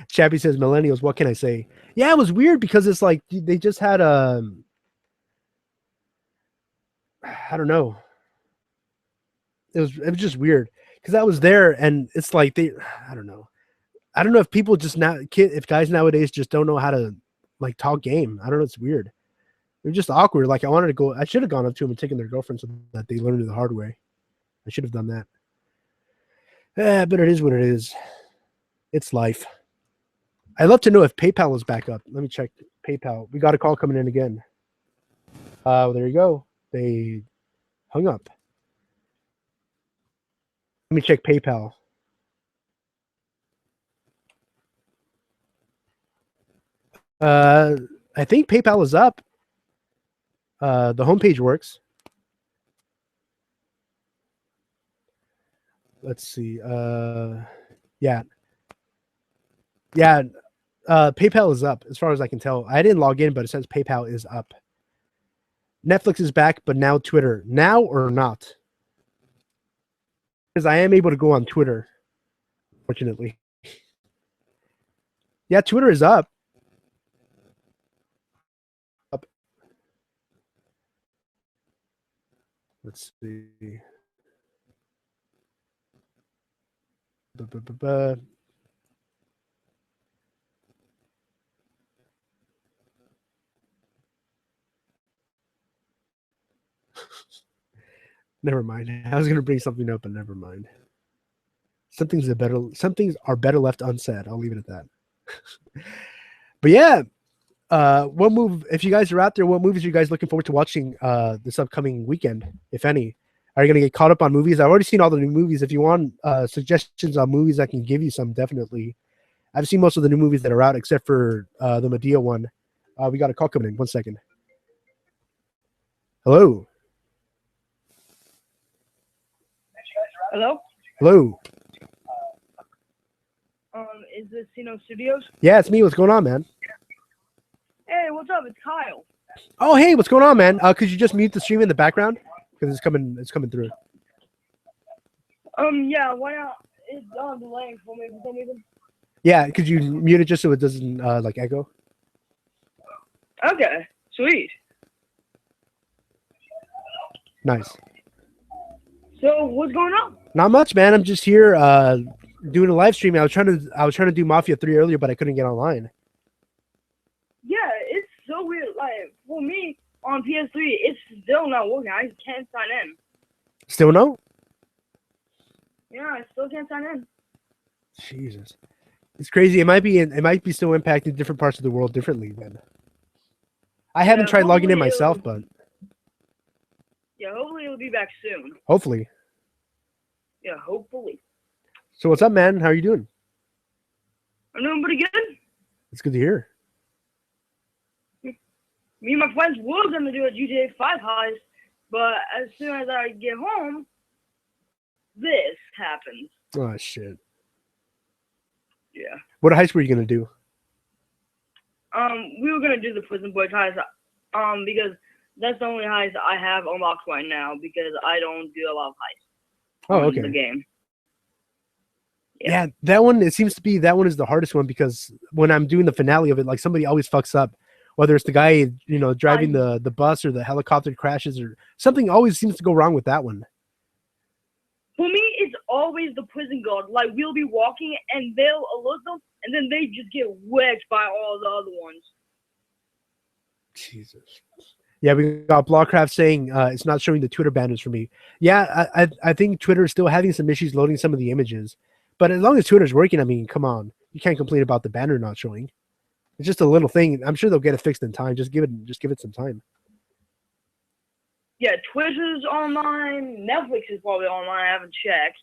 Chappie says, millennials, what can I say? Yeah, it was weird because it's like they just had I don't know. It was just weird because I was there, and it's like I don't know. I don't know if people just if guys nowadays just don't know how to like talk game. I don't know. It's weird. They're just awkward. Like I should have gone up to them and taken their girlfriend so that they learned it the hard way. I should have done that. But it is what it is. It's life. I'd love to know if PayPal is back up. Let me check PayPal. We got a call coming in again. There you go. They hung up. Let me check PayPal. I think PayPal is up. The homepage works. Let's see. Yeah. PayPal is up as far as I can tell. I didn't log in, but it says PayPal is up. Netflix is back, but now Twitter. Now or not? Because I am able to go on Twitter, fortunately. Yeah, Twitter is up. Let's see. Never mind. I was gonna bring something up, but never mind. Some things are better left unsaid. I'll leave it at that. But yeah, what move? If you guys are out there, what movies are you guys looking forward to watching this upcoming weekend, if any? Are you gonna get caught up on movies? I've already seen all the new movies. If you want suggestions on movies, I can give you some definitely. I've seen most of the new movies that are out, except for the Medea one. We got a call coming in. 1 second. Hello. Hello? Hello. Is this Sino Studios? Yeah, it's me. What's going on, man? Hey, what's up? It's Kyle. Oh, hey, what's going on, man? Could you just mute the stream in the background because it's coming through. Yeah, why not? It's on delaying for me for some reason. Yeah, could you mute it just so it doesn't like echo? Okay, sweet. Nice. So, what's going on? Not much, man. I'm just here doing a live stream. I was trying to do Mafia 3 earlier, but I couldn't get online. Yeah, it's so weird. Like, for me, on PS3, it's still not working. I can't sign in. Still no? Yeah, I still can't sign in. Jesus. It's crazy. It might be still impacting different parts of the world differently then. I haven't tried logging in myself, but yeah, hopefully it'll be back soon. hopefully. Yeah, hopefully. So what's up, man? How are you doing? I'm doing pretty good. It's good to hear. Me and my friends were gonna do a GTA 5 heist, but as soon as I get home, this happens. Oh shit. Yeah. What heist were you gonna do? We were gonna do the prison break heist, because that's the only heist I have unlocked right now because I don't do a lot of heists. Oh, okay. In the game. Yeah, that one. It seems to be that one is the hardest one because when I'm doing the finale of it, like somebody always fucks up. Whether it's the guy, driving the bus or the helicopter crashes or something, always seems to go wrong with that one. For me, it's always the prison guard. Like, we'll be walking and they'll alert them, and then they just get wrecked by all the other ones. Jesus. Yeah, we got Blockcraft saying it's not showing the Twitter banners for me. Yeah, I think Twitter is still having some issues loading some of the images. But as long as Twitter's working, I mean, come on. You can't complain about the banner not showing. It's just a little thing. I'm sure they'll get it fixed in time. Just give it some time. Yeah, Twitter's online. Netflix is probably online. I haven't checked.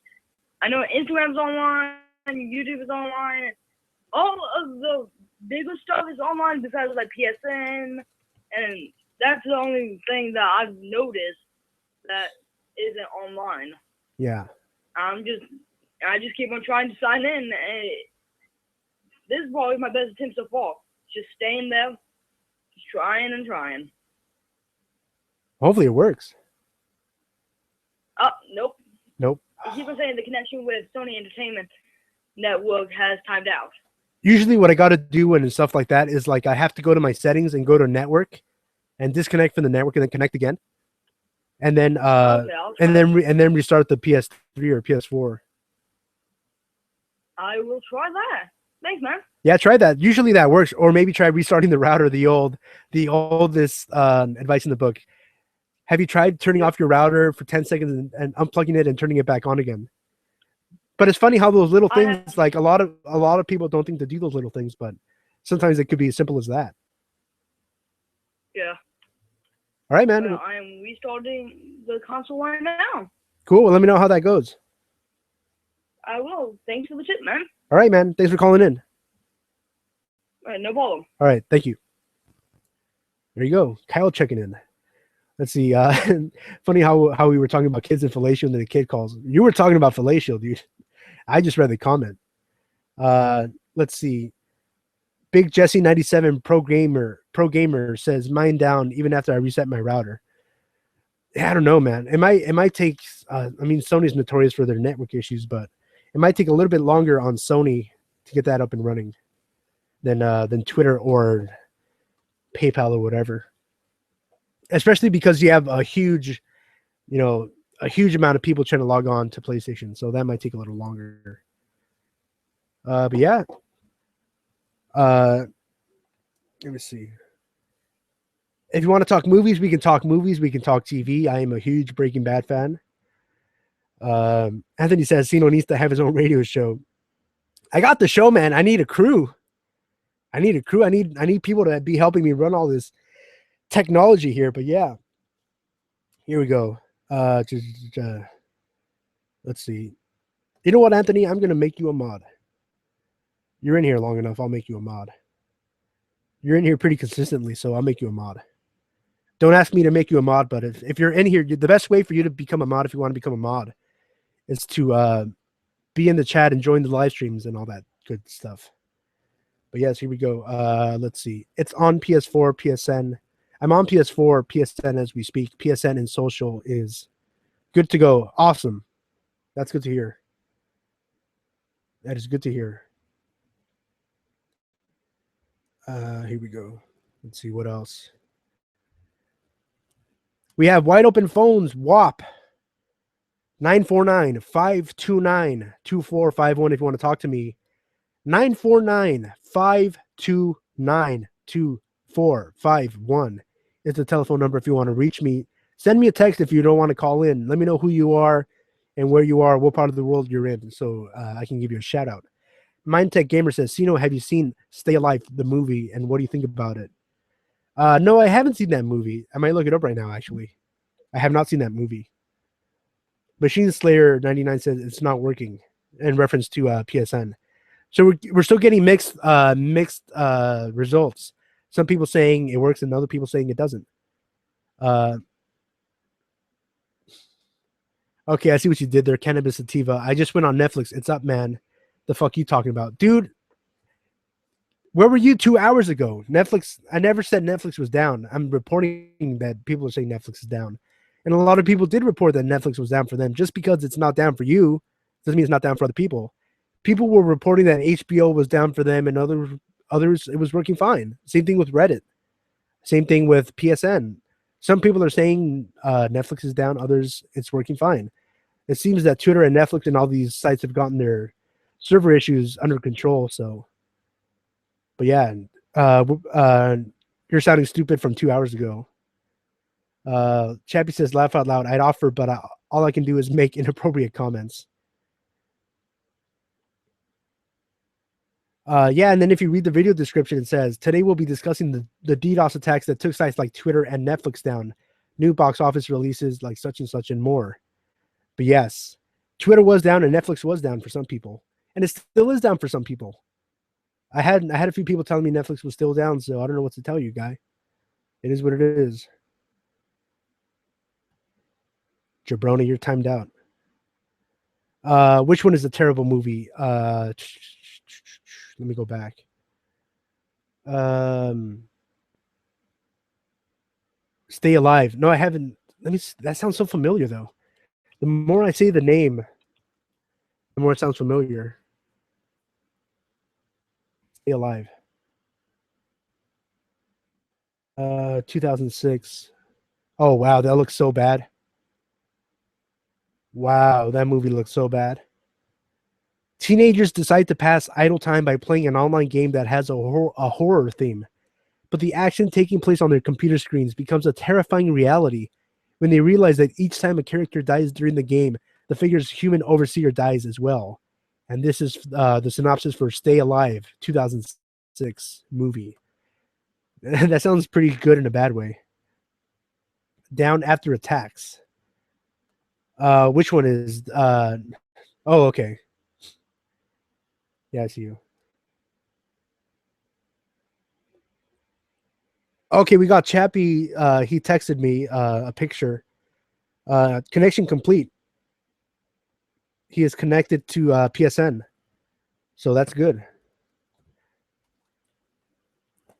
I know Instagram's online. YouTube is online. All of the bigger stuff is online besides like PSN, and that's the only thing that I've noticed that isn't online. Yeah. I just keep on trying to sign in. And this is probably my best attempt so far. Just staying there, just trying and trying. Hopefully it works. Nope. Nope. You keep on saying the connection with Sony Entertainment Network has timed out. Usually what I got to do when stuff like that is like I have to go to my settings and go to network and disconnect from the network and then connect again. And then then restart the PS3 or PS4. I will try that. Thanks, man. Yeah, try that. Usually that works. Or maybe try restarting the router, the oldest advice in the book. Have you tried turning off your router for 10 seconds and unplugging it and turning it back on again? But it's funny how those little things, like a lot of people don't think to do those little things, but sometimes it could be as simple as that. Yeah. All right, man. Well, I am restarting the console right now. Cool. Well, let me know how that goes. I will. Thanks for the tip, man. All right, man. Thanks for calling in. All right, no problem. All right. Thank you. There you go. Kyle checking in. Let's see. Funny how we were talking about kids and fellatio and then the kid calls. You were talking about fellatio, dude. I just read the comment. Let's see. Big Jesse 97 pro gamer says mine down even after I reset my router. Yeah, I don't know, man. It might take. I mean, Sony's notorious for their network issues, but it might take a little bit longer on Sony to get that up and running than Twitter or PayPal or whatever. Especially because you have a huge amount of people trying to log on to PlayStation, so that might take a little longer. But yeah. Let me see. If you want to talk movies, we can talk movies. We can talk TV. I am a huge Breaking Bad fan. Anthony says Sino needs to have his own radio show. I got the show, man. I need a crew. I need people to be helping me run all this technology here. But yeah, here we go. Let's see. You know what, Anthony? I'm gonna make you a mod. You're in here long enough. I'll make you a mod. You're in here pretty consistently, so I'll make you a mod. Don't ask me to make you a mod, but if you're in here, the best way for you to become a mod, if you want to become a mod, is to be in the chat and join the live streams and all that good stuff. But yes, here we go. Let's see. It's on PS4, PSN. I'm on PS4, PSN as we speak. PSN and social is good to go. Awesome. That's good to hear. That is good to hear. Here we go. Let's see what else. We have wide open phones. WAP 949-529-2451 if you want to talk to me. 949-529-2451 is the telephone number if you want to reach me. Send me a text if you don't want to call in. Let me know who you are and where you are, what part of the world you're in, so I can give you a shout out. MindTech Gamer says, Sino, have you seen Stay Alive, the movie, and what do you think about it? No, I haven't seen that movie. I might look it up right now, actually. I have not seen that movie. Machine Slayer 99 says it's not working in reference to PSN. So we're still getting mixed results. Some people saying it works and other people saying it doesn't. Okay, I see what you did there. Cannabis Sativa. I just went on Netflix. It's up, man. The fuck you talking about? Dude, where were you 2 hours ago? Netflix, I never said Netflix was down. I'm reporting that people are saying Netflix is down. And a lot of people did report that Netflix was down for them. Just because it's not down for you doesn't mean it's not down for other people. People were reporting that HBO was down for them and others it was working fine. Same thing with Reddit. Same thing with PSN. Some people are saying Netflix is down, others it's working fine. It seems that Twitter and Netflix and all these sites have gotten their server issues under control. So, but yeah, you're sounding stupid from 2 hours ago. Chappie says, laugh out loud. I'd offer, but all I can do is make inappropriate comments. Yeah, and then if you read the video description, it says, today we'll be discussing the DDoS attacks that took sites like Twitter and Netflix down, new box office releases like such and such and more. But yes, Twitter was down and Netflix was down for some people. And it still is down for some people. I had a few people telling me Netflix was still down, so I don't know what to tell you, guy. It is what it is. Jabroni, you're timed out. Which one is a terrible movie? Let me go back. Stay Alive. No, I haven't. That sounds so familiar, though. The more I say the name, the more it sounds familiar. Stay Alive. 2006. Oh, wow. That looks so bad. Wow. That movie looks so bad. Teenagers decide to pass idle time by playing an online game that has a horror theme. But the action taking place on their computer screens becomes a terrifying reality when they realize that each time a character dies during the game, the figure's human overseer dies as well. And this is the synopsis for Stay Alive, 2006 movie. That sounds pretty good in a bad way. Down after attacks. Which one is... oh, okay. Yeah, I see you. Okay, we got Chappie. He texted me a picture. Connection complete. He is connected to PSN. So that's good.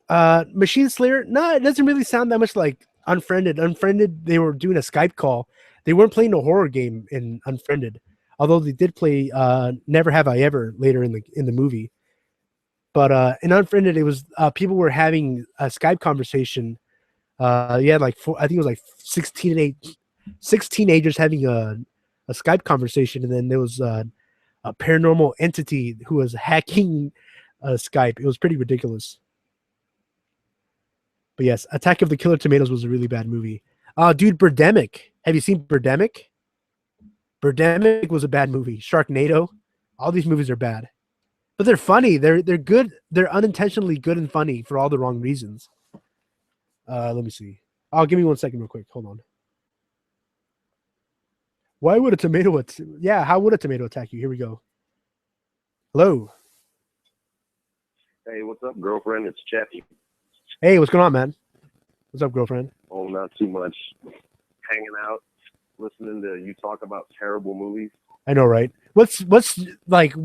Machine Slayer, no, it doesn't really sound that much like Unfriended. Unfriended, they were doing a Skype call. They weren't playing a horror game in Unfriended, although they did play Never Have I Ever later in the movie. But in Unfriended, it was people were having a Skype conversation. Yeah, like I think it was like 6 teenagers having a Skype conversation, and then there was a paranormal entity who was hacking Skype. It was pretty ridiculous. But yes, Attack of the Killer Tomatoes was a really bad movie. Dude, Birdemic. Have you seen Birdemic? Birdemic was a bad movie. Sharknado. All these movies are bad. But they're funny. They're good. They're unintentionally good and funny for all the wrong reasons. Let me see. Give me 1 second real quick. Hold on. Why would a tomato how would a tomato attack you? Here we go. Hello. Hey, what's up, girlfriend? It's Chappie. Hey, what's going on, man? What's up, girlfriend? Oh, not too much. Hanging out, listening to you talk about terrible movies. I know, right? What's like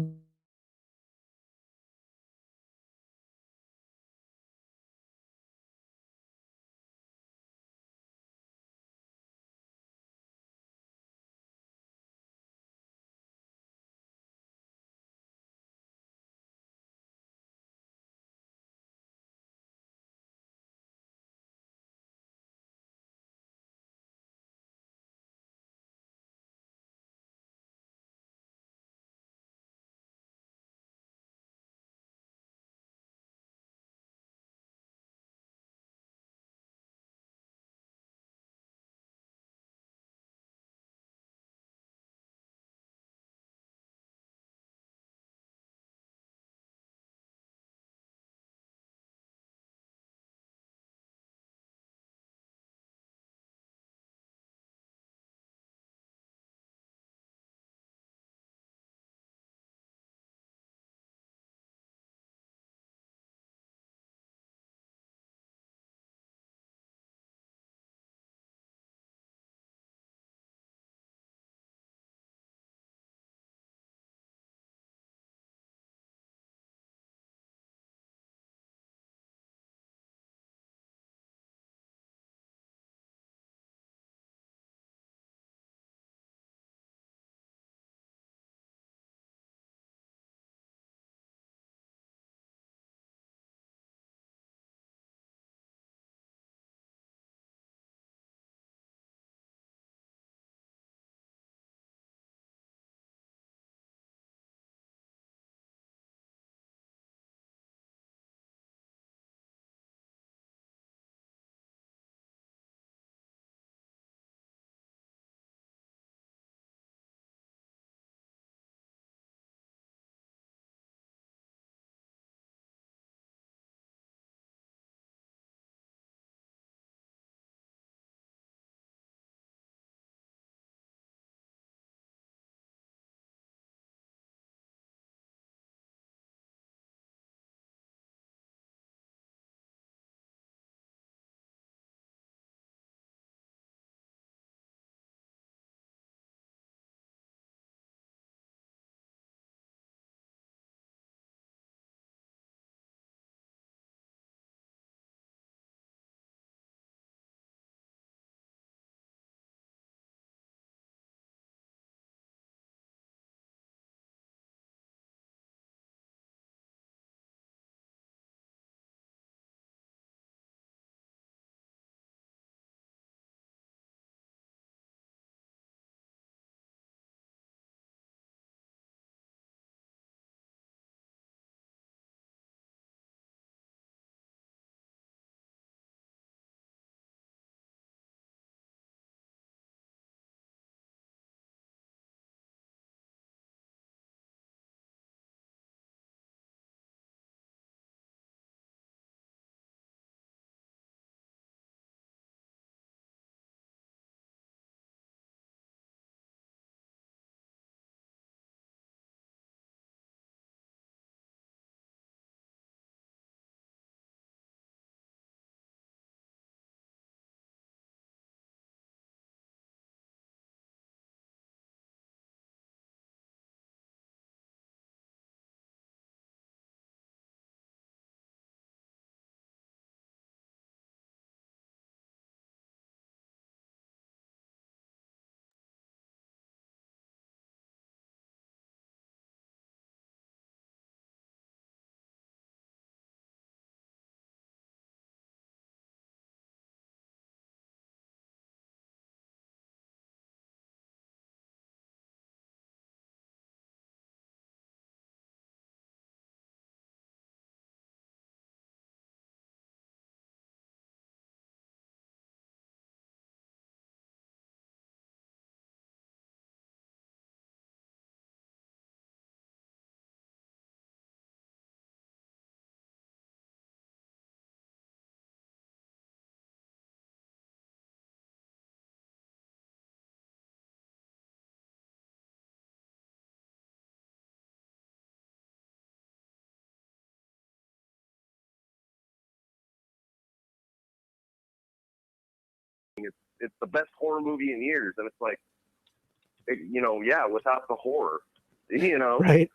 it's the best horror movie in years, and it's like, yeah, without the horror, Right.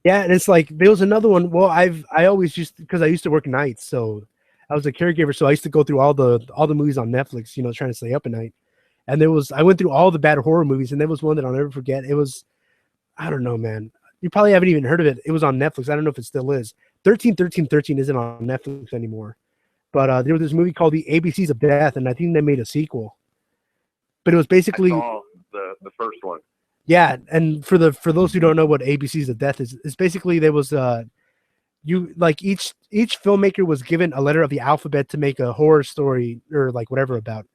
Yeah, and it's like there was another one. Well, I always because I used to work nights, so I was a caregiver, so I used to go through all the movies on Netflix, trying to stay up at night. And I went through all the bad horror movies, and there was one that I'll never forget. It was, I don't know, man. You probably haven't even heard of it. It was on Netflix. I don't know if it still is. 13 isn't on Netflix anymore. But there was this movie called The ABCs of Death, and I think they made a sequel. But it was basically I saw the first one. Yeah, and for those who don't know what ABCs of Death is, it's basically there was each filmmaker was given a letter of the alphabet to make a horror story or like whatever about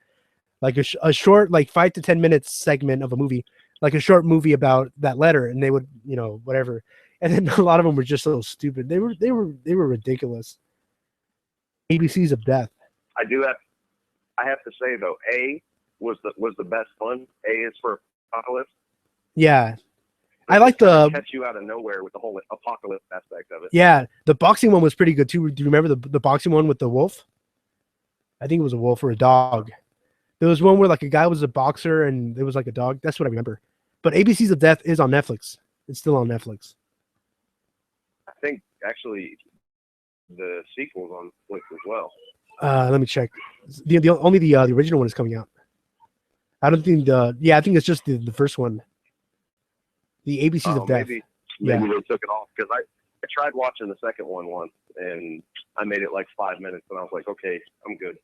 like a short like 5 to 10 minutes segment of a movie, like a short movie about that letter, and they would whatever, and then a lot of them were just so stupid. They were ridiculous. ABCs of Death. I have to say though, A was the best one. A is for Apocalypse. Yeah, I like the catch you out of nowhere with the whole apocalypse aspect of it. Yeah, the boxing one was pretty good too. Do you remember the boxing one with the wolf? I think it was a wolf or a dog. There was one where like a guy was a boxer and there was like a dog. That's what I remember. But ABCs of Death is on Netflix. It's still on Netflix. I think actually the sequel's on Netflix as well. Let me check. Only the original one is coming out. I don't think I think it's just the first one. The ABCs of Death. Maybe they took it off because I tried watching the second one once and I made it like 5 minutes and I was like, okay, I'm good.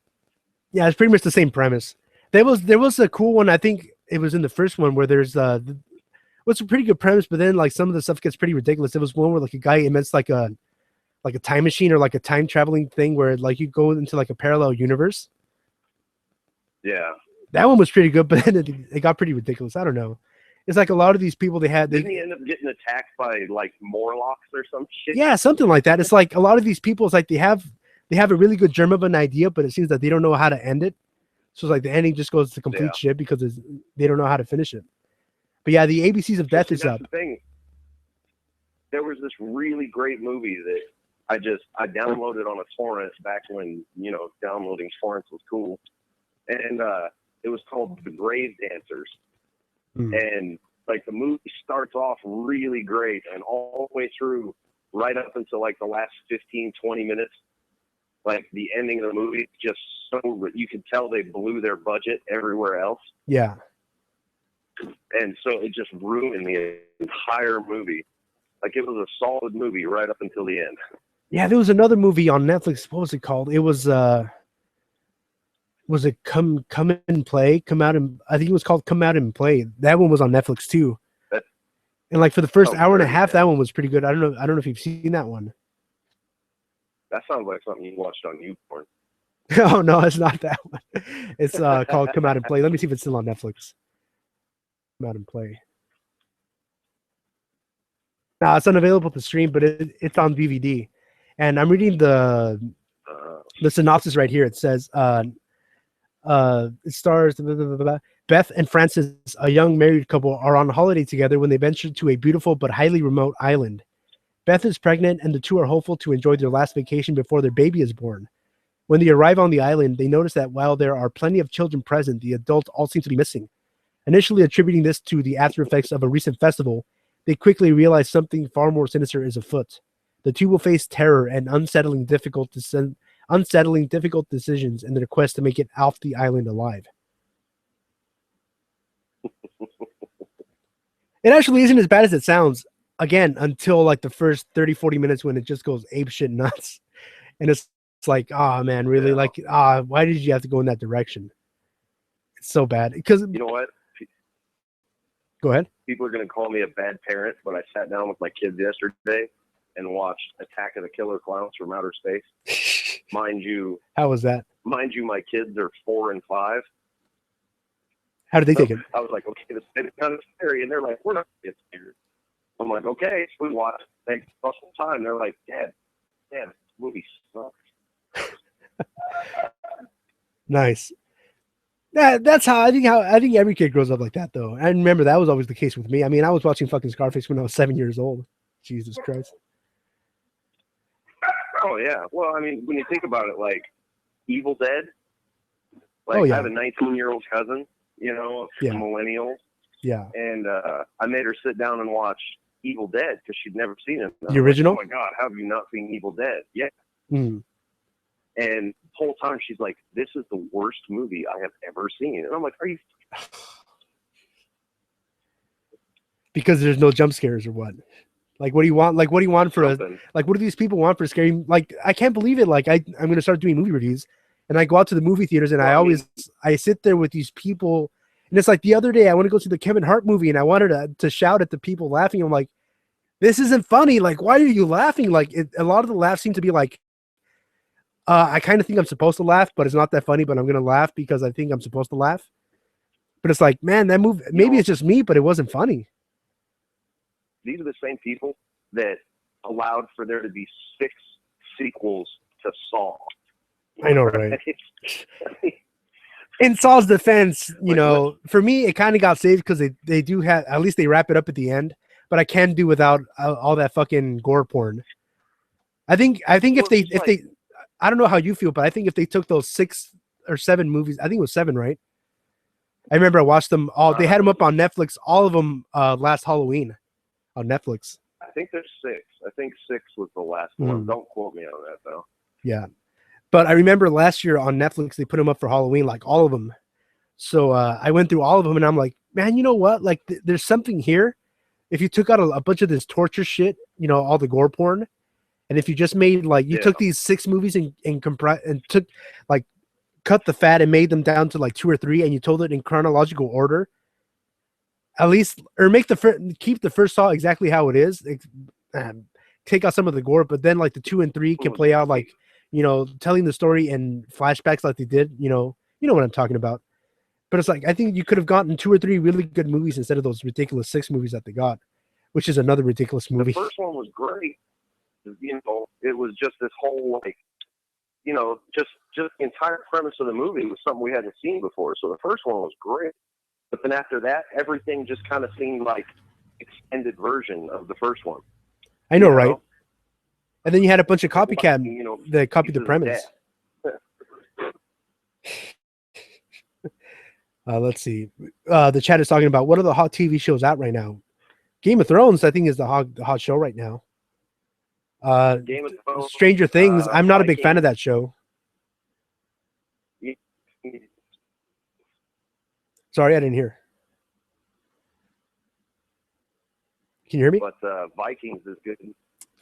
Yeah, it's pretty much the same premise. There was a cool one. I think it was in the first one where there's what's a pretty good premise, but then like some of the stuff gets pretty ridiculous. There was one where like a guy invents like a time machine or like a time traveling thing where like you go into like a parallel universe. Yeah, that one was pretty good, but then it got pretty ridiculous. I don't know. It's like a lot of these people didn't he end up getting attacked by like Morlocks or some shit? Yeah, something like that. It's like a lot of these people. It's like they have a really good germ of an idea, but it seems that they don't know how to end it. So it's like the ending just goes to complete shit because they don't know how to finish it. But yeah, the ABCs of Death is up. The thing. There was this really great movie that I downloaded on a torrent back when downloading torrents was cool, and it was called The Grave Dancers. And like the movie starts off really great and all the way through right up until like the last 15-20 minutes, like the ending of the movie, just so you could tell they blew their budget everywhere else. Yeah. And so it just ruined the entire movie. Like it was a solid movie right up until the end. Yeah, there was another movie on Netflix. What was it called? It was it Come and Play? Come Out and I think it was called Come Out and Play. That one was on Netflix too. And like for the first hour and a half, that one was pretty good. I don't know if you've seen that one. That sounds like something you watched on YouPorn. Oh no, it's not that one. It's called Come Out and Play. Let me see if it's still on Netflix. Come Out and Play. No, it's unavailable to stream, but it's on DVD. And I'm reading the synopsis right here. It says it stars Beth and Francis, a young married couple, are on holiday together when they venture to a beautiful but highly remote island. Beth is pregnant, and the two are hopeful to enjoy their last vacation before their baby is born. When they arrive on the island, they notice that while there are plenty of children present, the adults all seem to be missing. Initially attributing this to the after effects of a recent festival, they quickly realize something far more sinister is afoot. The two will face terror and unsettling difficult decisions in their quest to make it off the island alive. It actually isn't as bad as it sounds, again, until like the first 30-40 minutes when it just goes apeshit nuts. And it's like, oh man, really? Yeah. Like, why did you have to go in that direction? It's so bad. Because you know what? Go ahead. People are going to call me a bad parent, but I sat down with my kids yesterday and watched Attack of the Killer Clowns from Outer Space. Mind you. How was that? Mind you, my kids are 4 and 5. How did they take it? I was like, okay, this is kind of scary. And they're like, we're not going to get scared. I'm like, okay. So we watched. Thanks the whole time. They're like, Dad, this movie sucks. Nice. That's how I think every kid grows up like that, though. I remember that was always the case with me. I mean, I was watching fucking Scarface when I was 7 years old. Jesus Christ. Oh yeah. Well, I mean, when you think about it, like Evil Dead, Like, Oh, yeah. I have a 19-year-old cousin, you know, Yeah. a millennial, Yeah. and I made her sit down and watch Evil Dead because she'd never seen it. The original? Like, oh my God, how have you not seen Evil Dead? Yeah. Mm. And the whole time she's like, "This is the worst movie I have ever seen." And I'm like, "Are you?" Because there's no jump scares or what? Like, what do you want? Like, what do you want for Something. like, what do these people want for scary? Like, I can't believe it. Like, I'm going to start doing movie reviews, and I go out to the movie theaters, and Well, I sit there with these people, and it's like the other day I want to go see the Kevin Hart movie, and I wanted to shout at the people laughing. I'm like, this isn't funny. Like, why are you laughing? Like, a lot of the laughs seem to be like, I kind of think I'm supposed to laugh, but it's not that funny, but I'm going to laugh because I think I'm supposed to laugh. But it's like, man, that movie, maybe it's just me, but it wasn't funny. These are the same people that allowed for there to be 6 sequels to Saw. I know, right? In Saul's defense, you know, for me, it kind of got saved because they do have, at least they wrap it up at the end, but I can do without all that fucking gore porn. I think if they, I don't know how you feel, but I think if they took those 6 or 7 movies, I think it was 7, right? I remember I watched them all. They had them up on Netflix, all of them last Halloween on Netflix. I think there's 6. I think 6 was the last one. Don't quote me on that, though. Yeah. But I remember last year on Netflix, they put them up for Halloween, like all of them. So I went through all of them, and I'm like, man, you know what? Like, there's something here. If you took out a bunch of this torture shit, you know, all the gore porn, and if you just made, like, you took these 6 movies and took, like, cut the fat and made them down to, like, 2 or 3, and you told it in chronological order, at least, or keep the first Saw exactly how it is, take out some of the gore, but then, like, the 2 and 3 can play out, like, you know, telling the story in flashbacks like they did, you know what I'm talking about. But it's like, I think you could have gotten 2 or 3 really good movies instead of those ridiculous 6 movies that they got, which is another ridiculous movie. The first one was great. You know, it was just this whole, like, you know, just the entire premise of the movie was something we hadn't seen before. So the first one was great. But then after that, everything just kind of seemed like extended version of the first one. I know, right? And then you had a bunch of copycat that copied the premise. Let's see. The chat is talking about what are the hot TV shows out right now. Game of Thrones, I think, is the hot show right now. Game of Thrones, Stranger Things. I'm not a big fan of that show. Sorry, I didn't hear. Can you hear me? But Vikings is good.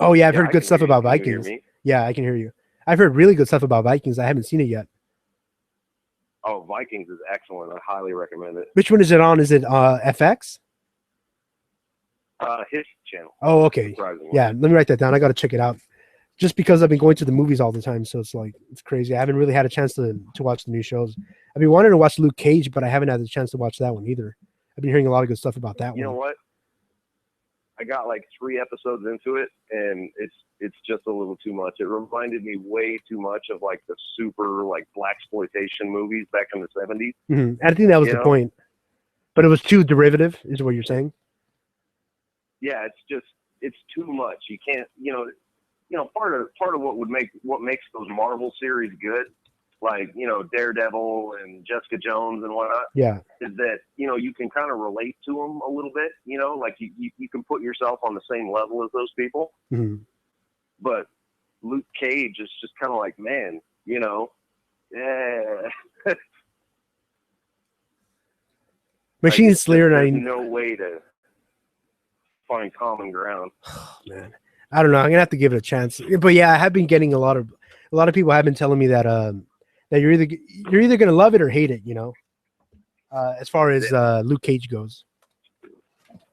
Oh yeah, I've heard good stuff about Vikings. Yeah, I can hear you. I've heard really good stuff about Vikings. I haven't seen it yet. Oh, Vikings is excellent. I highly recommend it. Which one is it on? Is it FX? His channel. Oh, okay. Yeah, let me write that down. I got to check it out. Just because I've been going to the movies all the time, so it's like it's crazy. I haven't really had a chance to watch the new shows. I've been wanting to watch Luke Cage, but I haven't had the chance to watch that one either. I've been hearing a lot of good stuff about that one. You know what? I got like 3 episodes into it, and it's just a little too much. It reminded me way too much of like the super like blaxploitation movies back in the 70s. Mm-hmm. I think that was the point, but it was too derivative, is what you're saying. Yeah, it's too much. You can't, you know, part of what makes those Marvel series good, like, you know, Daredevil and Jessica Jones and whatnot. Yeah, is that, you know, you can kind of relate to them a little bit. You know, like you can put yourself on the same level as those people. Mm-hmm. But Luke Cage is just kind of like, man, you know, Machine Slayer. There's no way to find common ground. Oh, man, I don't know. I'm gonna have to give it a chance. But yeah, I have been getting a lot of people have been telling me that that you're either gonna love it or hate it. You know, as far as Luke Cage goes.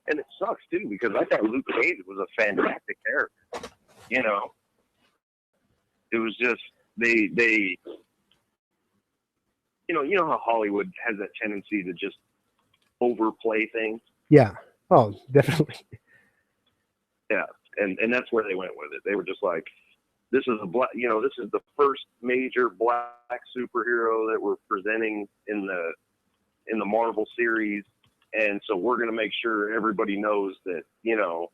And it sucks too because I thought Luke Cage was a fantastic character. You know, it was just they you know how Hollywood has that tendency to just overplay things. Yeah. Oh, definitely. Yeah, and that's where they went with it. They were just like, this is the first major black superhero that we're presenting in the Marvel series, and so we're going to make sure everybody knows that, you know,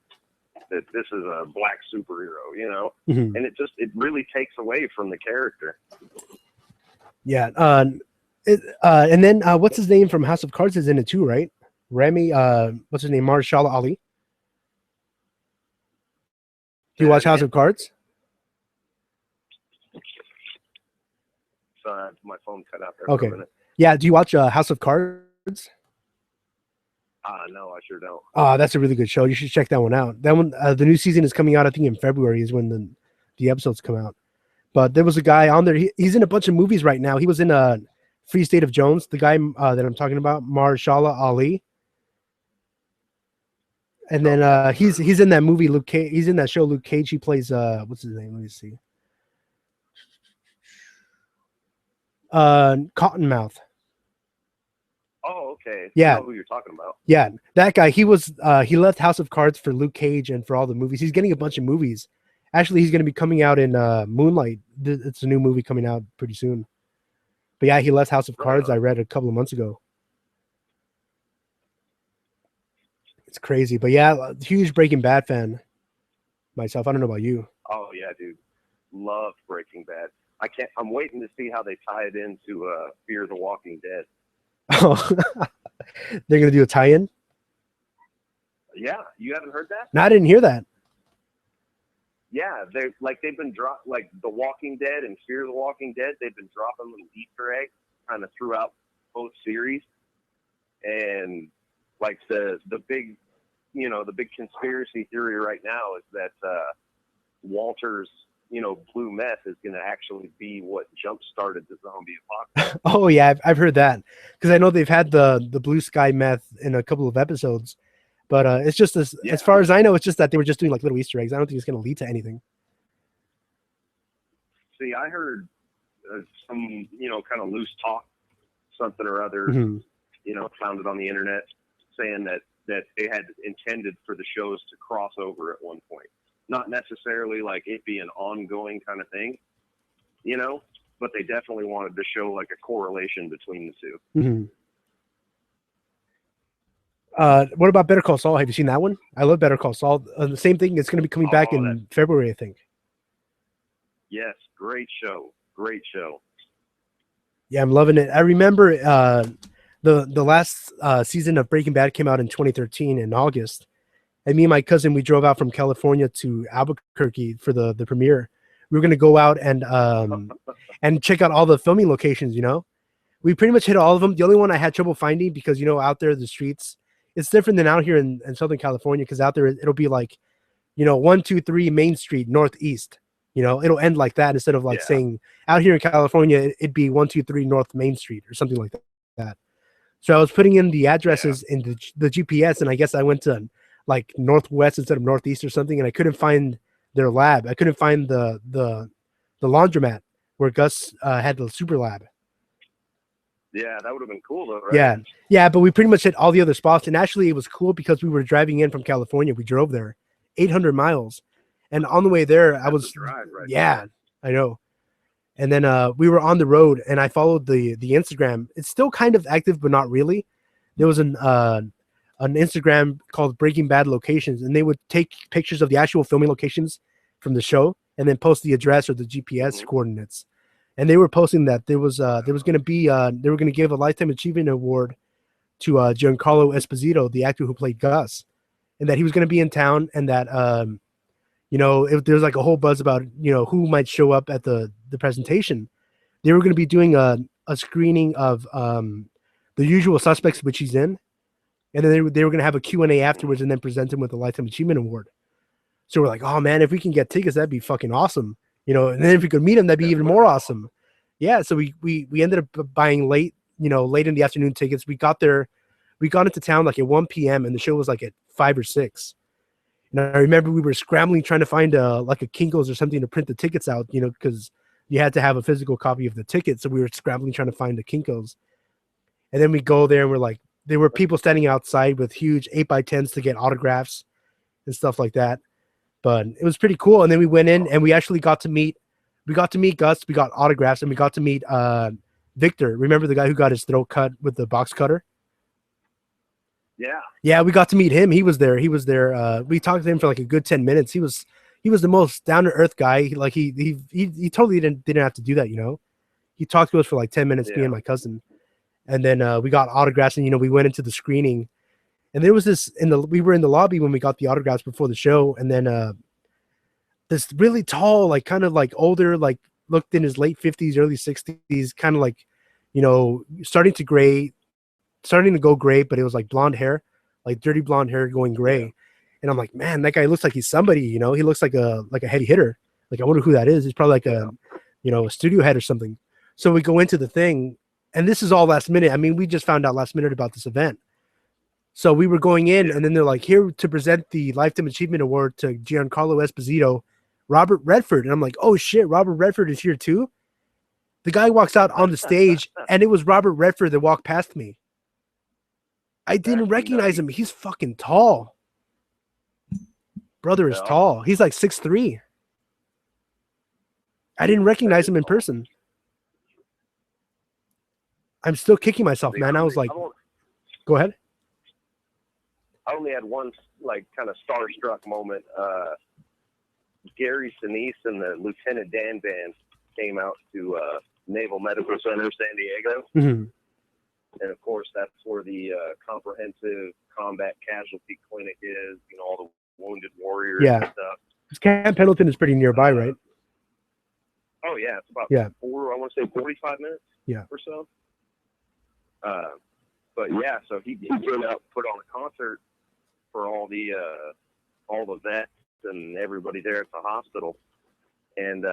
that this is a black superhero, you know. Mm-hmm. And it really takes away from the character. Yeah. And then what's his name from House of Cards is in it too, right? Remy, what's his name? Mahershala Ali. Do you watch House of Cards? My phone cut out there Okay. for a minute. Yeah, do you watch House of Cards? No, I sure don't. That's a really good show. You should check that one out. That one, the new season is coming out. I think in February is when the episodes come out. But there was a guy on there. He's in a bunch of movies right now. He was in Free State of Jones. The guy that I'm talking about, Mahershala Ali. And then he's in that movie Luke Cage. He's in that show Luke Cage. He plays what's his name? Let me see. Cottonmouth. Oh, okay. Yeah. I know who you're talking about. Yeah, that guy. He left House of Cards for Luke Cage and for all the movies. He's getting a bunch of movies. Actually, he's going to be coming out in Moonlight. It's a new movie coming out pretty soon. But yeah, he left House of Cards. I read a couple of months ago. It's crazy. But yeah, huge Breaking Bad fan myself. I don't know about you. Oh yeah, dude. Love Breaking Bad. I'm waiting to see how they tie it into Fear the Walking Dead. Oh, they're going to do a tie-in? Yeah, you haven't heard that? No, I didn't hear that. Yeah, they've been like The Walking Dead and Fear the Walking Dead. They've been dropping little Easter eggs kind of throughout both series, and like the big, the big conspiracy theory right now is that Walter's blue meth is going to actually be what jump started the zombie apocalypse. Oh yeah, I've heard that because I know they've had the blue sky meth in a couple of episodes. But it's just as far as I know, it's just that they were just doing like little Easter eggs. I don't think it's going to lead to anything. See, I heard some, kind of loose talk, something or other, found it on the internet, saying that they had intended for the shows to cross over at one point. Not necessarily like it be an ongoing kind of thing, but they definitely wanted to show like a correlation between the two. Mm-hmm. What about Better Call Saul? Have you seen that one? I love Better Call Saul. The same thing. It's going to be coming back in February, I think. Yes, great show. Great show. Yeah, I'm loving it. I remember the last season of Breaking Bad came out in 2013 in August, and me and my cousin, we drove out from California to Albuquerque for the premiere. We were going to go out and check out all the filming locations. We pretty much hit all of them. The only one I had trouble finding because out there the streets. It's different than out here in Southern California because out there it'll be like, 1, 2, 3 Main Street Northeast. It'll end like that instead of saying out here in California it'd be 1, 2, 3 North Main Street or something like that. So I was putting in the addresses in the GPS, and I guess I went to like Northwest instead of Northeast or something, and I couldn't find their lab. I couldn't find the laundromat where Gus had the super lab. Yeah, that would have been cool though, right? Yeah, but we pretty much hit all the other spots, and actually it was cool because we were driving in from California. We drove there 800 miles, and on the way there I was I know. And then we were on the road, and I followed the Instagram. It's still kind of active, but not really. There was an Instagram called Breaking Bad Locations, and they would take pictures of the actual filming locations from the show and then post the address or the GPS coordinates. And they were posting that there was going to be they were going to give a Lifetime Achievement Award to Giancarlo Esposito, the actor who played Gus, and that he was going to be in town, and that there's like a whole buzz about who might show up at the presentation. They were going to be doing a screening of The Usual Suspects, which he's in, and then they were going to have a Q&A afterwards and then present him with a Lifetime Achievement Award. So we're like, oh man, if we can get tickets, that'd be fucking awesome. And then if we could meet him, that'd be even more awesome. Yeah, so we ended up buying late in the afternoon tickets. We got into town like at 1 p.m. and the show was like at 5 or 6. And I remember we were scrambling trying to find like a Kinko's or something to print the tickets out, because you had to have a physical copy of the ticket. So we were scrambling trying to find the Kinko's. And then we go there and we're like, there were people standing outside with huge 8x10s to get autographs and stuff like that. But it was pretty cool. And then we went in and we actually got to meet Gus. We got autographs and we got to meet Victor. Remember the guy who got his throat cut with the box cutter? Yeah, we got to meet him. He was there. We talked to him for like a good 10 minutes. He was the most down to earth guy. Like he totally didn't have to do that. He talked to us for like 10 minutes, me and my cousin. And then we got autographs, and we went into the screening, and there was this we were in the lobby when we got the autographs before the show, and then this really tall, like kind of like older, like looked in his late 50s, early 60s, kind of like, starting to go gray, but it was like blonde hair, like dirty blonde hair going gray. Yeah. And I'm like, man, that guy looks like he's somebody, he looks like a heavy hitter. Like, I wonder who that is. He's probably like a studio head or something. So we go into the thing, and this is all last minute. I mean, we just found out last minute about this event. So we were going in, and then they're like, here to present the Lifetime Achievement Award to Giancarlo Esposito, Robert Redford. And I'm like, oh shit, Robert Redford is here too? The guy walks out on the stage, and it was Robert Redford that walked past me. I didn't recognize him. He's fucking tall. Brother is tall. He's like 6'3". I didn't recognize him in person. I'm still kicking myself, man. I was like, go ahead. I only had one like kind of starstruck moment. Gary Sinise and the Lieutenant Dan band came out to Naval Medical Center, San Diego. Mm-hmm. And of course, that's where the comprehensive combat casualty clinic is, all the wounded warriors and stuff. Camp Pendleton is pretty nearby, right? Oh, yeah. It's about 45 minutes or so. But yeah, so he came out, put on a concert for all the vets and everybody there at the hospital. And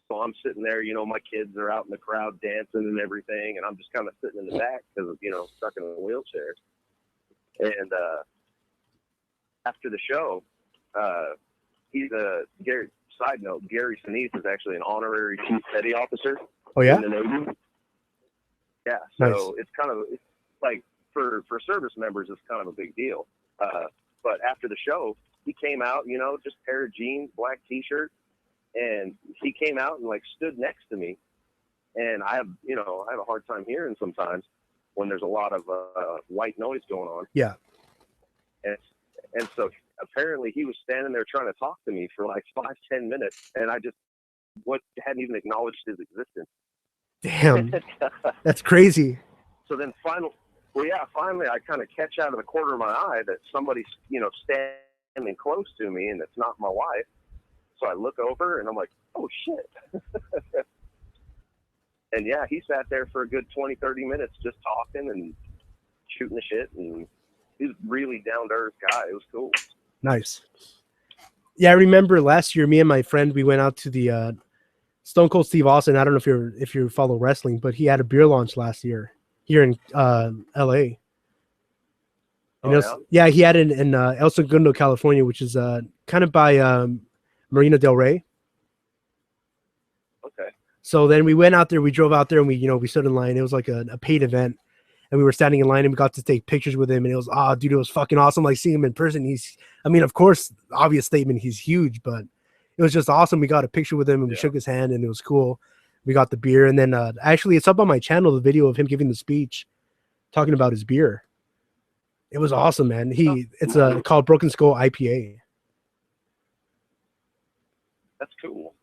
so I'm sitting there, my kids are out in the crowd dancing and everything, and I'm just kind of sitting in the back because, stuck in a wheelchair. And after the show, side note, Gary Sinise is actually an honorary chief petty officer. Oh, yeah? In the Navy. Yeah, so it's kind of like for service members, it's kind of a big deal. But after the show, he came out, just a pair of jeans, black T-shirt, and he came out and like stood next to me. And I have a hard time hearing sometimes when there's a lot of white noise going on. Yeah. And so apparently he was standing there trying to talk to me for like 5-10 minutes, and I just hadn't even acknowledged his existence. Damn, that's crazy. So then finally I kind of catch out of the corner of my eye that somebody's, standing close to me, and it's not my wife. So I look over, and I'm like, oh, shit. And, yeah, he sat there for a good 20, 30 minutes just talking and shooting the shit, and he's a really down-to-earth guy. It was cool. Nice. Yeah, I remember last year, me and my friend, we went out to the Stone Cold Steve Austin. I don't know if you follow wrestling, but he had a beer launch last year here in LA. And he had it in El Segundo, California, which is kind of by Marina Del Rey. Okay. So then we went out there, we drove out there, and we stood in line. It was like a paid event, and we were standing in line, and we got to take pictures with him, and it was, dude, it was fucking awesome. Like seeing him in person. Of course, obvious statement, he's huge, but it was just awesome. We got a picture with him, and we shook his hand, and it was cool. We got the beer, and then actually it's up on my channel, the video of him giving the speech, talking about his beer. It was awesome, man. It's called Broken Skull IPA. That's cool.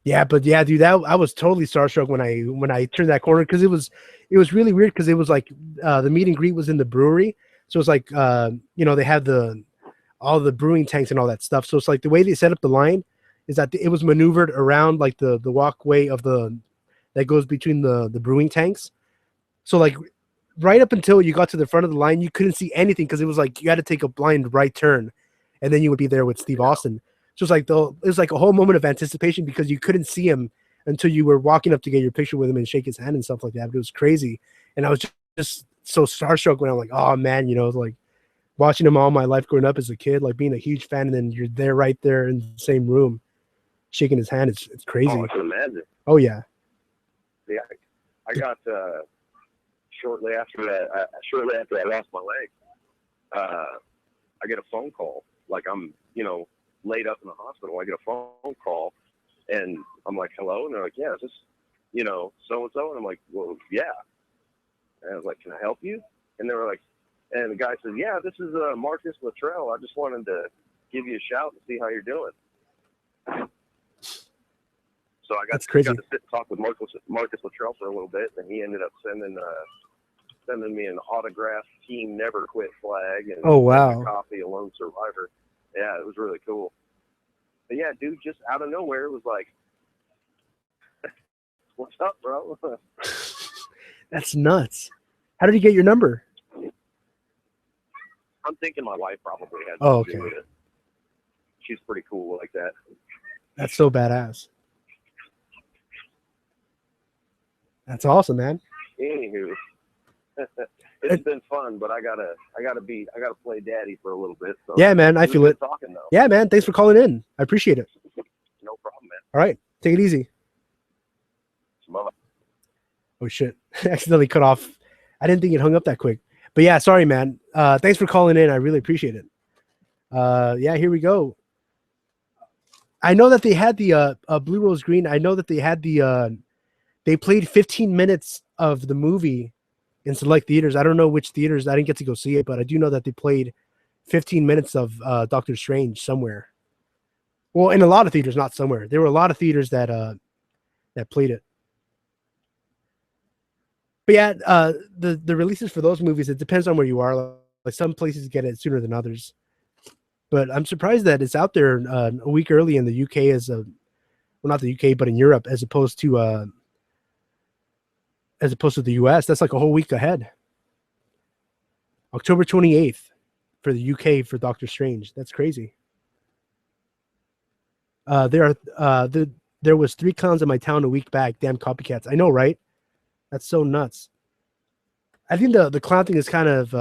Yeah, but yeah, dude, I was totally starstruck when I turned that corner, because it was really weird, because it was like the meet and greet was in the brewery, so it's like they had all the brewing tanks and all that stuff. So it's like the way they set up the line is that it was maneuvered around like the walkway that goes between the brewing tanks. So like right up until you got to the front of the line, you couldn't see anything, because it was like you had to take a blind right turn, and then you would be there with Steve Austin. So it was like a whole moment of anticipation, because you couldn't see him until you were walking up to get your picture with him and shake his hand and stuff like that. But it was crazy, and I was just so starstruck when I'm like, oh man, like watching him all my life growing up as a kid, like being a huge fan, and then you're there right there in the same room, shaking his hand. It's crazy. Oh, I can imagine. Oh yeah. Yeah, I got shortly after I lost my leg, I get a phone call. Like I'm, laid up in the hospital. I get a phone call, and I'm like, hello? And they're like, yeah, is this, so-and-so? And I'm like, well, yeah. And I was like, can I help you? And they were like, and the guy said, yeah, this is Marcus Luttrell. I just wanted to give you a shout and see how you're doing. So I That's got crazy. to sit and talk with Marcus Luttrell for a little bit, and he ended up sending me an autographed Team Never Quit flag and Oh, wow. a copy of Lone Survivor. Yeah, it was really cool. But yeah, dude, just out of nowhere, it was like, "What's up, bro?" That's nuts. How did he get your number? I'm thinking my wife probably had Oh, something to do okay. with it. She's pretty cool like that. That's so badass. That's awesome, man. Anywho, it's been fun, but I gotta play daddy for a little bit. So Yeah, man, I was feel good it. Talking though. Yeah, man, thanks for calling in. I appreciate it. No problem, man. All right, take it easy. Bye. Oh shit, accidentally cut off. I didn't think it hung up that quick. But yeah, sorry, man. Thanks for calling in. I really appreciate it. Yeah, here we go. I know that they had the Blue Rose Green. I know that they had the they played 15 minutes of the movie in select theaters. I don't know which theaters. I didn't get to go see it, but I do know that they played 15 minutes of Doctor Strange somewhere. Well, in a lot of theaters, not somewhere. There were a lot of theaters that played it. But yeah, the releases for those movies, it depends on where you are. Like some places get it sooner than others. But I'm surprised that it's out there a week early in the UK well, not the UK, but in Europe, as opposed to the US. That's like a whole week ahead. October 28th for the UK for Doctor Strange. That's crazy. There was 3 clowns in my town a week back. Damn copycats. I know, right? That's so nuts. I think the clown thing is kind of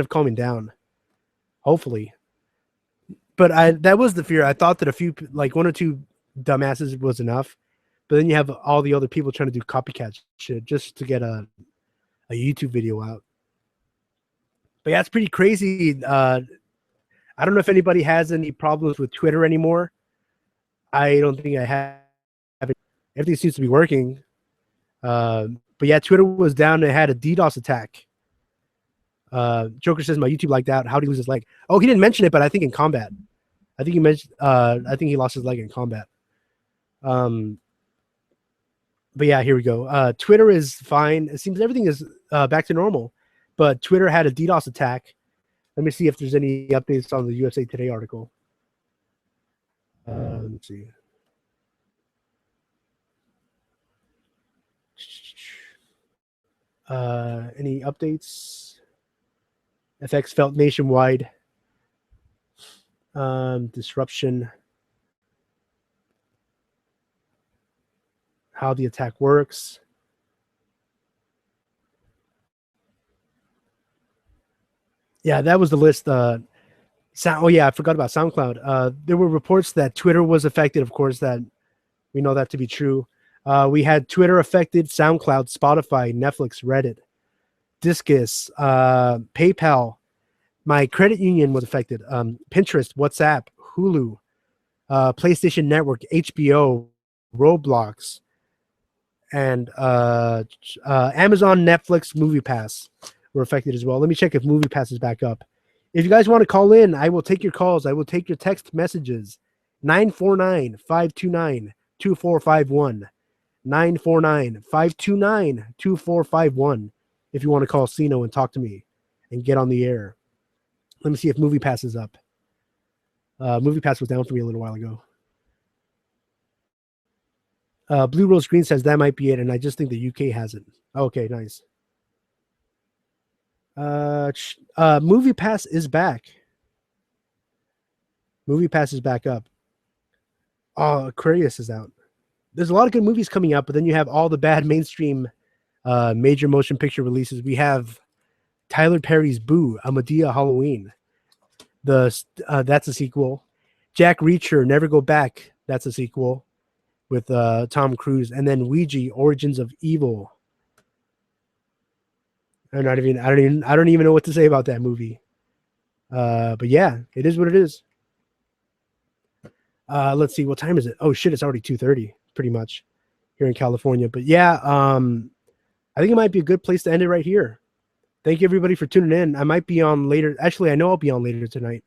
calming down. Hopefully. But that was the fear. I thought that a few, like 1 or 2 dumbasses was enough. But then you have all the other people trying to do copycat shit just to get a YouTube video out. But yeah, it's pretty crazy. I don't know if anybody has any problems with Twitter anymore. I don't think I have. Everything seems to be working. But yeah, Twitter was down. It had a DDoS attack. Joker says my YouTube lagged out. How'd he lose his leg? Oh, he didn't mention it, but I think in combat. I think he mentioned. I think he lost his leg in combat. But yeah, here we go. Twitter is fine. It seems everything is back to normal. But Twitter had a DDoS attack. Let me see if there's any updates on the USA Today article. Let's see. Any updates? Effects felt nationwide. Disruption. How the attack works. Yeah, that was the list. Oh yeah, I forgot about SoundCloud. There were reports that Twitter was affected. Of course, that we know that to be true. We had Twitter affected, SoundCloud, Spotify, Netflix, Reddit, Discus, PayPal. My credit union was affected. Pinterest, WhatsApp, Hulu, PlayStation Network, HBO, Roblox, and Amazon, Netflix, MoviePass were affected as well. Let me check if MoviePass is back up. If you guys want to call in, I will take your calls. I will take your text messages. 949-529-2451. 949-529-2451. If you want to call Sino and talk to me and get on the air. Let me see if MoviePass is up. MoviePass was down for me a little while ago. Blue Rose Green says that might be it, and I just think the UK has it. Okay, nice. MoviePass is back. MoviePass is back up. Oh, Aquarius is out. There's a lot of good movies coming out, but then you have all the bad mainstream major motion picture releases. We have Tyler Perry's Boo, A Madea Halloween. That's a sequel. Jack Reacher, Never Go Back. That's a sequel with Tom Cruise. And then Ouija, Origins of Evil. I don't even know what to say about that movie. But yeah, it is what it is. Let's see, what time is it? Oh shit, it's already 2:30, pretty much, here in California. But yeah, I think it might be a good place to end it right here. Thank you everybody for tuning in. I might be on later. Actually, I know I'll be on later tonight,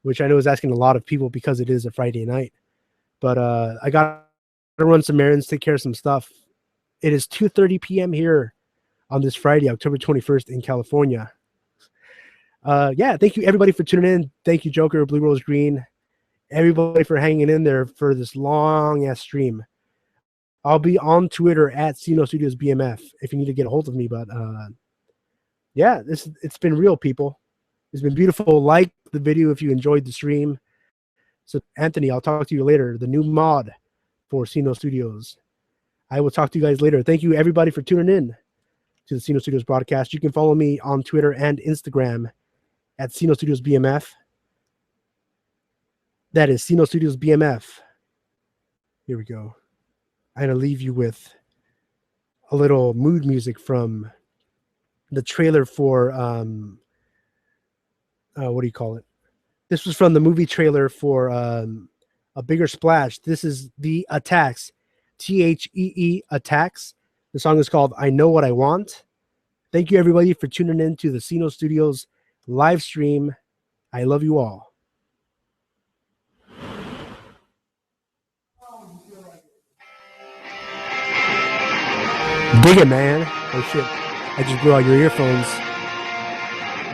which I know is asking a lot of people because it is a Friday night. But I got run some errands, take care of some stuff. It is 2:30 p.m. here on this Friday, October 21st in California. Yeah, thank you everybody for tuning in. Thank you, Joker, Blue Rose Green, everybody for hanging in there for this long ass stream. I'll be on Twitter at Sino Studios BMF if you need to get a hold of me. But yeah, it's been real, people. It's been beautiful. Like the video if you enjoyed the stream. So Anthony, I'll talk to you later. The new mod for Sino Studios. I will talk to you guys later. Thank you everybody for tuning in to the Sino Studios broadcast. You can follow me on Twitter and Instagram at Sino Studios BMF. That is Sino Studios BMF. Here we go. I'm going to leave you with a little mood music from the trailer for, what do you call it? This was from the movie trailer for A Bigger Splash. This is The Attacks, THEE Attacks. The song is called I Know What I Want. Thank you, everybody, for tuning in to the Sino Studios live stream. I love you all. Dig it, man. Oh, shit. I just blew out your earphones.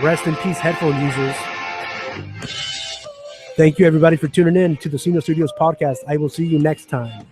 Rest in peace, headphone users. Thank you, everybody, for tuning in to the Sino Studios podcast. I will see you next time.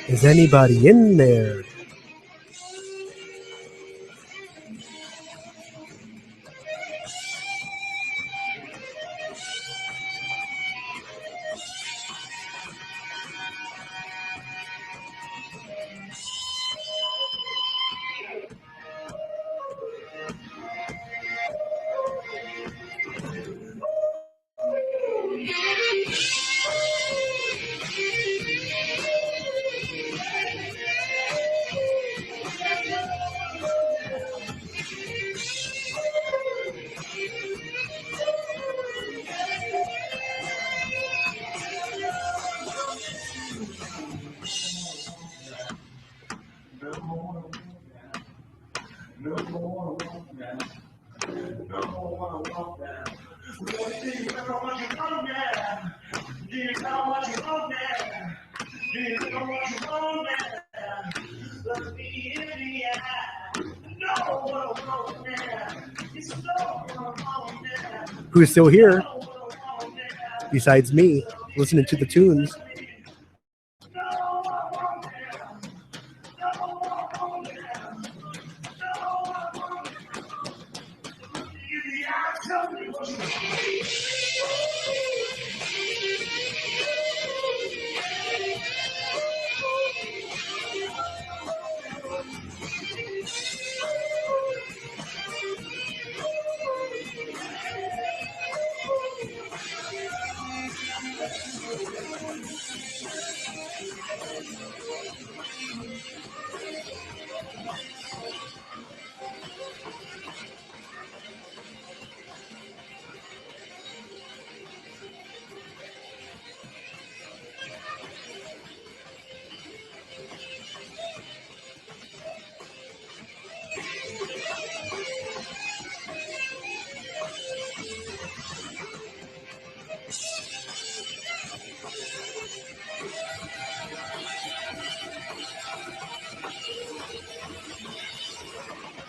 Is anybody in there? Who's still here besides me listening to the tunes?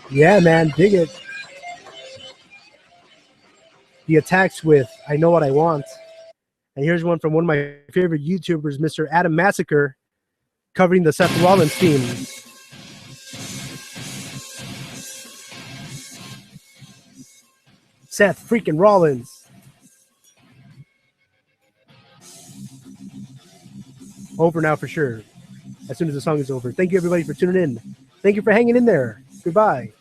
Yeah, man, dig it. He attacks with "I Know What I Want," and here's one from one of my favorite YouTubers, Mr. Adam Massacre, covering the Seth Rollins theme. Seth freaking Rollins. Over now for sure. As soon as the song is over. Thank you everybody for tuning in. Thank you for hanging in there. Goodbye.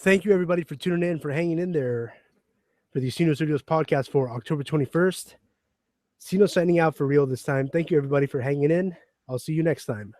Thank you everybody for tuning in, for hanging in there for the Sino Studios podcast for October 21st. Sino signing out for real this time. Thank you everybody for hanging in. I'll see you next time.